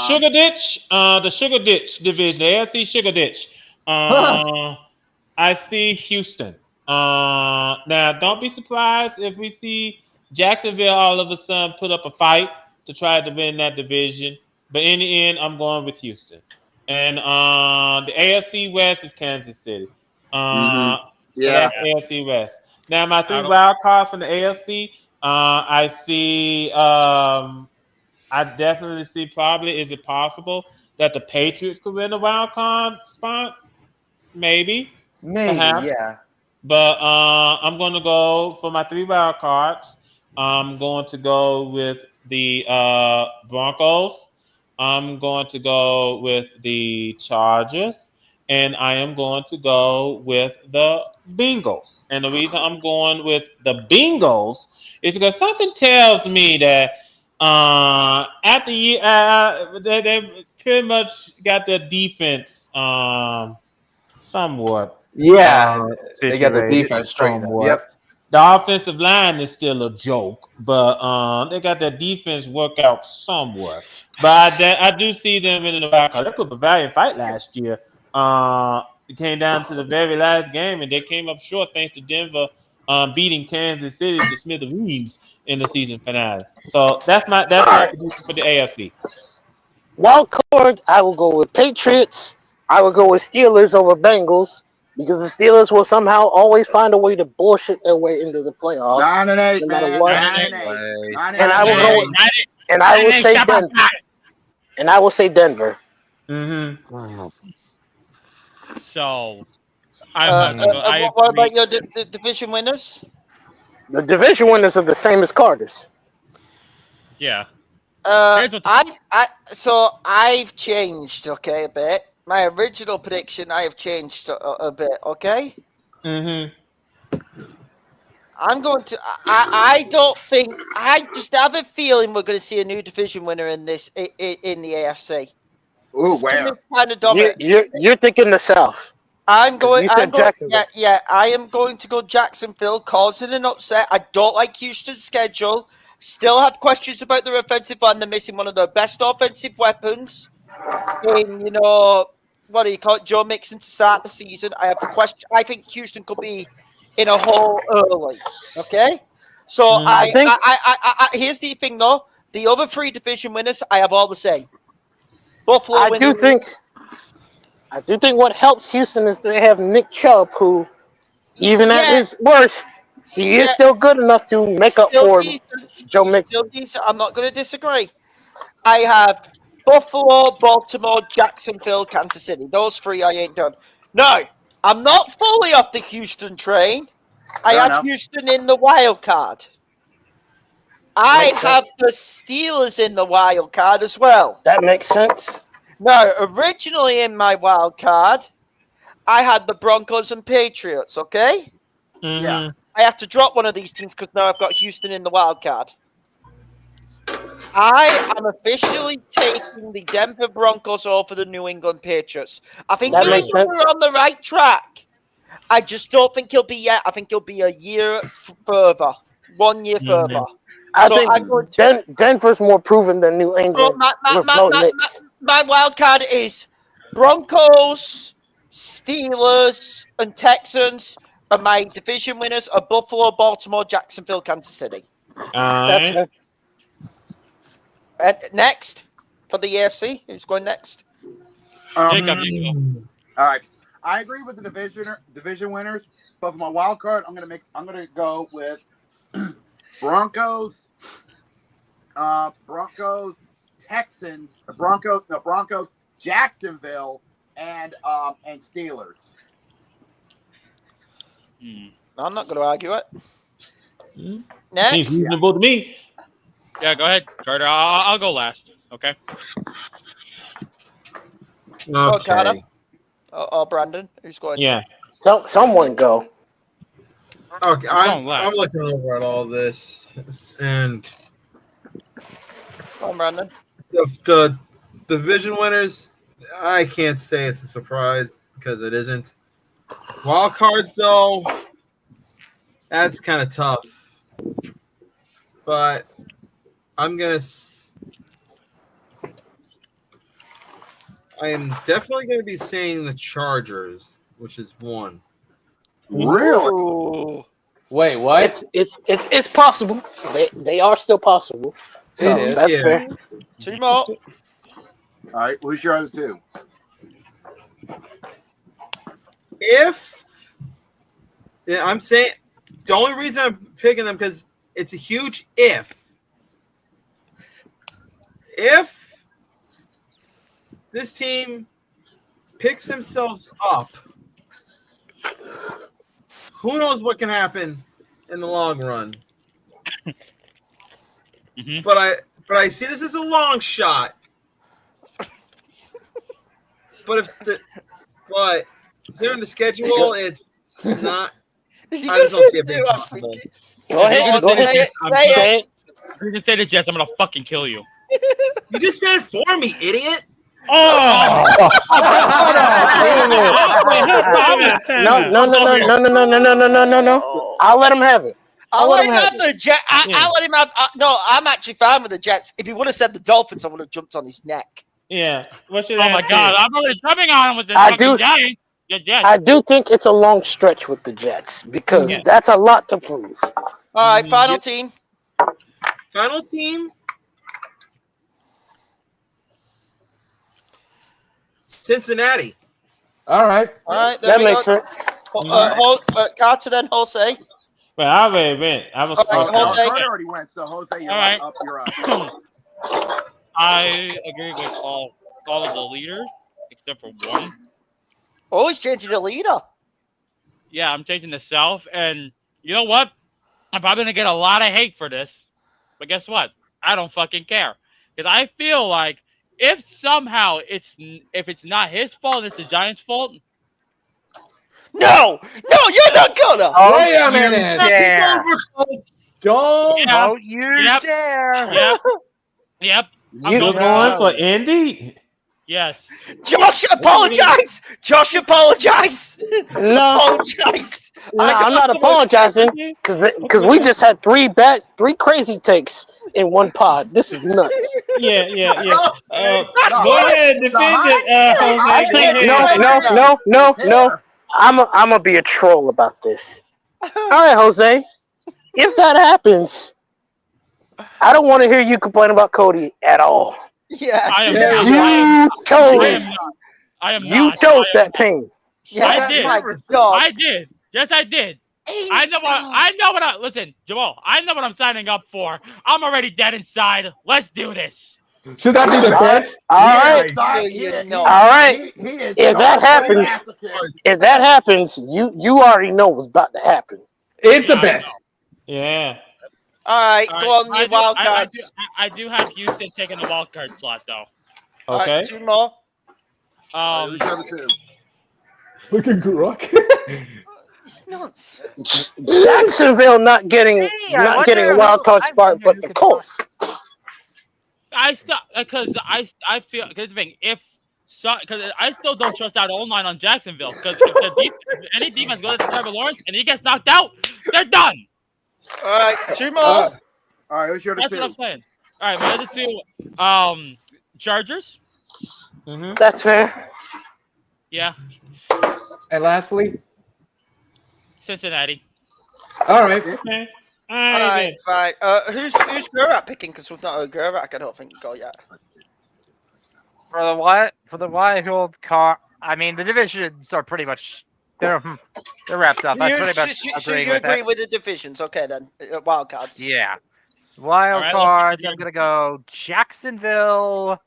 Sugar Ditch, the Sugar Ditch division, the AFC Sugar Ditch. I see Houston. Now, don't be surprised if we see Jacksonville all of a sudden put up a fight to try to win that division. But in the end, I'm going with Houston. And the AFC West is Kansas City. So that's AFC West. Now, my 3 wild cards from the AFC, I see. I definitely see. Probably, is it possible that the Patriots could win the wild card spot? Maybe, perhaps. Yeah. But I'm going to go for my 3 wild cards. I'm going to go with the Broncos. I'm going to go with the Chargers. And I am going to go with the Bengals. And the reason I'm going with the Bengals is because something tells me that at the year, they pretty much got their defense somewhat. They got the defense straight up. Yep. The offensive line is still a joke, but they got their defense work out somewhat. But I do see them in the back. They put a valiant fight last year. It came down to the very last game, and they came up short thanks to Denver beating Kansas City to smithereens in the season finale. So that's my prediction for the AFC. Wild card, I will go with Patriots. I will go with Steelers over Bengals because the Steelers will somehow always find a way to bullshit their way into the playoffs. 9-8, no matter man. what. 9-8. And I will go with, and I will say Denver. And I will say Denver. Mm-hmm. So, what about your division winners? The division winners are the same as Carter's. Yeah. So I've changed, okay, a bit. My original prediction, I have changed a bit, okay? Mm-hmm. I'm going to. I don't think. I just have a feeling we're going to see a new division winner in this in the AFC. Ooh, where? Kind of dominant. You're thinking the South. I'm going. Jacksonville. Yeah. I am going to go Jacksonville, causing an upset. I don't like Houston's schedule. Still have questions about their offensive line. They're missing one of their best offensive weapons. In what do you call it, Joe Mixon to start the season. I have a question. I think Houston could be in a hole early. Okay, so I here's the thing though. The other 3 division winners, I have all the same. Buffalo. I do think what helps Houston is they have Nick Chubb, who, even at his worst, he is still good enough to make up for Joe Mixon. I'm not going to disagree. I have Buffalo, Baltimore, Jacksonville, Kansas City. Those 3 I ain't done. No, I'm not fully off the Houston train. I have Houston in the wild card. I have the Steelers in the wild card as well. That makes sense. No, originally in my wild card, I had the Broncos and Patriots, okay? Mm-hmm. Yeah. I have to drop one of these teams because now I've got Houston in the wild card. I am officially taking the Denver Broncos over the New England Patriots. I think we're on the right track. I just don't think he'll be yet. I think he'll be a year further. 1 year further. I think Denver's more proven than New England. My wild card is Broncos, Steelers, and Texans. And my division winners are Buffalo, Baltimore, Jacksonville, Kansas City. That's good. Next for the AFC. Who's going next? All right. I agree with the division winners, but for my wild card, I'm gonna go with Broncos, Texans, Broncos, Jacksonville, and Steelers. I'm not going to argue it. Next. Seems reasonable to me. Yeah, go ahead, Carter. I'll go last. Okay. Oh, Carter. Oh, Brandon. Who's going? Yeah. Someone go. Okay, I'm looking over at all this, and Come on, Brandon. The division winners, I can't say it's a surprise because it isn't. Wild cards, though, that's kind of tough. But I am definitely going to be saying the Chargers, which is one. Really? Ooh. Wait, what? It's possible. They are still possible. So It is. that's fair. Two more. All right, who's your other two? I'm saying the only reason I'm picking them because it's a huge if. If this team picks themselves up, who knows what can happen in the long run? But I see this as a long shot. But here in the schedule, it's not. I just don't see a big possible. Go ahead. Say it. If you say the Jets, I'm gonna fucking kill you. You just said it for me, idiot. No. I'll let him have it. I'll let him have the Jets. I'll let him have. No, I'm actually fine with the Jets. If he would have said the Dolphins, I would have jumped on his neck. Yeah. What should Oh my God! I'm already jumping on him with this I fucking do- Giants. I do think it's a long stretch with the Jets because that's a lot to prove. All right, final team. Final team. Cincinnati. All right. That makes sense. Carter, then Jose. Well, I already went. I was. Jose. Carter already went, so Jose, you're All right. up. You're up. I agree with all of the leaders except for one. Always changing the leader. Yeah, I'm changing the South, and you know what? I'm probably gonna get a lot of hate for this, but guess what? I don't fucking care because I feel like if somehow it's not his fault, it's the Giants' fault. No, you're not gonna. Wait a minute. Don't you dare. Yep. You're going for Indy? Yes. Josh, apologize. No. Apologize. No, I'm not apologizing because we just had three crazy takes in one pod. This is nuts. Yeah. Go ahead, defend it, Jose. No. I'm gonna be a troll about this. All right, Jose. If that happens, I don't want to hear you complain about Cody at all. Yeah. You chose that pain. Yeah, I did. I did. Yes, I did. Listen, Jamal, I know what I'm signing up for. I'm already dead inside. Let's do this. Should that be the bet? All right. If that happens, you already know what's about to happen. It's a bet. Yeah. All right, go on your wild cards. I do have Houston taking the wild card slot, though. Okay. All right, two more. Look at Guruk. Nuts. Jacksonville not getting a wild card spot, but the Colts. I feel because the thing because I still don't trust that O-line on Jacksonville because if any defense goes to Trevor Lawrence and he gets knocked out, they're done. All right, two more. All right, who's your other That's two? what I'm saying. All right, my other two, Chargers. Mm-hmm. That's fair. Yeah. And lastly, Cincinnati. All right. Okay. All right, fine. Who's Gerard picking? Because we've not heard Gerard. I don't think you got yet. For the wild card, I mean the divisions are pretty much they're wrapped up. I pretty much agree with the divisions. Okay then, wild cards. Yeah, wild cards. I'm gonna go Jacksonville.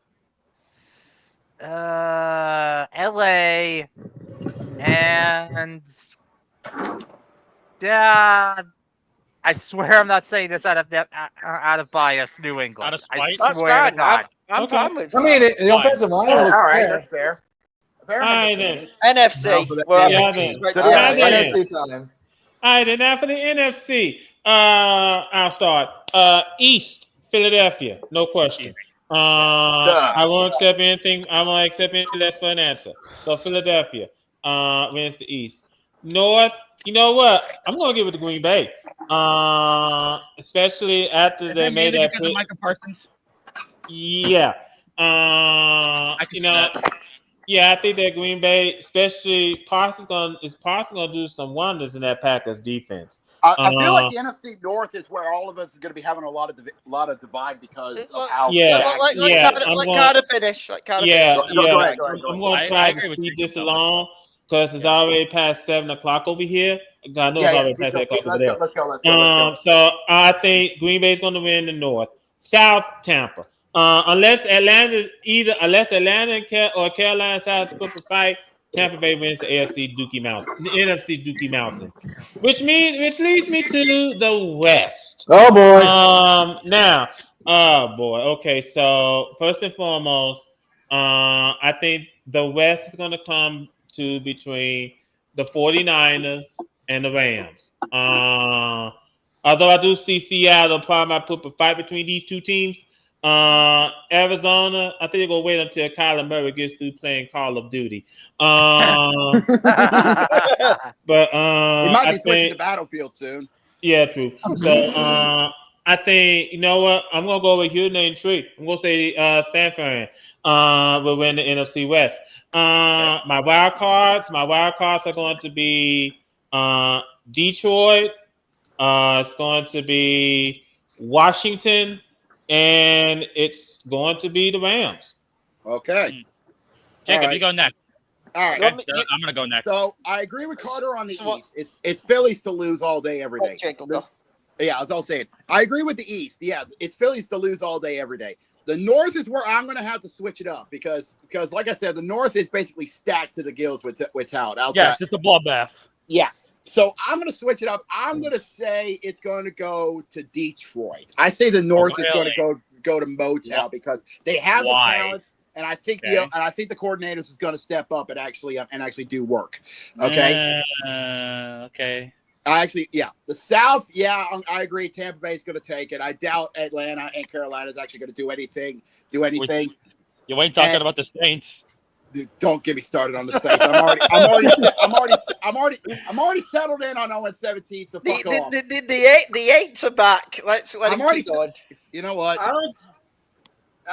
LA and I swear I'm not saying this out of bias. New England. Out of spite? I swear to God. I'm fine with I mean, the offensive line was all right, fair. that's fair. Fair All right, enough. then. NFC. NFC time. All right, then now for the NFC. I'll start. East, Philadelphia, no question. I won't accept anything. I won't accept anything less for an answer. So Philadelphia wins the East. North, you know what? I'm going to give it to Green Bay. Especially after they made that. Because of Micah Parsons. Yeah. You know. Yeah, I think that Green Bay, especially Parsons, is going to do some wonders in that Packers defense. I feel like the NFC North is where all of us is going to be having a lot of divide because of how. Carter finish. I'm going to try to speed this along because it's already past 7:00 over here. I know it's already past 7:00 over there. Let's go. So I think Green Bay is going to win the North. South, Tampa. Unless Atlanta or Carolina decides to put a fight, Tampa Bay wins the NFC Dookie Mountain, which leads me to the West. Oh boy! Now, oh boy. Okay, so first and foremost, I think the West is going to come to between the 49ers and the Rams. Although I do see Seattle probably might put a fight between these two teams. Arizona, I think they're gonna wait until Kyler Murray gets through playing Call of Duty. But he might be switching to Battlefield soon. Yeah, true. So I think you know what? I'm gonna go with your name tree. I'm gonna say San Fran will win the NFC West. My wild cards are going to be Detroit. It's going to be Washington. And it's going to be the Rams. Okay. Jacob, right. You go next. All right. Okay, I'm going to go next. So I agree with Carter on the East. It's Phillies to lose all day, every day. Jacob, go. Yeah, as I was saying. I agree with the East. Yeah, it's Phillies to lose all day, every day. The North is where I'm going to have to switch it up because, like I said, the North is basically stacked to the gills with talent. Yes, it's a bloodbath. Yeah. So I'm going to switch it up. I'm going to say it's going to go to Detroit. I say the North is going to go to Motown because they have the talent, and I think the coordinators is going to step up and actually do work. Okay. Okay. The South. Yeah, I agree. Tampa Bay is going to take it. I doubt Atlanta and Carolina is actually going to do anything. You ain't talking about the Saints. Dude, don't get me started on the Saints. I'm already settled in on 0-17. So fuck off. The eights are back. Let him keep going. You know what?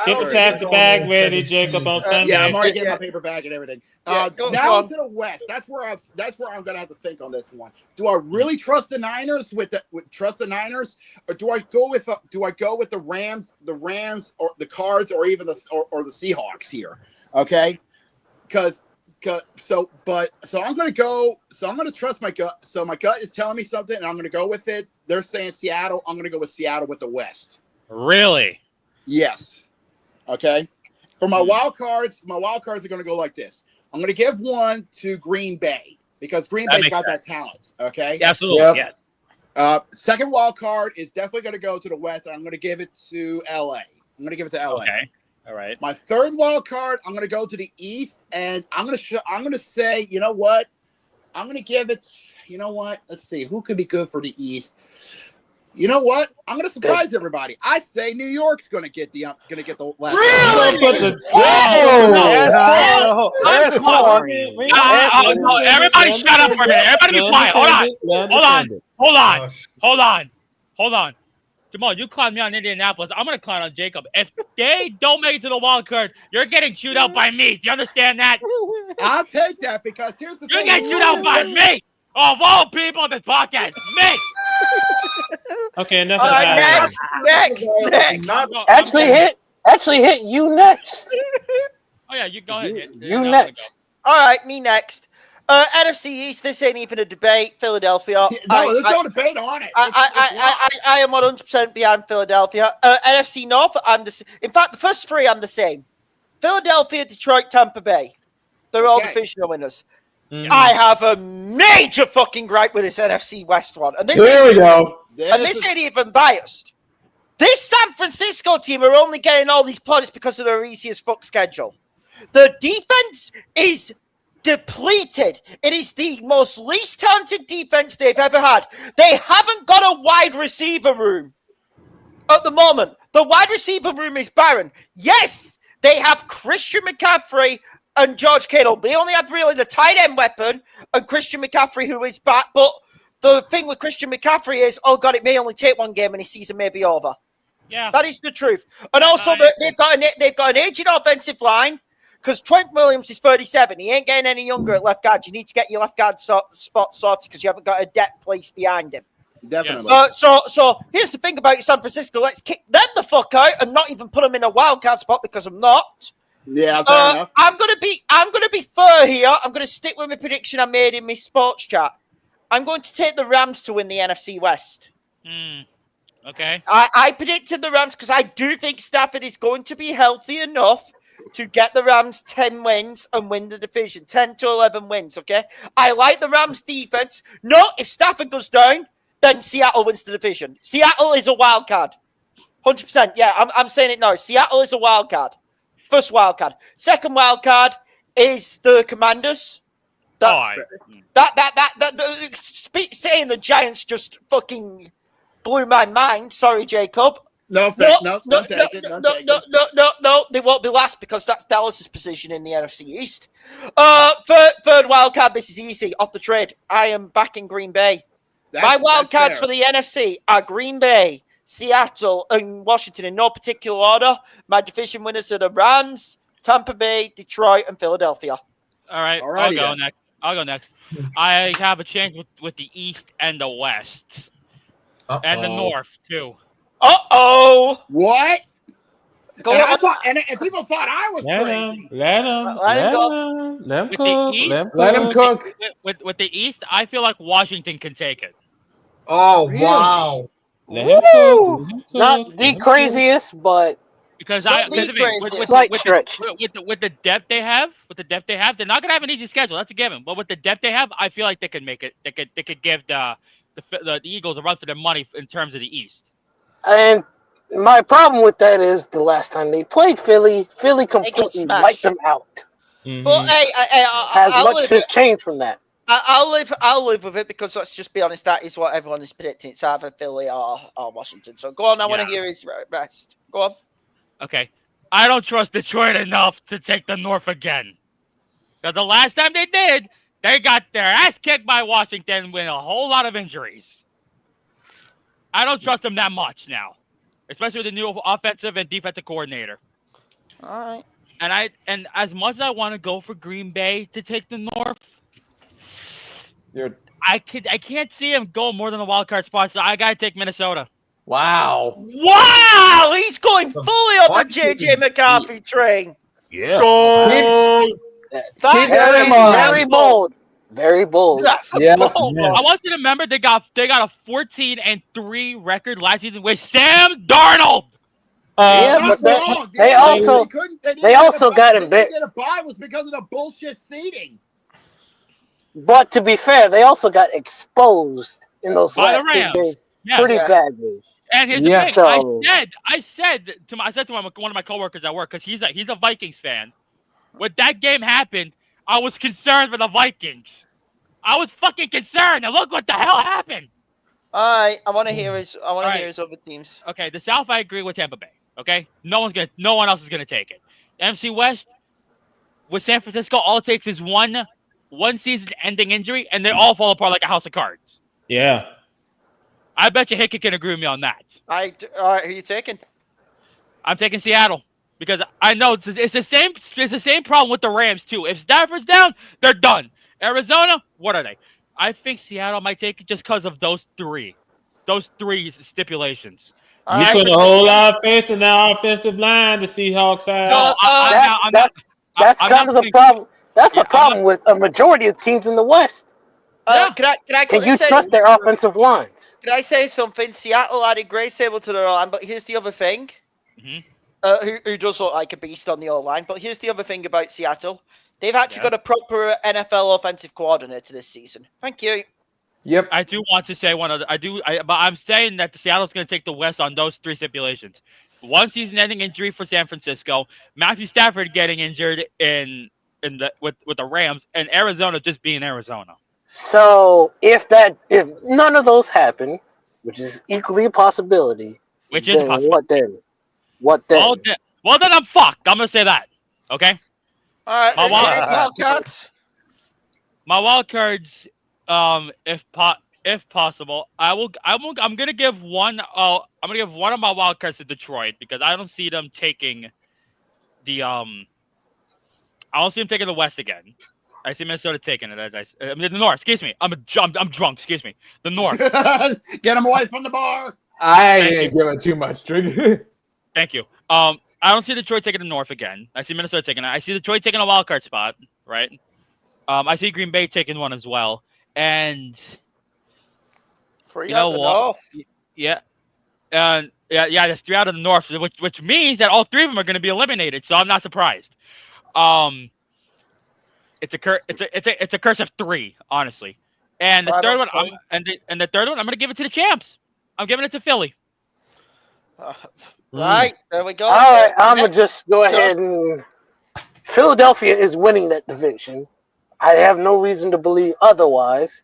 Get the tackle bag ready, Jacob, on Sunday. Yeah, I'm already getting my paper bag and everything. Now to the West. That's where I'm gonna have to think on this one. Do I really trust the Niners trust the Niners, or do I go with the Rams, or the Cards, or even the Seahawks here? Okay. So I'm going to trust my gut. So my gut is telling me something, and I'm going to go with it. They're saying Seattle. I'm going to go with Seattle with the West. Really? Yes. Okay. For my wild cards are going to go like this. I'm going to give one to Green Bay because Green Bay's got that talent. Okay. Yeah, absolutely. Yep. Yeah. Second wild card is definitely going to go to the West, and I'm going to give it to LA. Okay. All right. My third wild card, I'm going to go to the East, and I'm going to say, you know what? I'm going to give it. You know what? Let's see who could be good for the East. You know what? I'm going to surprise everybody. I say New York's going to get the last. Really? Everybody shut up for a minute. Everybody be quiet. Hold on. Jamal, you clowned me on Indianapolis. I'm going to clown on Jacob. If they don't make it to the wild card, you're getting chewed out by me. Do you understand that? I'll take that because here's the thing. You're getting chewed out by me. Of all people on this podcast, me. Okay, enough of that. Next. Actually hit you next. Oh, yeah, you go ahead. You next. All right, me next. NFC East, this ain't even a debate. Philadelphia. No, there's no debate on it. I am 100% behind Philadelphia. NFC North, in fact, the first three, I'm the same. Philadelphia, Detroit, Tampa Bay. They're all divisional winners. I have a major fucking gripe with this NFC West one. And this There we go. And this ain't even biased. This San Francisco team are only getting all these points because of their easy as fuck schedule. The defense is depleted. It is the most least talented defense they've ever had. They haven't got a wide receiver room at the moment. The wide receiver room is barren. Yes, they have Christian McCaffrey and George Kittle. They only have really the tight end weapon and Christian McCaffrey, who is back. But the thing with Christian McCaffrey is, oh God, it may only take one game and his season may be over. Yeah, that is the truth. And also, they've got an aging offensive line because Trent Williams is 37. He ain't getting any younger at left guard. You need to get your left guard spot sorted because you haven't got a depth place behind him. Definitely. So here's the thing about San Francisco. Let's kick them the fuck out and not even put them in a wild card spot because I'm not. Yeah, fair enough. I'm gonna be fair here. I'm gonna stick with my prediction I made in my sports chat. I'm going to take the Rams to win the NFC West. Okay. I predicted the Rams because I do think Stafford is going to be healthy enough to get the Rams 10 wins and win the division. 10 to 11 wins, okay? I like the Rams defense. No, if Stafford goes down, then Seattle wins the division. Seattle is a wild card. 100%. Yeah, I'm saying it now. Seattle is a wild card. First wild card. Second wild card is the Commanders. Saying the Giants just fucking blew my mind. Sorry, Jacob. No, they won't be last because that's Dallas's position in the NFC East. Third wild card. This is easy off the trade. I am back in Green Bay. My wild cards for the NFC are Green Bay, Seattle, and Washington in no particular order. My division winners are the Rams, Tampa Bay, Detroit, and Philadelphia. All right, I'll go next. I have a change with the East and the West. And the North, too. Uh-oh! What? And people thought I was crazy. Let him cook. With the East, I feel like Washington can take it. Oh, really? Wow. Not the craziest, but because slight stretch. With the depth they have, they're not gonna have an easy schedule. That's a given. But with the depth they have, I feel like they can make it. They could give the Eagles a run for their money in terms of the East. And my problem with that is the last time they played Philly completely wiped them out. Well, much has changed from that. I'll live with it because let's just be honest, that is what everyone is predicting. It's either Philly or Washington. So go on, I want to hear his rest. Go on. Okay. I don't trust Detroit enough to take the North again. Because the last time they did, they got their ass kicked by Washington with a whole lot of injuries. I don't trust them that much now. Especially with the new offensive and defensive coordinator. All right. And as much as I want to go for Green Bay to take the North, I can't see him go more than a wild card spot, so I gotta take Minnesota. Wow! He's going fully on the JJ McCarthy train. Yeah. Very bold. Very bold. That's bold. I want you to remember they got a 14-3 record last season with Sam Darnold. But they also got him bit. Get a bye was because of the bullshit seeding. But to be fair, they also got exposed in those last 2 games pretty badly. And here's the thing: I said to one of my coworkers at work because he's a Vikings fan. When that game happened, I was concerned for the Vikings. I was fucking concerned, and look what the hell happened. All right, I want to hear his other teams. Okay, the South, I agree with Tampa Bay. Okay, no one else is gonna take it. MC West with San Francisco, all it takes is one season-ending injury, and they all fall apart like a house of cards. Yeah. I bet you Hickey can agree with me on that. All right, who are you taking? I'm taking Seattle because I know it's the same. It's the same problem with the Rams too. If Stafford's down, they're done. Arizona, what are they? I think Seattle might take it just because of those three stipulations. You put a whole lot of faith in that offensive line, the Seahawks have. No, that's kind of the problem. That's the problem with a majority of teams in the West. Can you trust their offensive lines? Can I say something? Seattle added Gray Sable to their line, but here's the other thing. Mm-hmm. who does look like a beast on the O-line. But here's the other thing about Seattle. They've actually got a proper NFL offensive coordinator this season. Thank you. Yep. I do want to say one other. But I'm saying that the Seattle's going to take the West on those 3 stipulations. 1 season-ending injury for San Francisco, Matthew Stafford getting injured with the Rams, and Arizona just being Arizona. So if none of those happen, which is equally a possibility, what then? Well, then I'm fucked. I'm gonna say that. Okay. All right. My Wildcards. My wildcards, if possible, I'm gonna give one. I'm gonna give one of my wildcards to Detroit because I don't see them taking the I don't see them taking the West again. I see Minnesota taking it. I mean, the North. Excuse me. I'm drunk. Excuse me. The North. Get him away from the bar. I ain't giving too much drink. Thank you. I don't see Detroit taking the North again. I see Minnesota taking it. I see Detroit taking a wild card spot. Right. I see Green Bay taking one as well. And you know what? Yeah. Yeah. There's 3 out of the North, which means that all 3 of them are going to be eliminated. So I'm not surprised. It's a curse of 3, honestly. And the third one, the third one, I'm gonna give it to the champs. I'm giving it to Philly. Right, there we go. All right, I'm gonna just go ahead and Philadelphia is winning that division. I have no reason to believe otherwise,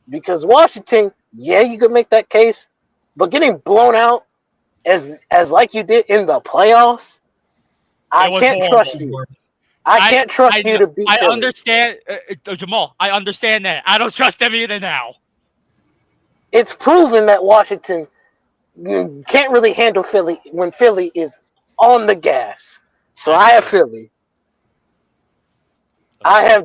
because Washington, yeah, you could make that case, but getting blown out as like you did in the playoffs, I can't trust you. I can't trust you to beat Philly. Understand, Jamal. I understand that. I don't trust them either now. It's proven that Washington can't really handle Philly when Philly is on the gas. So I have Philly. I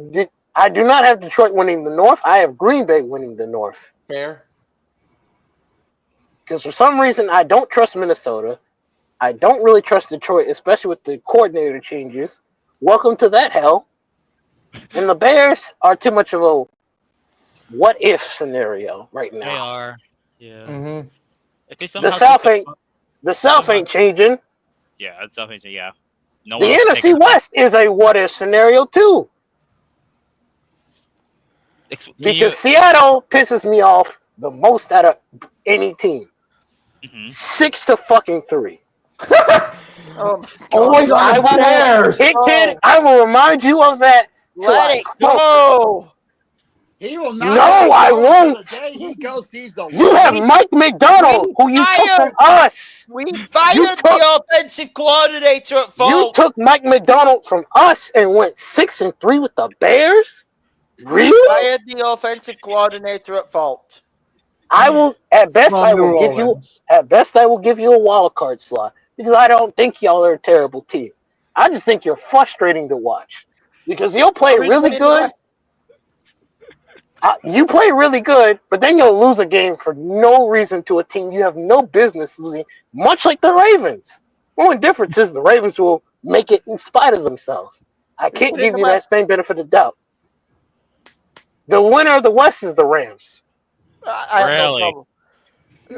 do not have Detroit winning the North. I have Green Bay winning the North. Fair. Because for some reason, I don't trust Minnesota. I don't really trust Detroit, especially with the coordinator changes. Welcome to that hell. And the Bears are too much of a what-if scenario right now. They are. Yeah. Mm-hmm. The South ain't changing. Yeah, the South ain't changing. Yeah. The NFC West is a what-if scenario too. Because Seattle pisses me off the most out of any team. 6-3. Always on the Bears. I will remind you of that. Let it go. He will not. No, I won't. The day he goes sees the you have Mike McDonald, who you took from us. We fired the offensive coordinator at fault. You took Mike McDonald from us and went 6-3 with the Bears. Really? We fired the offensive coordinator at fault. I will. At best, I will give you. At best, I will give you a wild card slot because I don't think y'all are a terrible team. I just think you're frustrating to watch because you'll play really good. You play really good, but then you'll lose a game for no reason to a team you have no business losing, much like the Ravens. The only difference is the Ravens will make it in spite of themselves. I can't give you that same benefit of doubt. The winner of the West is the Rams. I have no problem.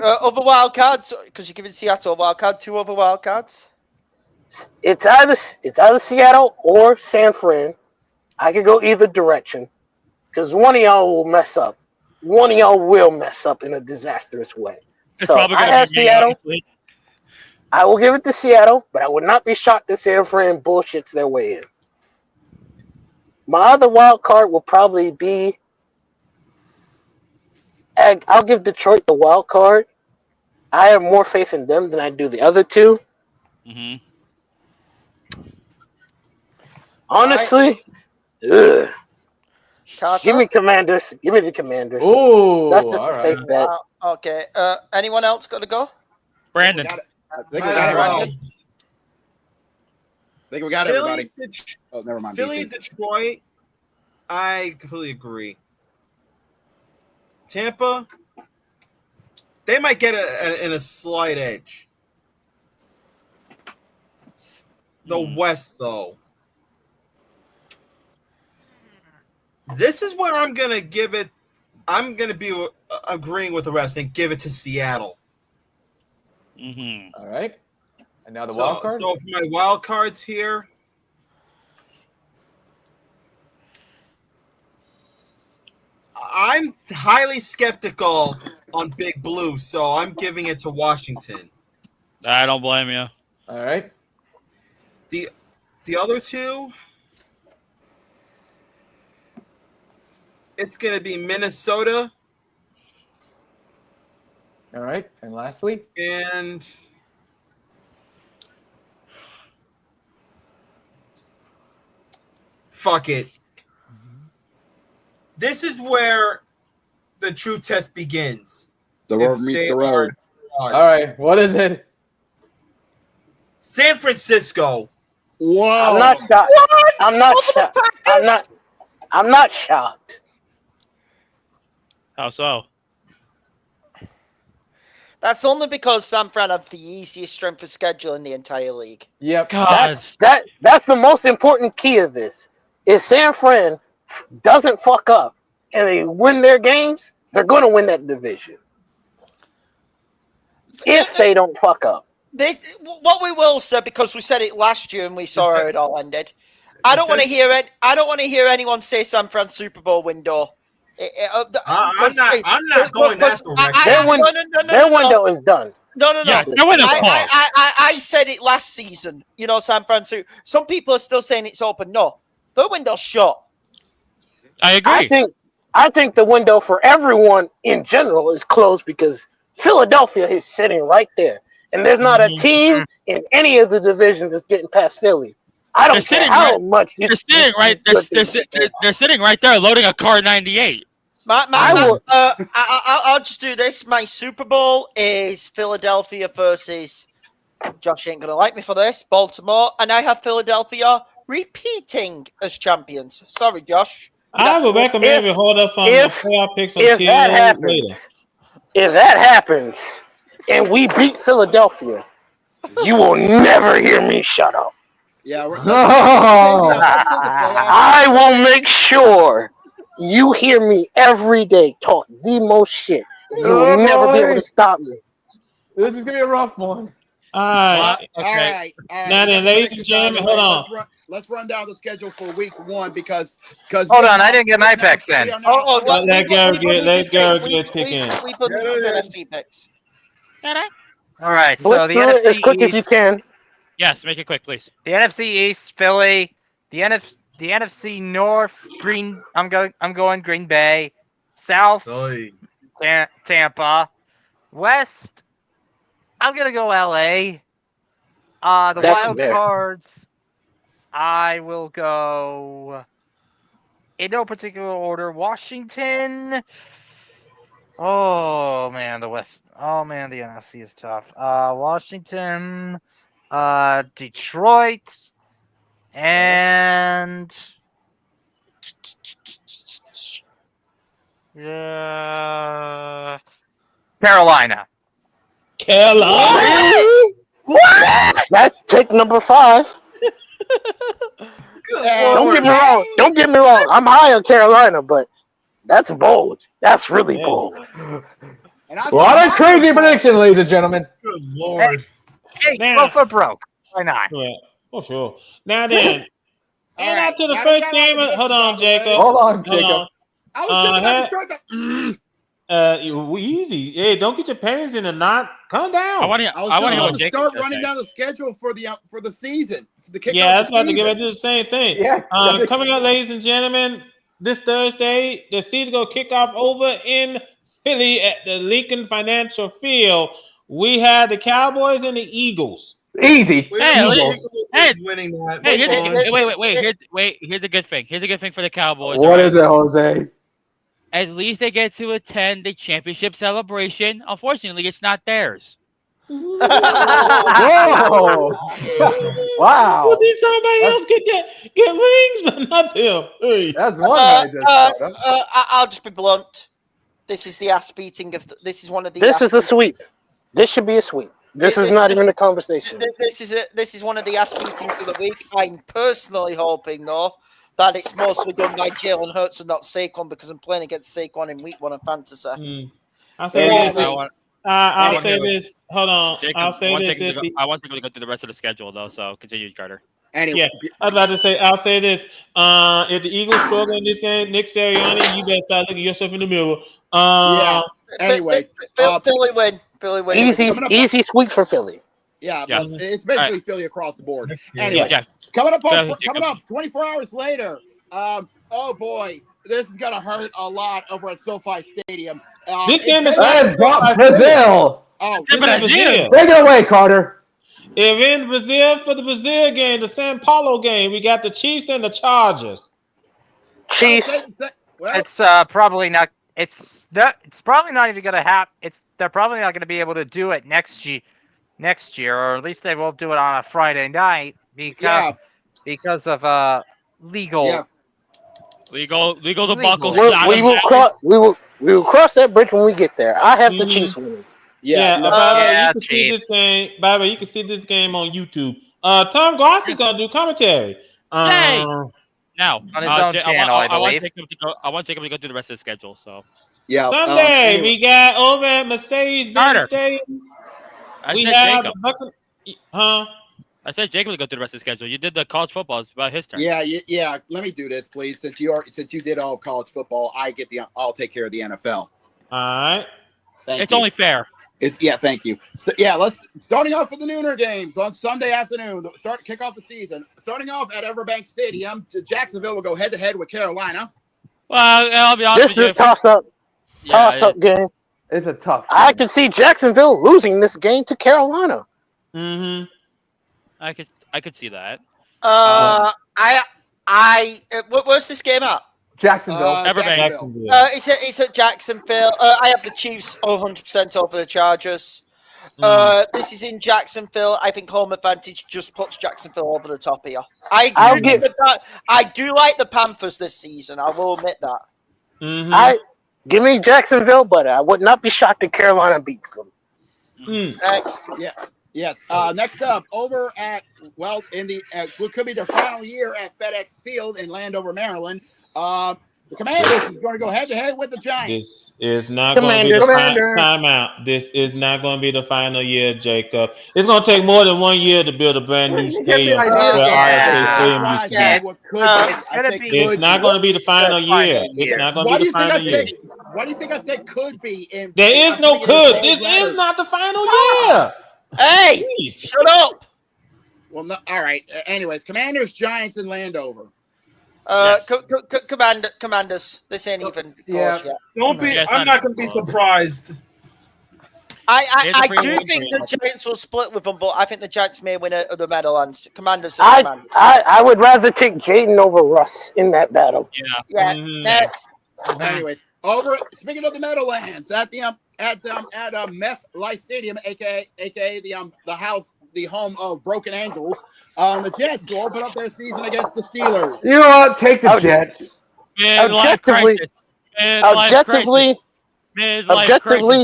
Other wild cards, because you're giving Seattle a wild card, 2 other wild cards. It's either Seattle or San Fran. I could go either direction. Because one of y'all will mess up. One of y'all will mess up in a disastrous way. So I have Seattle. I will give it to Seattle, but I would not be shocked if San Fran bullshits their way in. My other wild card will probably be. I'll give Detroit the wild card. I have more faith in them than I do the other 2. Honestly, ugh. Give me Commanders. Give me the Commanders. Oh, that's just a safe bet. Okay. Anyone else got to go? Brandon. I think we got everybody. I think we got everybody. Oh, never mind. Philly, Detroit. I completely agree. Tampa, they might get in a slight edge. The West, though. This is where I'm going to give it. I'm going to be agreeing with the rest and give it to Seattle. All right. And now the wild card? So for my wild cards here, I'm highly skeptical on Big Blue, so I'm giving it to Washington. I don't blame you. All right. The other two, it's going to be Minnesota. All right. And lastly? And fuck it. This is where the true test begins. The rubber meets the road. All right. What is it? San Francisco. Whoa. I'm not shocked. What? I'm not shocked. I'm not shocked. How so? That's only because San Fran have the easiest strength of schedule in the entire league. Yep. That's the most important key of this. If San Fran doesn't fuck up and they win their games, they're going to win that division. If they don't fuck up. What we will say, because we said it last year and we saw how it all ended. I don't want to hear it. I don't want to hear anyone say San Fran Super Bowl window. I'm not going that direction. Their window is done. No. Yeah, I said it last season. San Fran. Some people are still saying it's open. No, the window's shut. I agree. I think the window for everyone in general is closed because Philadelphia is sitting right there, and there's not a team in any of the divisions that's getting past Philly. I don't care how much they're sitting right. They're sitting right there, loading a car 98. I'll just do this. My Super Bowl is Philadelphia versus. Josh ain't gonna like me for this. Baltimore, and I have Philadelphia repeating as champions. Sorry, Josh. I would recommend we hold up on the playoff picks until later. If that happens, and we beat Philadelphia, you will never hear me shut up. Yeah, I will make sure you hear me every day talk the most shit. You will never be able to stop me. This is gonna be a rough one. All right. Okay. Now then, ladies and gentlemen, hold on. Let's run down the schedule for week 1 because. Hold on, I didn't get my picks in. Let Garrett get pick in. We put these NFC picks. All right, so Let's the do NFC it as quick as you can. Yes, make it quick, please. The NFC East, Philly. The NFC North, I'm going Green Bay. South, Tampa. West, I'm gonna go LA. The wild cards, I will go in no particular order. Washington. Oh man, the West. Oh man, the NFC is tough. Washington, Detroit, and Carolina. What? That's pick number 5. Don't get me wrong. I'm high on Carolina, but that's bold. That's really bold. A lot of crazy prediction, ladies and gentlemen. Good Lord. Hey, go for broke. Why not? Yeah, for sure. Now then, and after the first game, hold on, Jacob. Hold on, Jacob. I was just about to start the. Easy. Hey, don't get your panties in a knot. Calm down. I want to start running down the schedule for the season. That's about to get ready to do the same thing. Yeah. Coming up, ladies and gentlemen, this Thursday, the season will kick off over in Philly at the Lincoln Financial Field. We have the Cowboys and the Eagles. Easy. Hey, winning that. Wait. Here's the good thing. Here's a good thing for the Cowboys. What is it, Jose? At least they get to attend the championship celebration. Unfortunately, it's not theirs. Whoa! Wow. We'll see somebody else get rings, but not them. Hey. That's one. I'll just be blunt. This is the ass beating of. This is one of the. This is a sweep. This should be a sweep. This is not even a conversation. This is one of the ass beatings of the week. I'm personally hoping though that it's mostly done by Jalen Hurts and not Saquon because I'm playing against Saquon in week 1 of fantasy. I'll say this. Hold on. Jacob, I'll say this. I want people to go through the rest of the schedule, though, so continue, Carter. Anyway. Yeah, I was about to say, I'll say this. If the Eagles struggle in this game, Nick Sirianni, you better start looking yourself in the mirror. Anyway. Philly win. Philly win. Easy sweep for Philly. Yeah, it's basically Philly across the board. Anyway, coming up 24 hours later. Oh boy, this is gonna hurt a lot over at SoFi Stadium. This game is Brazil. Oh, Brazil. Take it away, Carter. If in Brazil for the Brazil game, the São Paulo game, we got the Chiefs and the Chargers. Chiefs. It's probably not. It's probably not even gonna happen. They're probably not gonna be able to do it next year, or at least they won't do it on a Friday night because of legal debacle. We will cross that bridge when we get there. I have the Chiefs winning. You can see this game. By the way, you can see this game on YouTube. Tom Grossy's gonna do commentary. Now on his own channel, I believe. I want Jacob to go through the rest of the schedule. So Sunday we got over at Mercedes-Benz Stadium. I said Jacob to go through the rest of the schedule. You did the college football. It's about his turn. Yeah. Let me do this, please. Since you did all of college football, I'll take care of the NFL. All right. It's only fair. Thank you. Let's starting off with the nooner games on Sunday afternoon. Kick off the season. Starting off at Everbank Stadium, Jacksonville will go head to head with Carolina. Well, I'll be honest with you. This is a toss-up game. It's a tough game. I can see Jacksonville losing this game to Carolina. Mm-hmm. I could see that. Where's this game at? Jacksonville. Everbank. It's at Jacksonville. I have the Chiefs 100% over the Chargers. This is in Jacksonville. I think home advantage just puts Jacksonville over the top here. I do like the Panthers this season. I will admit that. Mm-hmm. Give me Jacksonville, but I would not be shocked if Carolina beats them. Next. Yes. Next up, over at what could be their final year at FedEx Field in Landover, Maryland. The Commanders is going to go head to head with the Giants. This is not going to be the time out. This is not going to be the final year, Jacob. It's going to take more than 1 year to build a brand new stadium. It's not going to be the final year. It's not going to be the final year. Why do you think I said could be? There is no could. This is not the final year. Hey, shut up. Well, no, all right. Anyways, Commanders, Giants, and Landover. Commanders. This ain't even close yet. Don't be. I'm not going to be surprised. I do think the Giants will split with them, but I think the Giants may win the Meadowlands. Commanders. I would rather take Jaden over Russ in that battle. Yeah. Next. Anyways, speaking of the Meadowlands, at Meth Life Stadium, aka the home of broken ankles, the Jets will open up their season against the Steelers. You know what? Take the Jets. Objectively,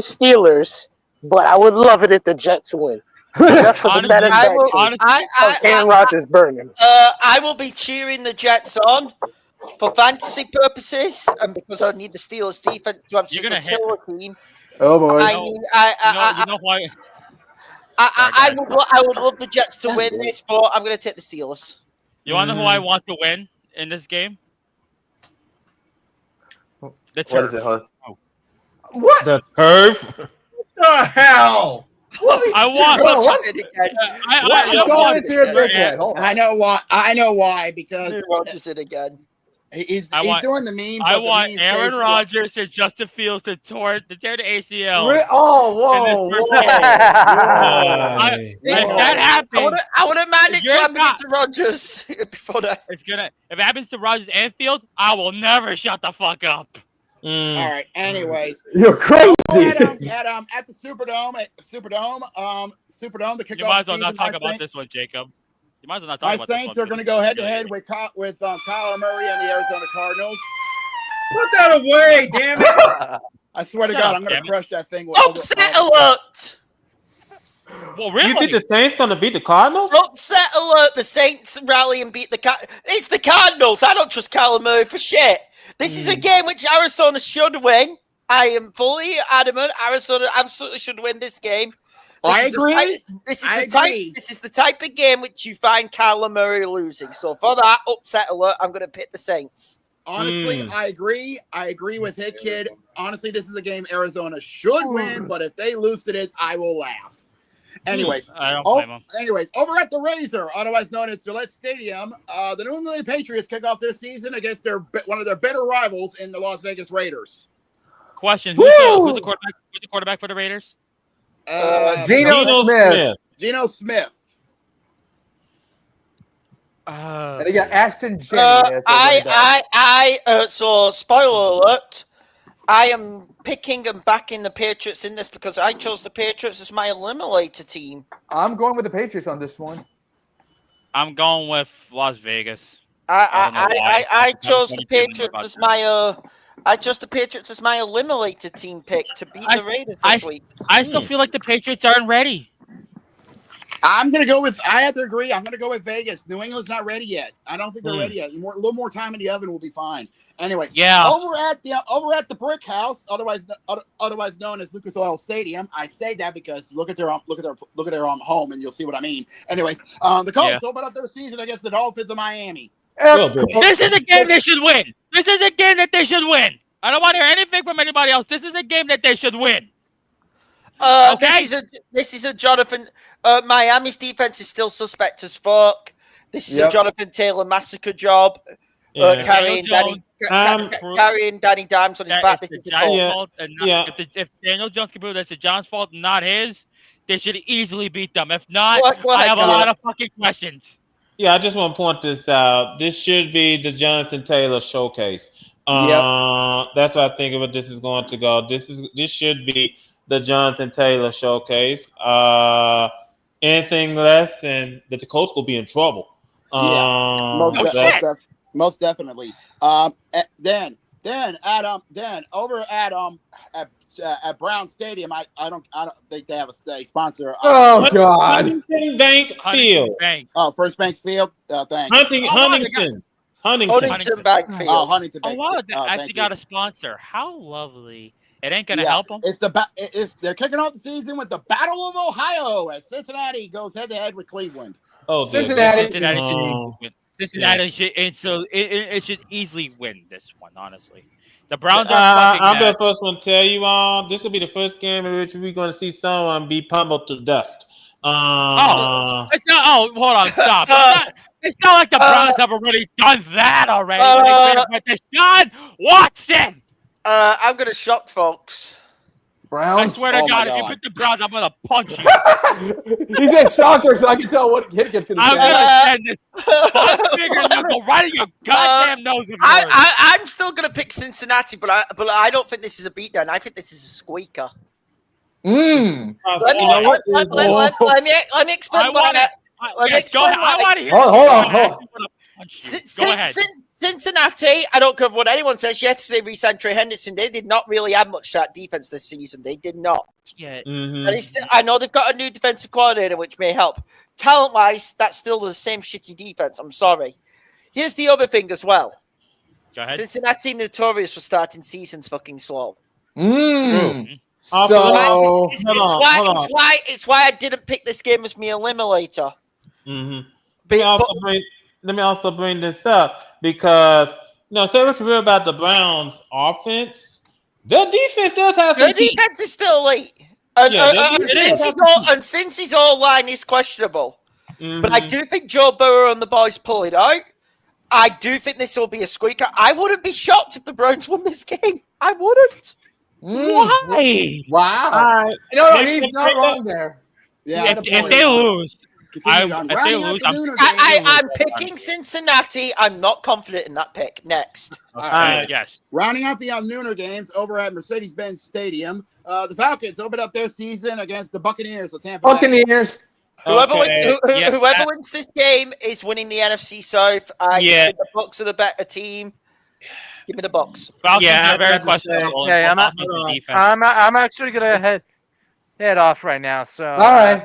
Steelers, but I would love it if the Jets win. Just for the satisfaction of Aaron Rodgers burning. I will be cheering the Jets on for fantasy purposes, and because I need the Steelers defense to have a killer team. Oh boy! I would love the Jets to win this, but I'm going to take the Steelers. You want to know who I want to win in this game? The turf. What is it, Hus? What? The turf? What the hell? I know why. Because Rodgers it again. He's doing the meme. I want Aaron Rodgers or Justin Fields to tear the ACL. Whoa! If that happens, I wouldn't mind it happening to Rodgers before that. If it happens to Rodgers and Fields, I will never shut the fuck up. All right. Anyways, you're crazy. At the Superdome, the kickoff. You might as well not talk about this one, Jacob. You might as well not talk about this one. My Saints are going to go head to head with Kyler Murray and the Arizona Cardinals. Put that away, damn it! I swear to God, I'm going to crush that thing. Upset alert! Well, really? You think the Saints going to beat the Cardinals? Upset alert! The Saints rally and beat the Cardinals. It's the Cardinals. I don't trust Kyler Murray for shit. This is a game which Arizona should win. I am fully adamant. Arizona absolutely should win this game. I agree. This is the type of game which you find Kyler Murray losing. So for that upset alert, I'm going to pick the Saints. Honestly, I agree. I agree with Hit Kid. Honestly, this is a game Arizona should win, but if they lose to this, I will laugh. Anyways, I don't blame them. Anyways, over at the Razor, otherwise known as Gillette Stadium, the New England Patriots kick off their season against one of their better rivals in the Las Vegas Raiders. Question: Who's the quarterback? Who's the quarterback for the Raiders? Geno Smith. Geno Smith. And he got Ashton Jennings. So spoiler alert. I am picking and backing the Patriots in this because I chose the Patriots as my eliminator team. I'm going with the Patriots on this one. I'm going with Las Vegas. I chose the Patriots as my I chose the Patriots as my eliminator team pick to beat the Raiders this week. I still feel like the Patriots aren't ready. I have to agree. I'm going to go with Vegas. New England's not ready yet. I don't think they're ready yet. A little more time in the oven will be fine. Anyway, over at the Brick House, otherwise known as Lucas Oil Stadium. I say that because look at their home, and you'll see what I mean. Anyways, the Colts open up their season against the Dolphins of Miami. This is a game they should win. This is a game that they should win. I don't want to hear anything from anybody else. This is a game that they should win. Okay. This is a Jonathan. Miami's defense is still suspect as fuck. This is a Jonathan Taylor massacre job. Carrying Danny Dimes on his back. This is the fault. If Daniel Jones can prove that's the John's fault, not his, they should easily beat them. If not, I have a lot of fucking questions. Yeah, I just want to point this out. This should be the Jonathan Taylor showcase. That's what I think of what this is going to go. This should be the Jonathan Taylor showcase. Anything less, and the Colts will be in trouble. Most definitely. Then over at Brown Stadium, I don't think they have a sponsor. Oh God! Huntington Bank Field. Oh, First Bank Field. Thanks. Huntington Bank Field. Oh, Huntington Bank. Oh wow! They actually got a sponsor. How lovely. It ain't gonna help them. They're kicking off the season with the Battle of Ohio as Cincinnati goes head to head with Cleveland. Oh, Cincinnati should, and so it should easily win this one. Honestly, the Browns are. I'll be the first one to tell you all. This will be the first game in which we're going to see someone be pummeled to dust. It's not. Oh, hold on, stop. It's not like the Browns have already done that already. When they Deshaun Watson. I'm gonna shock folks. Browns. I swear to God, if you pick the Browns, I'm gonna punch you. He said shocker, so I can tell what Hitkitt's gonna say. I'm gonna send this finger knuckle right in your goddamn nose. I'm still gonna pick Cincinnati, but I don't think this is a beatdown. I think this is a squeaker. Let me explain what I want to hear. Hold on. Go ahead. Cincinnati, I don't care what anyone says. Yesterday, re-signed Trey Henderson. They did not really have much that defense this season. They did not. Yeah. I know they've got a new defensive coordinator, which may help. Talent-wise, that's still the same shitty defense. I'm sorry. Here's the other thing as well. Go ahead. Cincinnati notorious for starting seasons fucking slow. So it's why I didn't pick this game as my eliminator. Let me also bring this up because say what's real about the Browns' offense. Their defense does have some. Their defense is still elite, and Cincy's all line is questionable. But I do think Joe Burrow and the boys pull it out. I do think this will be a squeaker. I wouldn't be shocked if the Browns won this game. I wouldn't. Why? Wow. He's not wrong there. Yeah. If they lose. I'm picking Cincinnati. I'm not confident in that pick. Next. Yes. Rounding out the Nooner games over at Mercedes-Benz Stadium, the Falcons open up their season against the Buccaneers of Tampa Bay. Buccaneers. Whoever wins this game is winning the NFC South. I think the Bucs are the better team. Give me the Bucs. Falcons are very questionable. I'm actually gonna head off right now. So all right.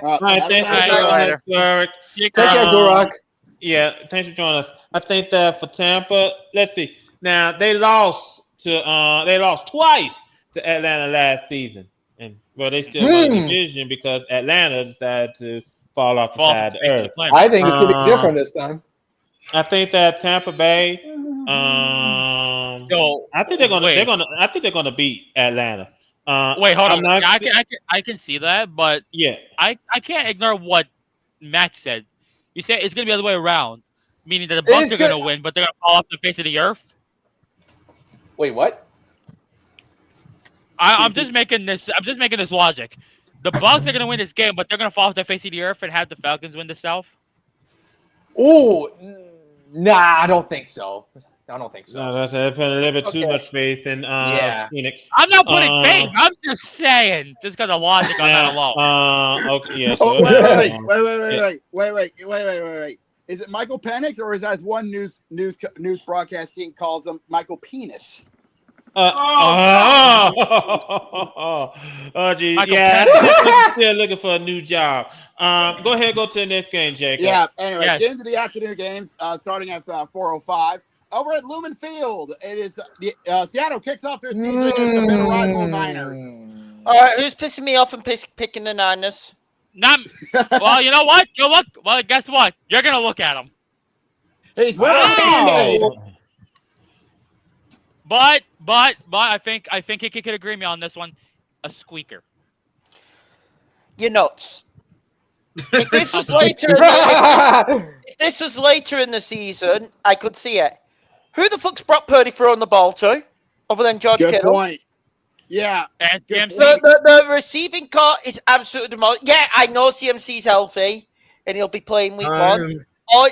Thanks for joining us, Derek. Take care, Gurok. Yeah, thanks for joining us. I think that for Tampa, let's see. Now they lost twice to Atlanta last season, and they still won the division because Atlanta decided to fall off the side of the earth. I think it's gonna be different this time. I think that Tampa Bay. I think they're gonna beat Atlanta. Wait, hold on. I can see that, but yeah, I can't ignore what Max said. You said it's gonna be the other way around, meaning that the Bucks are gonna win, but they're gonna fall off the face of the earth. Wait, what? I'm just making this logic. The Bucks are gonna win this game, but they're gonna fall off the face of the earth and have the Falcons win the South. Ooh, nah, I don't think so. No, that's putting a little bit too much faith in Phoenix. I'm not putting faith. I'm just saying, just because of logic on that alone. Okay, yeah. Wait. Is it Michael Penix, or is that one news broadcast team calls him Michael Penis? Geez. Yeah, I'm still looking for a new job. Go ahead, go to the next game, Jacob. Yeah. Anyway, get into the afternoon games, starting at 4:05. Over at Lumen Field, it is Seattle kicks off their season against the bitter rival Niners. All right, who's pissing me off and picking the Niners? Well, you know what? Well, guess what? You're gonna look at them. He's But I think he could agree with me on this one. A squeaker. You're nuts. If this was later in the season, I could see it. Who the fuck's Brock Purdy throwing the ball to, other than George Kittle? Good point. Yeah. The receiving core is absolutely demolished. Yeah, I know CMC's healthy, and he'll be playing week one. All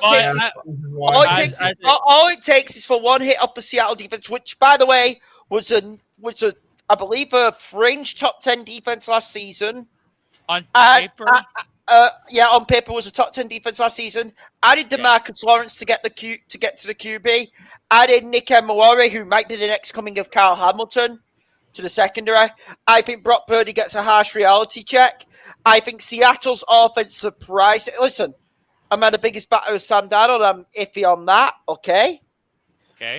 it takes is for one hit off the Seattle defense, which, by the way, was I believe, a fringe top 10 defense last season. On paper? On paper was a top 10 defense last season. Added DeMarcus Lawrence to get to the QB. Added Nick Emery, who might be the next coming of Kyle Hamilton, to the secondary. I think Brock Purdy gets a harsh reality check. I think Seattle's offense surprised. Listen, I'm at the biggest batter of Sam Darnold. I'm iffy on that. Okay.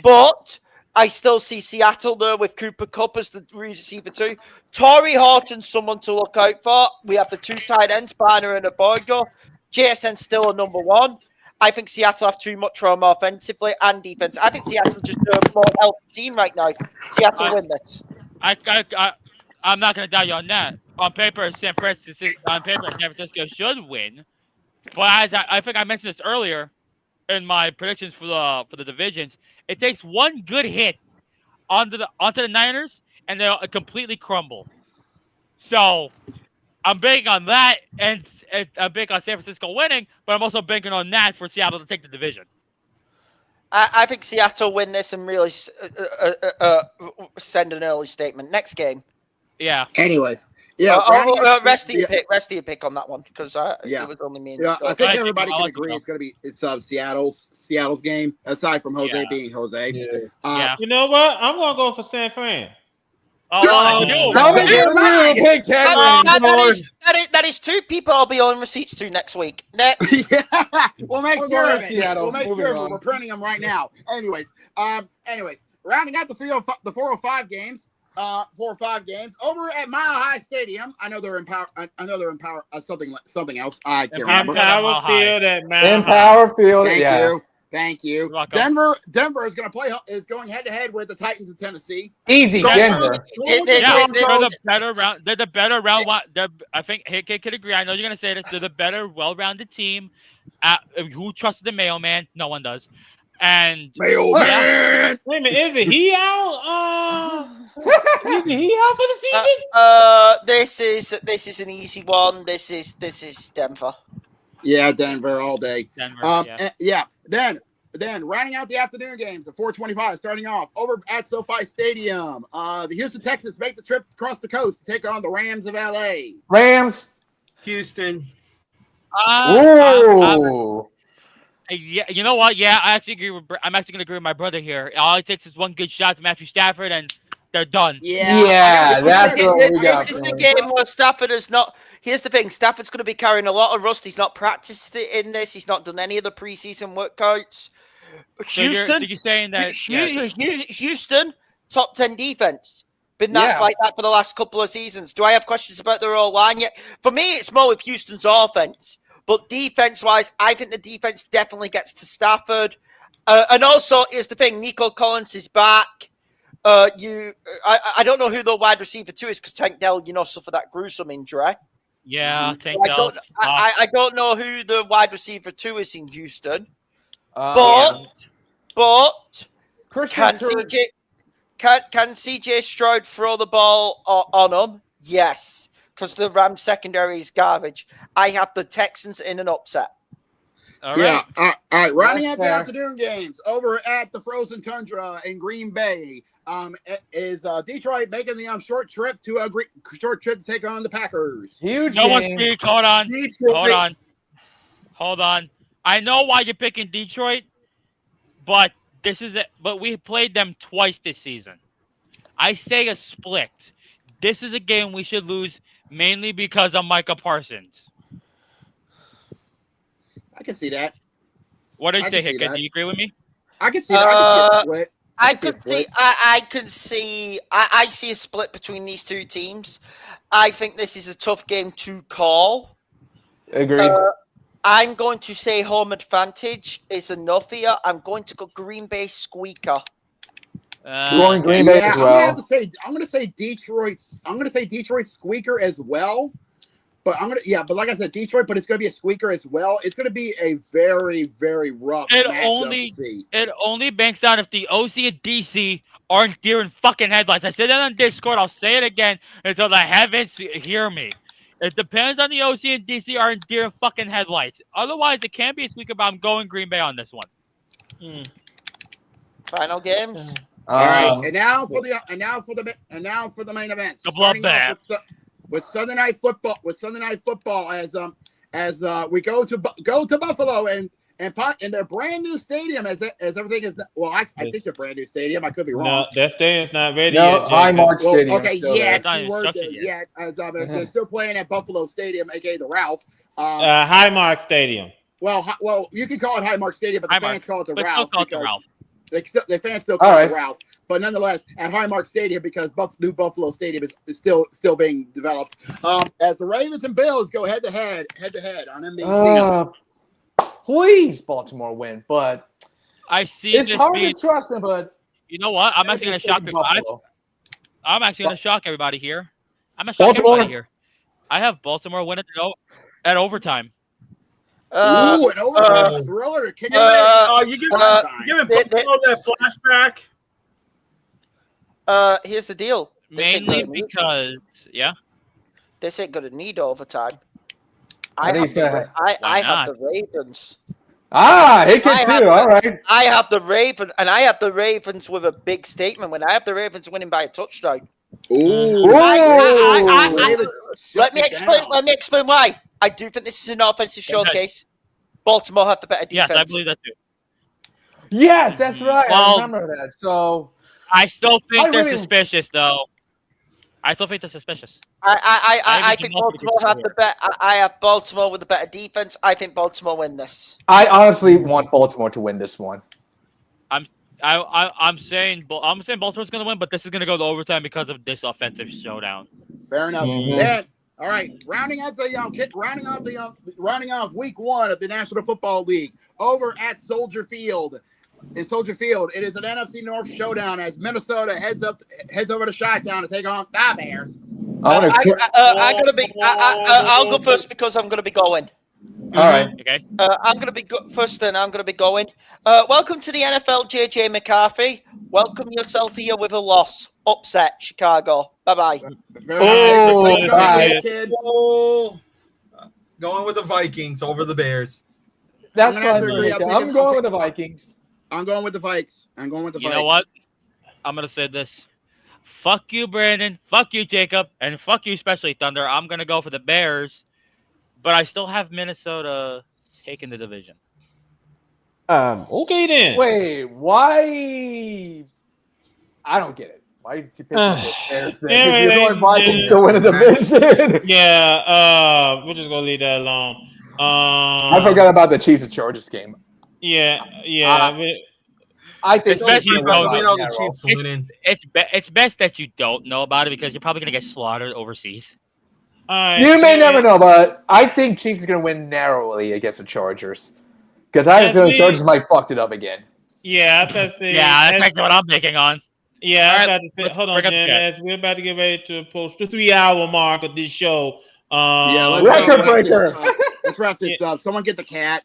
But I still see Seattle there with Cooper Kupp as the receiver too. Torrey Horton's someone to look out for. We have the two tight ends, Banner and Abogo. JSN's still a number one. I think Seattle have too much from offensively and defense. I think Seattle just a more healthy team right now. Seattle win this. I'm not going to doubt you on that. On paper, San Francisco should win. But as I think I mentioned this earlier in my predictions for the divisions, it takes one good hit onto the Niners, and they'll completely crumble. So I'm banking on that, and I'm banking on San Francisco winning, but I'm also banking on that for Seattle to take the division. I think Seattle win this and really send an early statement. Next game. Yeah. Anyways. Yeah. Rest of your pick on that one, because it was only me. Yeah, I think everybody can agree it's Seattle's game, aside from Jose being Jose. Yeah. You know what? I'm gonna go for San Fran. That is two people I'll be on receipts to next week. Next. We'll make sure of it. We'll make sure we're printing them right now. Anyways, rounding out the 405 games. 4 or 5 games over at Mile High Stadium. I know they're in power. Something else. I can't remember. Power Field at Power Field. Thank you. Denver is going going head to head with the Titans of Tennessee. Easy, Denver. They're the better round. They're the better round. I think Hickey could agree. I know you're going to say this. They're the better, well-rounded team. Who trusted the mailman? No one does. And mailman. Wait a minute, is he out? Is he out for the season? This is an easy one. This is Denver. Yeah, Denver all day. Denver, Then rounding out the afternoon games at 4:25, starting off over at SoFi Stadium. The Houston Texans make the trip across the coast to take on the Rams of LA. Rams. Houston. Yeah, you know what? Yeah, I'm actually going to agree with my brother here. All it takes is one good shot to Matthew Stafford, and they're done. That's what we got. This is the game where Stafford is not. Here's the thing: Stafford's going to be carrying a lot of rust. He's not practiced in this. He's not done any of the preseason workouts. Houston. So you're saying that Houston, top 10 defense. been that like that for the last couple of seasons. Do I have questions about their O-line yet? For me, it's more with Houston's offense. But defense-wise, I think the defense definitely gets to Stafford. And also, here's the thing, Nico Collins is back. I don't know who the wide receiver 2 is because Tank Dell, suffered that gruesome injury. Yeah, Tank Dell. I don't know who the wide receiver 2 is in Houston. But can CJ Stroud throw the ball on them? Yes, because the Rams secondary is garbage. I have the Texans in an upset. All right. All right. Rounding out the afternoon games over at the Frozen Tundra in Green Bay. Is Detroit making the short trip to take on the Packers? Huge. No one speak. Hold on. I know why you're picking Detroit, but this is it. But we played them twice this season. I say a split. This is a game we should lose mainly because of Micah Parsons. I can see that. What did you say, Hickett? Do you agree with me? I can see that. I can see a split. I see a split between these two teams. I think this is a tough game to call. Agreed. I'm going to say home advantage is enough here. I'm going to go Green Bay squeaker. Going Green Bay as well. I'm going to say Detroit squeaker as well. But but like I said, Detroit, but it's going to be a squeaker as well. It's going to be a very, very rough matchup to see. It only banks down if the OC and DC aren't deer in fucking headlights. I said that on Discord. I'll say it again until the heavens hear me. It depends on the OC and DC aren't deer in fucking headlights. Otherwise, it can't be a squeaker, but I'm going Green Bay on this one. Final games. All right, and now for the main event. The bloodbath. With Sunday Night Football, as we go to Buffalo and their brand new stadium as everything is. Well, I think their brand new stadium. I could be wrong. No, that stadium's not ready yet. Highmark Stadium. Okay, they're still playing at Buffalo Stadium, aka the Ralph. Highmark Stadium. Well, you can call it Highmark Stadium, but the fans call it the Ralph because the fans still All call right. it Ralph. But nonetheless, at Highmark Stadium, because new Buffalo Stadium is still being developed. As the Ravens and Bills go head to head on NBC. Please, Baltimore win, but I see it's hard to trust them. But you know what? I'm actually going to shock everybody. I'm actually going to shock everybody here. I'm going to shock everybody here. I have Baltimore winning at overtime. Ooh, an overtime thriller to kick it in. You giving Buffalo that flashback? Here's the deal. Mainly because, this ain't gonna need overtime. I have the Ravens. Hickett too. All right. I have the Ravens, and I have the Ravens with a big statement. When I have the Ravens winning by a touchdown. Ooh. Let me explain why. I do think this is an offensive showcase. Baltimore have the better defense. Yes, I believe that too. Yes, that's right. I remember that. So I still think they're suspicious, though. I still think they're suspicious. I think Baltimore have the better. I have Baltimore with the better defense. I think Baltimore win this. I honestly want Baltimore to win this one. I'm saying Baltimore's going to win, but this is going to go to overtime because of this offensive showdown. Fair enough. Then, all right, rounding off week 1 of the National Football League over at Soldier Field. In Soldier Field, it is an NFC North showdown as Minnesota heads over to Chi-Town to take on the Bears. I'll go first because I'm going to be going. All right. Okay. I'm going to be first, and I'm going to be going. Welcome to the NFL, JJ McCarthy. Welcome yourself here with a loss. Upset, Chicago. Bye-bye. Going with the Vikings over the Bears. That's fine. I'm going with the Vikings. I'm going with the Vikes. You know what? I'm going to say this. Fuck you, Brandon. Fuck you, Jacob. And fuck you, especially Thunder. I'm going to go for the Bears. But I still have Minnesota taking the division. Okay then. Wait, why? I don't get it. Why did you pick the Bears then? If you're going Vikings to win a division. Yeah, we're just going to leave that alone. I forgot about the Chiefs and Chargers game. Yeah. I think it's best you don't. We know the Chiefs winning. It's best that you don't know about it because you're probably gonna get slaughtered overseas. You may never know, but I think Chiefs is going to win narrowly against the Chargers because I have a feeling the Chargers might fucked it up again. Yeah, I was about to say. Yeah, that's exactly what I'm thinking on. Yeah, All I was right, about to say. Hold on, Jim. As we're about to get ready to approach the 3-hour mark of this show. Let's wrap this up. Someone get the cat.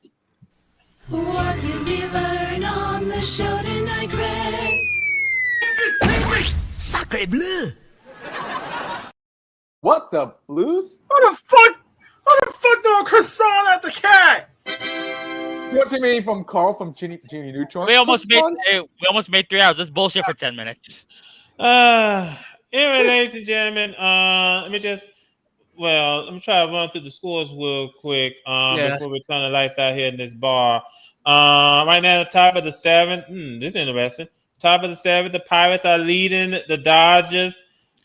What did we learn on the show tonight, Greg? Sacre bleu! What the blues? What the fuck? What the fuck do a croissant at the cat? What do you mean from Carl from Jimmy Neutron? We almost made 3 hours. This bullshit for 10 minutes. Anyway, ladies and gentlemen, let me try to run through the scores real quick before we turn the lights out here in this bar. Right now, the top of the 7th. This is interesting. Top of the 7th, the Pirates are leading the Dodgers.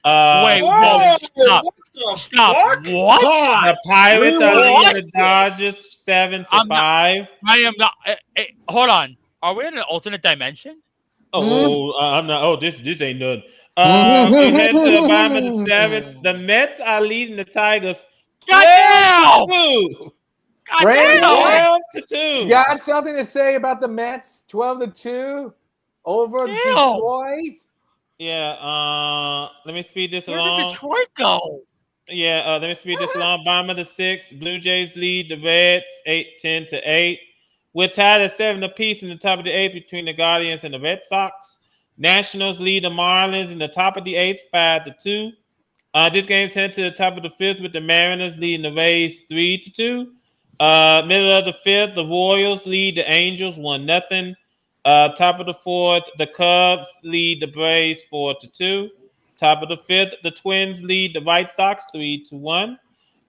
Wait, stop. What? The Pirates are leading the Dodgers 7-5. I am not. Hold on. Are we in an alternate dimension? I'm not. Oh, this ain't nothing. We head to the bottom of the 7th. The Mets are leading the Tigers. Goddamn! 12-2. You got something to say about the Mets? 12-2 over Detroit. Yeah. Let me speed this Where along. did Detroit go? Yeah. Let me speed this along. Bottom of the 6th. Blue Jays lead the Reds 10-8. We're tied at 7 apiece in the top of the 8th between the Guardians and the Red Sox. Nationals lead the Marlins in the top of the 8th 5-2. This game's headed to the top of the 5th with the Mariners leading the Rays 3-2. Middle of the 5th, the Royals lead the Angels 1-0. Top of the 4th, the Cubs lead the Braves 4-2. Top of the 5th, the Twins lead the White Sox 3-1.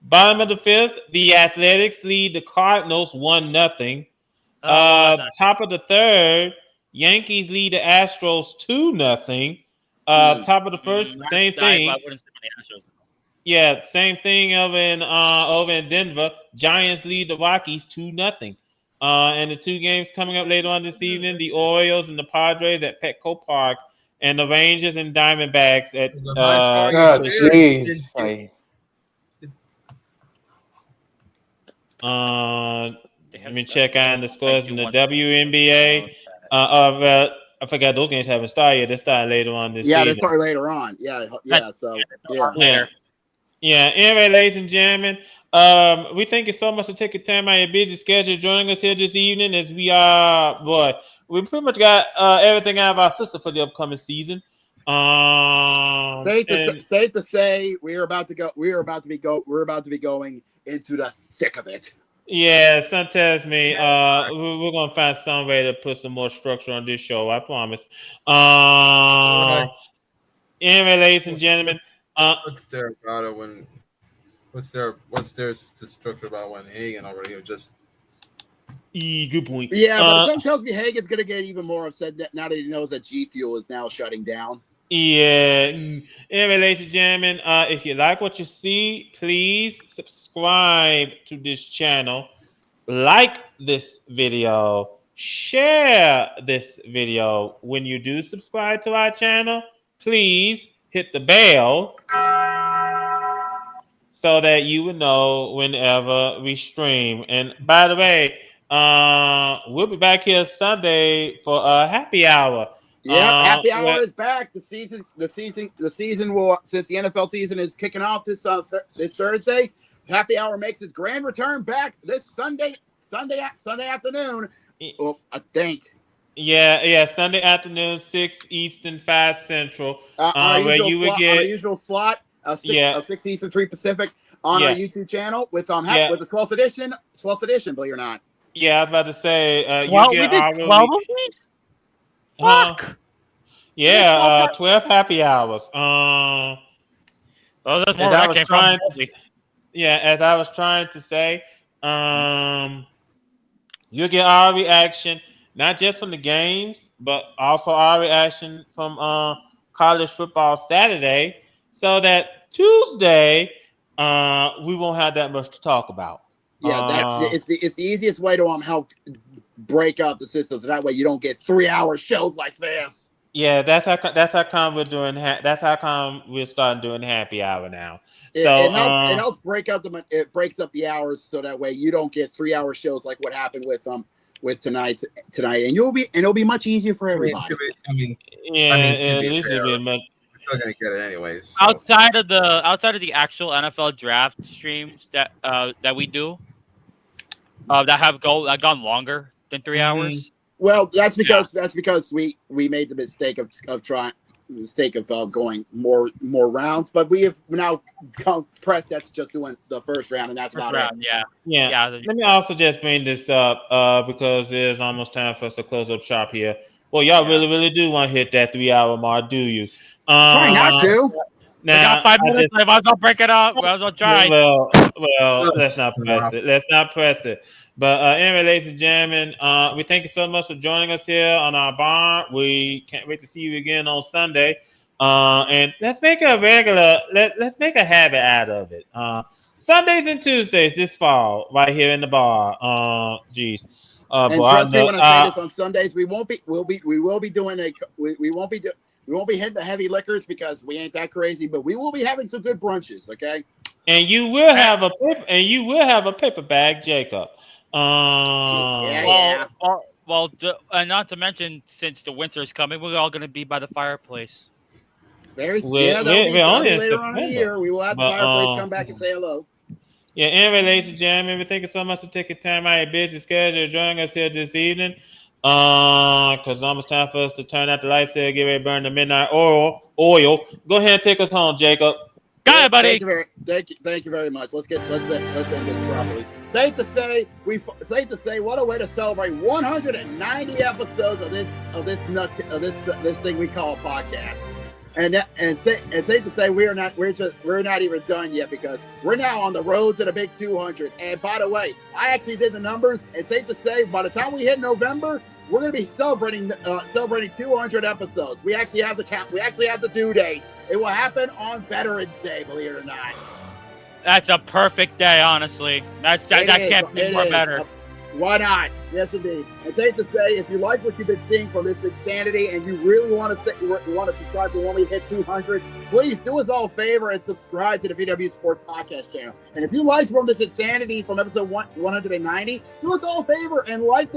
Bottom of the 5th, the Athletics lead the Cardinals 1-0. Top of the 3rd, Yankees lead the Astros 2-0. Top of the 1st, same thing. Yeah, same thing over in Denver. Giants lead the Rockies 2-0. And the 2 games coming up later on this evening, the Orioles and the Padres at Petco Park, and the Rangers and Diamondbacks at let me check on the scores in the WNBA. I forgot those games haven't started yet. They start later on this season. They start later on. Anyway, ladies and gentlemen, we thank you so much for taking time out of your busy schedule joining us here this evening as we pretty much got everything out of our system for the upcoming season. Safe to say we're about to be going into the thick of it. Yeah, some tells me we're gonna find some way to put some more structure on this show. I promise. Anyway, ladies and gentlemen, what's there about it when? What's there the structure about when Hagen already just? Good point. Yeah, but something tells me Hagen's gonna get even more upset now that he knows that G Fuel is now shutting down. Yeah. Anyway, ladies and gentlemen, if you like what you see, please subscribe to this channel, like this video, share this video. When you do subscribe to our channel, please hit the bell so that you will know whenever we stream. And by the way, we'll be back here Sunday for a happy hour. Yeah, happy hour is back. The season will, since the NFL season is kicking off this Thursday. Happy hour makes its grand return back this Sunday afternoon. I think. Yeah, Sunday afternoon, 6 Eastern, 5 Central. Where you would get our usual slot, 6 Eastern, 3 Pacific on our YouTube channel with the 12th edition. 12th edition, believe it or not. Yeah, I was about to say Fuck. 12 happy hours. That's more where I came from. As I was trying to say, you'll get our reaction, not just from the games, but also our reaction from college football Saturday, so that Tuesday we won't have that much to talk about. Yeah, it's the easiest way to help break up the system so that way you don't get 3-hour shows like this. Yeah, that's how come we're doing. That's how come we're starting doing happy hour now. It helps break up it breaks up the hours so that way you don't get 3-hour shows like what happened with tonight, and it'll be much easier for everybody. We're still gonna get it anyways. So. Outside of the actual NFL draft streams that we do, that have gone longer than 3 hours. Well, that's because we made the mistake of going more rounds, but we have now compressed that to just doing the first round, and that's about it. Yeah. Let me also just bring this up because it's almost time for us to close up shop here. Well, y'all really, really do want to hit that 3-hour mark, do you? Try not to. Now, we got 5 minutes. I might as well break it up. Might as well try. Well, let's not press it. Let's not press it. But anyway, ladies and gentlemen, we thank you so much for joining us here on our bar. We can't wait to see you again on Sunday. And let's make a let's make a habit out of it. Sundays and Tuesdays this fall, right here in the bar. And trust me when I say this, on Sundays we won't be hitting the heavy liquors because we ain't that crazy, but we will be having some good brunches, okay? And you will have a paper bag, Jacob. And not to mention, since the winter is coming, we're all going to be by the fireplace. That'll be later on in the year. We will have the fireplace come back and say hello. Yeah, anyway, ladies and gentlemen, we thank you so much for taking time out of your busy schedule joining us here this evening. Because it's almost time for us to turn out the lights here, get ready to burn the midnight oil. Go ahead and take us home, Jacob. Go ahead, buddy. Thank you very much. Let's end this properly. Safe to say, what a way to celebrate 190 episodes of this thing we call a podcast. And safe to say we're not even done yet because we're now on the road to the big 200. And by the way, I actually did the numbers. And safe to say, by the time we hit November, we're going to be celebrating 200 episodes. We actually have the count. We actually have the due date. It will happen on Veterans Day, believe it or not. That's a perfect day, honestly. That can't be more better. Why not? Yes, indeed. And safe to say, if you like what you've been seeing from this insanity and you really want to subscribe to when we hit 200, please do us all a favor and subscribe to the VWU Sports Podcast channel. And if you liked from this insanity from episode 190, do us all a favor and like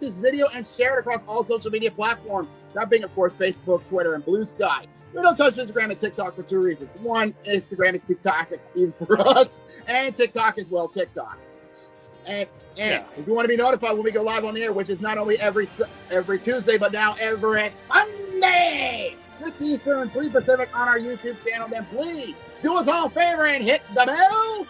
this video and share it across all social media platforms. That being, of course, Facebook, Twitter, and Blue Sky. We don't touch Instagram and TikTok for 2 reasons. One, Instagram is too toxic even for us, and TikTok is TikTok. And if you want to be notified when we go live on the air, which is not only every Tuesday, but now every Sunday, 6 Eastern, 3 Pacific on our YouTube channel, then please do us all a favor and hit the bell.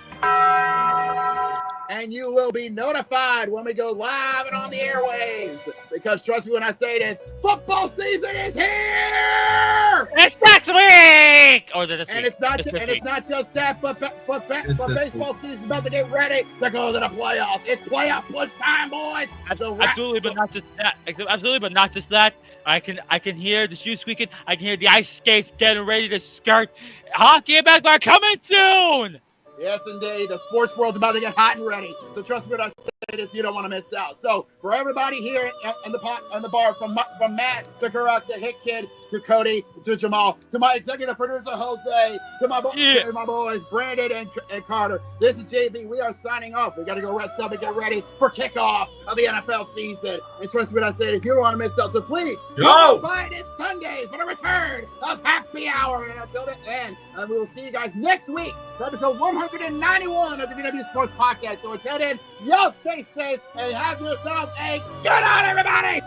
And you will be notified when we go live and on the airwaves. Because trust me when I say this, football season is here! It's next week! It's not just that, but baseball season's about to get ready to go to the playoffs. It's playoff push time, boys! Absolutely, but not just that. I can hear the shoes squeaking. I can hear the ice skates getting ready to skirt. Hockey and basketball coming soon! Yes, indeed. The sports world's about to get hot and ready. So trust me when I say this, you don't want to miss out. So for everybody here in the bar, from Matt to Karak to Hit Kid to Cody to Jamal to my executive producer Jose to my boys Brandon and Carter. This is JB. We are signing off. We got to go rest up and get ready for kickoff of the NFL season. And trust me when I say this, you don't want to miss out. So please go by this Sunday for the return of Happy Hour. And until then, we will see you guys next week for episode 191 of the VW Sports Podcast. So until then, y'all stay safe and have yourselves a good night, everybody!